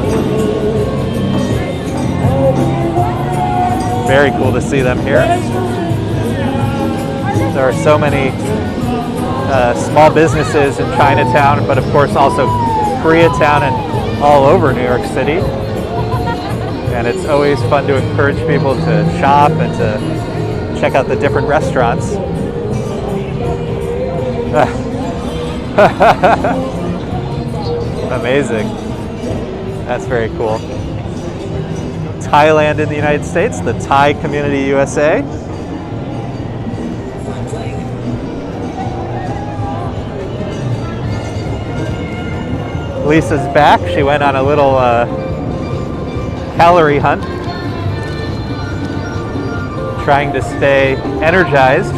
Very cool to see them here. There are so many small businesses in Chinatown, but of course also Koreatown and all over New York City. And it's always fun to encourage people to shop and to check out the different restaurants. Amazing. That's very cool. Thailand in the United States, the Thai Community USA. Lisa's back. She went on a little calorie hunt, trying to stay energized.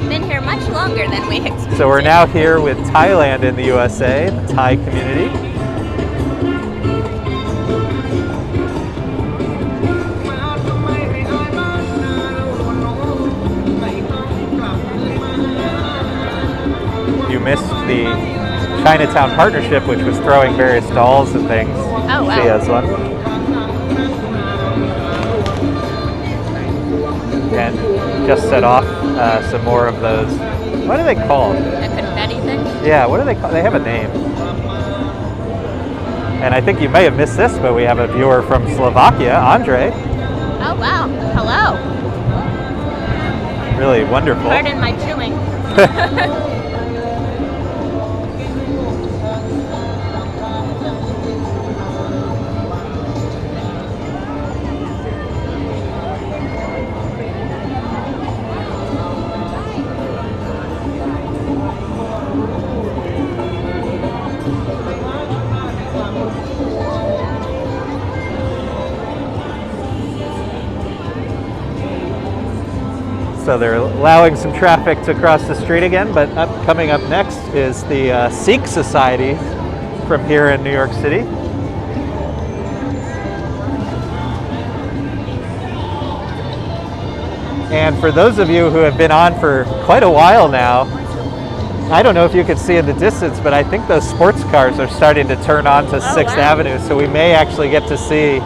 Been here much longer than we expected. So we're now here with Thailand in the USA, the Thai community. You missed the Chinatown Partnership, which was throwing various dolls and things. Oh, wow. She has one. And just set off some more of those. What are they called? The confetti thing? Yeah, what do they call? They have a name. And I think you may have missed this, but we have a viewer from Slovakia, Andre. Oh, wow. Hello. Really wonderful. Pardon my chewing. So they're allowing some traffic to cross the street again, but coming up next is the Sikh Society from here in New York City. And for those of you who have been on for quite a while now, I don't know if you can see in the distance, but I think those sports cars are starting to turn on to 6th Avenue, so we may actually get to see.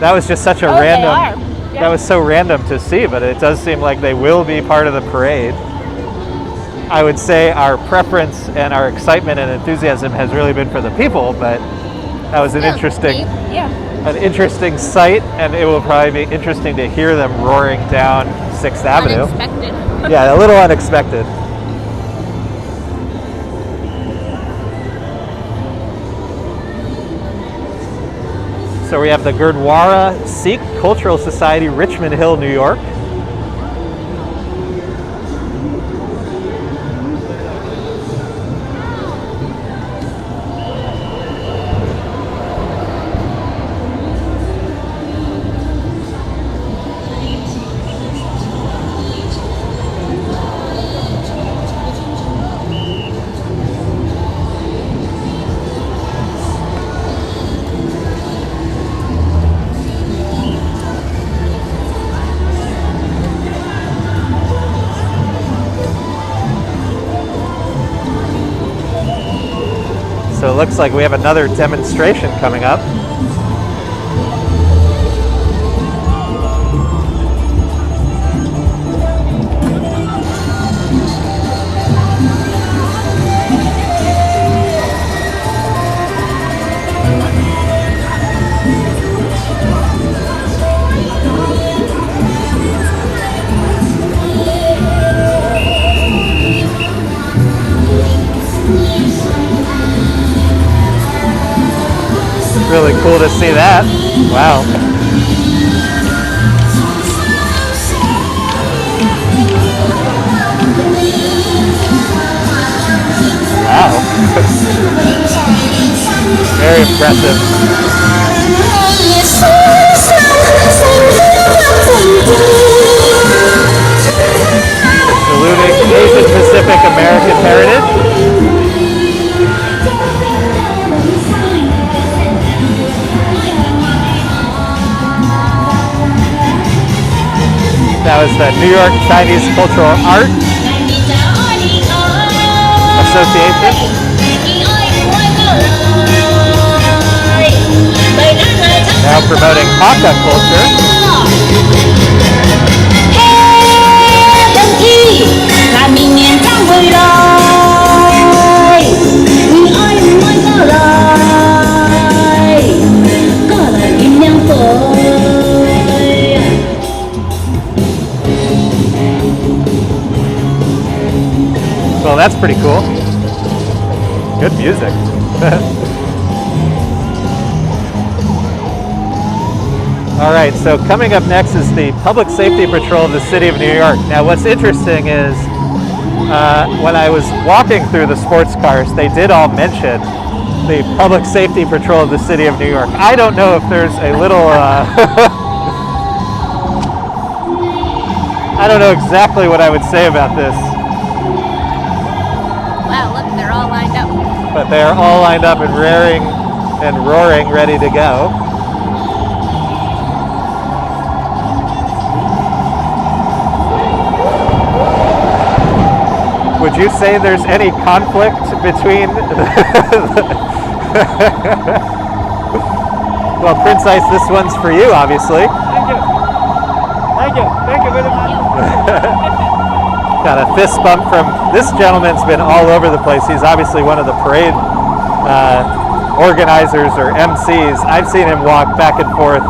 That was just such a random. That was so random to see, but it does seem like they will be part of the parade. I would say our preference and our excitement and enthusiasm has really been for the people, but that was an interesting sight, and it will probably be interesting to hear them roaring down 6th Avenue. Unexpected. Yeah, a little unexpected. So we have the Gurdwara Sikh Cultural Society, Richmond Hill, New York. So it looks like we have another demonstration coming up. Really cool to see that. Wow. Wow. Very impressive. Saluting Asian Pacific American heritage. That was the New York Chinese Cultural Art Association. Now promoting Hakka culture. Well, that's pretty cool. Good music. All right, so coming up next is the Public Safety Patrol of the City of New York. Now, what's interesting is when I was walking through the sports cars, they did all mention the Public Safety Patrol of the City of New York. I don't know if there's a little... I don't know exactly what I would say about this. Wow, look, they're all lined up. But they're all lined up and raring and roaring, ready to go. Would you say there's any conflict between Well, Prince Ice, this one's for you, obviously. Thank you. Thank you. Thank you very much. Got a fist bump from this gentleman's been all over the place. He's obviously one of the parade organizers or MCs. I've seen him walk back and forth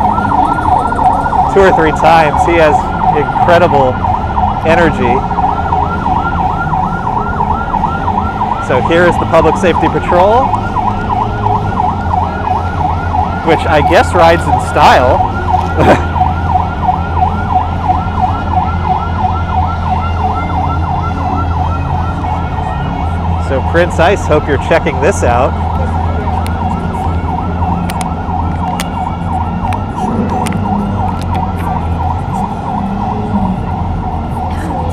2 or 3 times. He has incredible energy. So here is the Public Safety Patrol, which I guess rides in style. So Prince Ice, hope you're checking this out.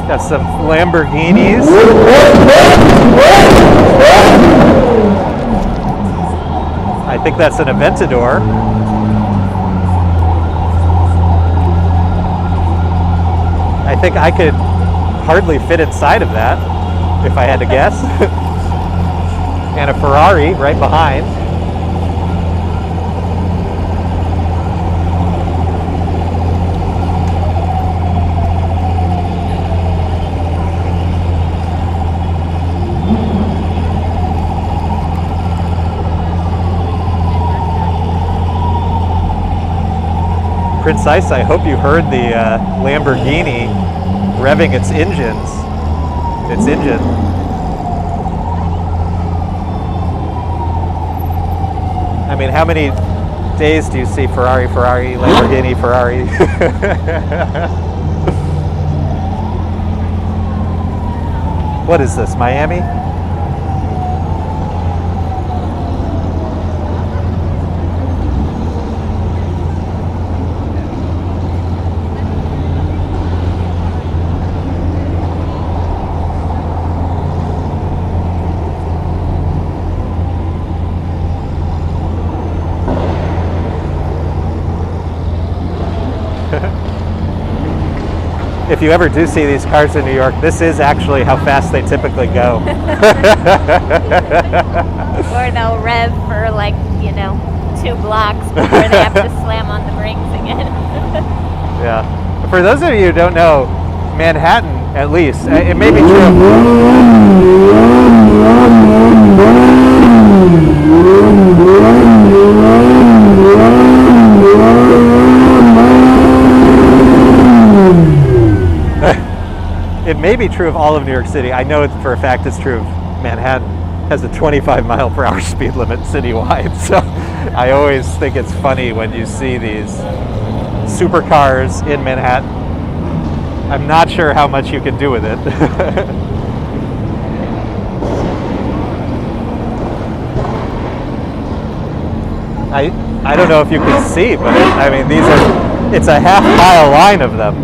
Got some Lamborghinis. I think that's an Aventador. I think I could hardly fit inside of that, if I had to guess. And a Ferrari right behind. Prince Ice, I hope you heard the Lamborghini revving its engine. I mean, how many days do you see Ferrari, Lamborghini, Ferrari? What is this, Miami? If you ever do see these cars in New York, this is actually how fast they typically go. Or they'll rev for 2 blocks before they have to slam on the brakes again. Yeah. For those of you who don't know, Manhattan, at least, it may be true. It may be true of all of New York City. I know for a fact it's true of Manhattan. Has a 25 mile per hour speed limit citywide. So I always think it's funny when you see these supercars in Manhattan. I'm not sure how much you can do with it. I don't know if you can see, but I mean, it's a half-mile line of them.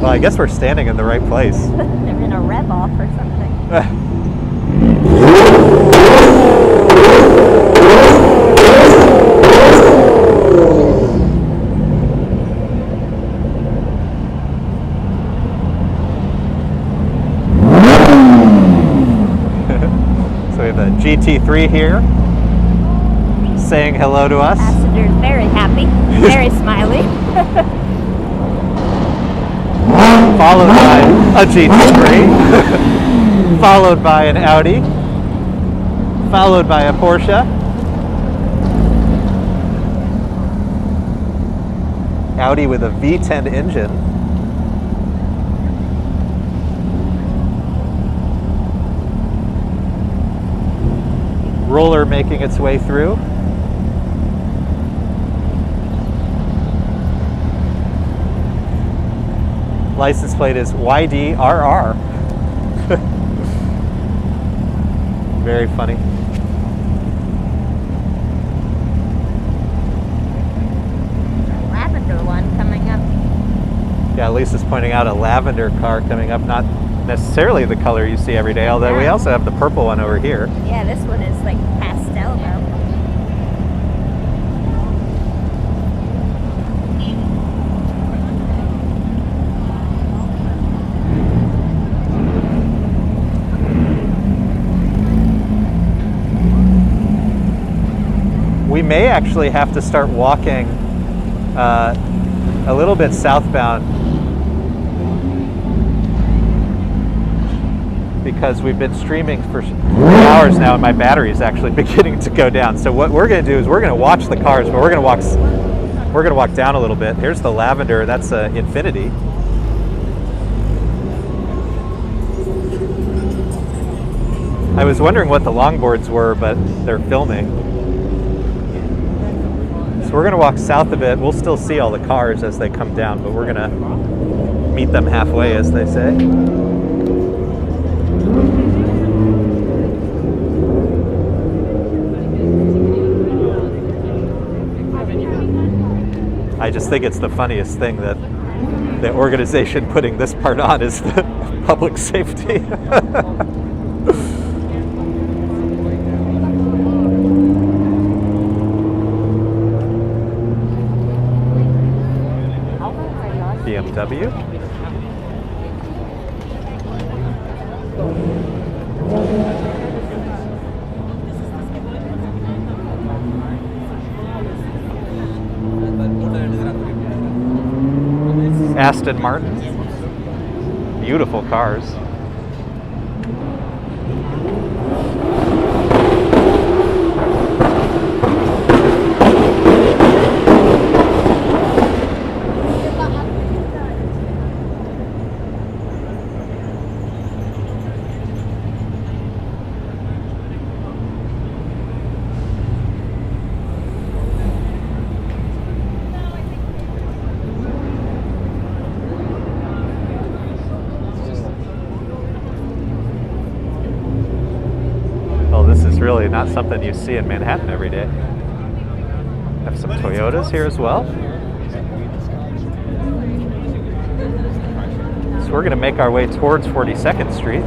Well, I guess we're standing in the right place. They're in a rev off or something. So we have a GT3 here saying hello to us. Passenger's very happy, very smiley. Followed by a GT3, followed by an Audi, followed by a Porsche, Audi with a V10 engine, Roller making its way through. License plate is YDRR. Very funny. Lavender one coming up. Yeah, Lisa's pointing out a lavender car coming up, not necessarily the color you see every day, although we also have the purple one over here. Yeah, this one is like pastel though. We may actually have to start walking a little bit southbound. because we've been streaming for 3 hours now and my battery is actually beginning to go down. So what we're going to do is we're going to watch the cars, but we're going to walk down a little bit. Here's the Lavender. That's Infinity. I was wondering what the longboards were, but they're filming. So we're going to walk south a bit. We'll still see all the cars as they come down, but we're going to meet them halfway, as they say. I just think it's the funniest thing that the organization putting this part on is the public safety. BMW. Aston Martin. Beautiful cars. Really not something you see in Manhattan every day. Have some Toyotas here as well. So we're going to make our way towards 42nd Street.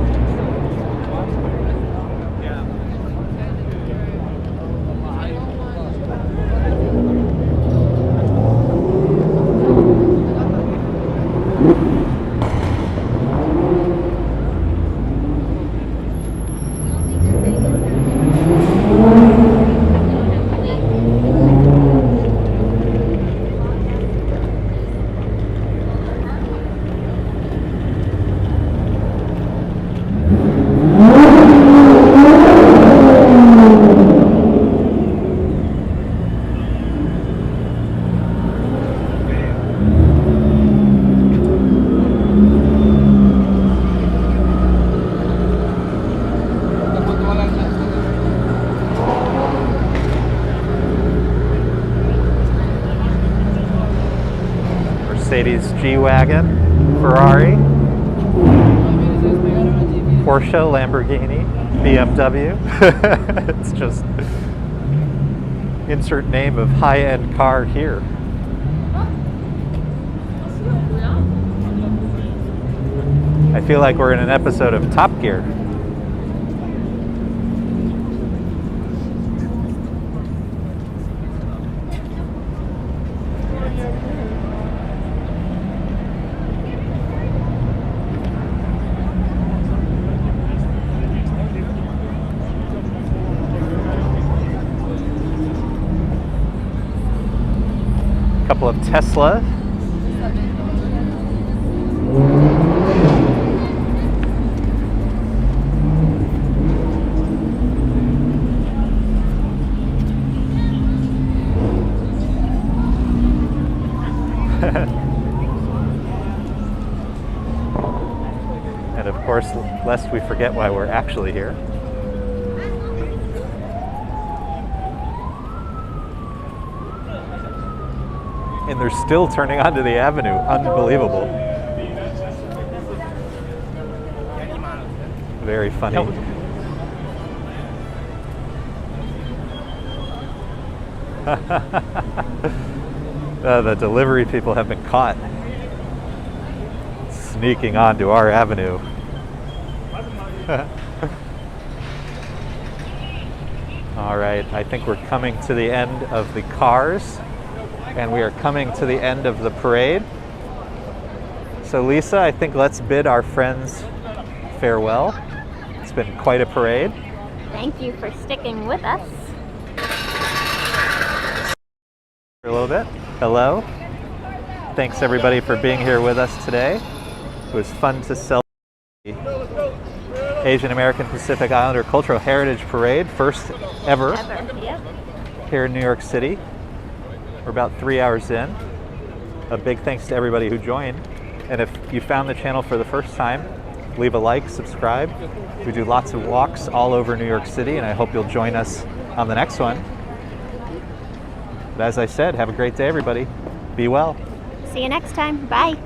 Mercedes G-Wagon, Ferrari, Porsche, Lamborghini, BMW. It's just insert name of high-end car here. I feel like we're in an episode of Top Gear. Couple of Tesla. And of course, lest we forget why we're actually here. And they're still turning onto the avenue. Unbelievable. Very funny. The delivery people have been caught sneaking onto our avenue. All right, I think we're coming to the end of the cars. And we are coming to the end of the parade. So Lisa, I think let's bid our friends farewell. It's been quite a parade. Thank you for sticking with us. For a little bit. Hello. Thanks everybody for being here with us today. It was fun to celebrate Asian American Pacific Islander Cultural Heritage Parade, first ever Yep. here in New York City. We're about 3 hours in. A big thanks to everybody who joined. And if you found the channel for the first time, leave a like, subscribe. We do lots of walks all over New York City, and I hope you'll join us on the next one. But as I said, have a great day, everybody. Be well. See you next time. Bye.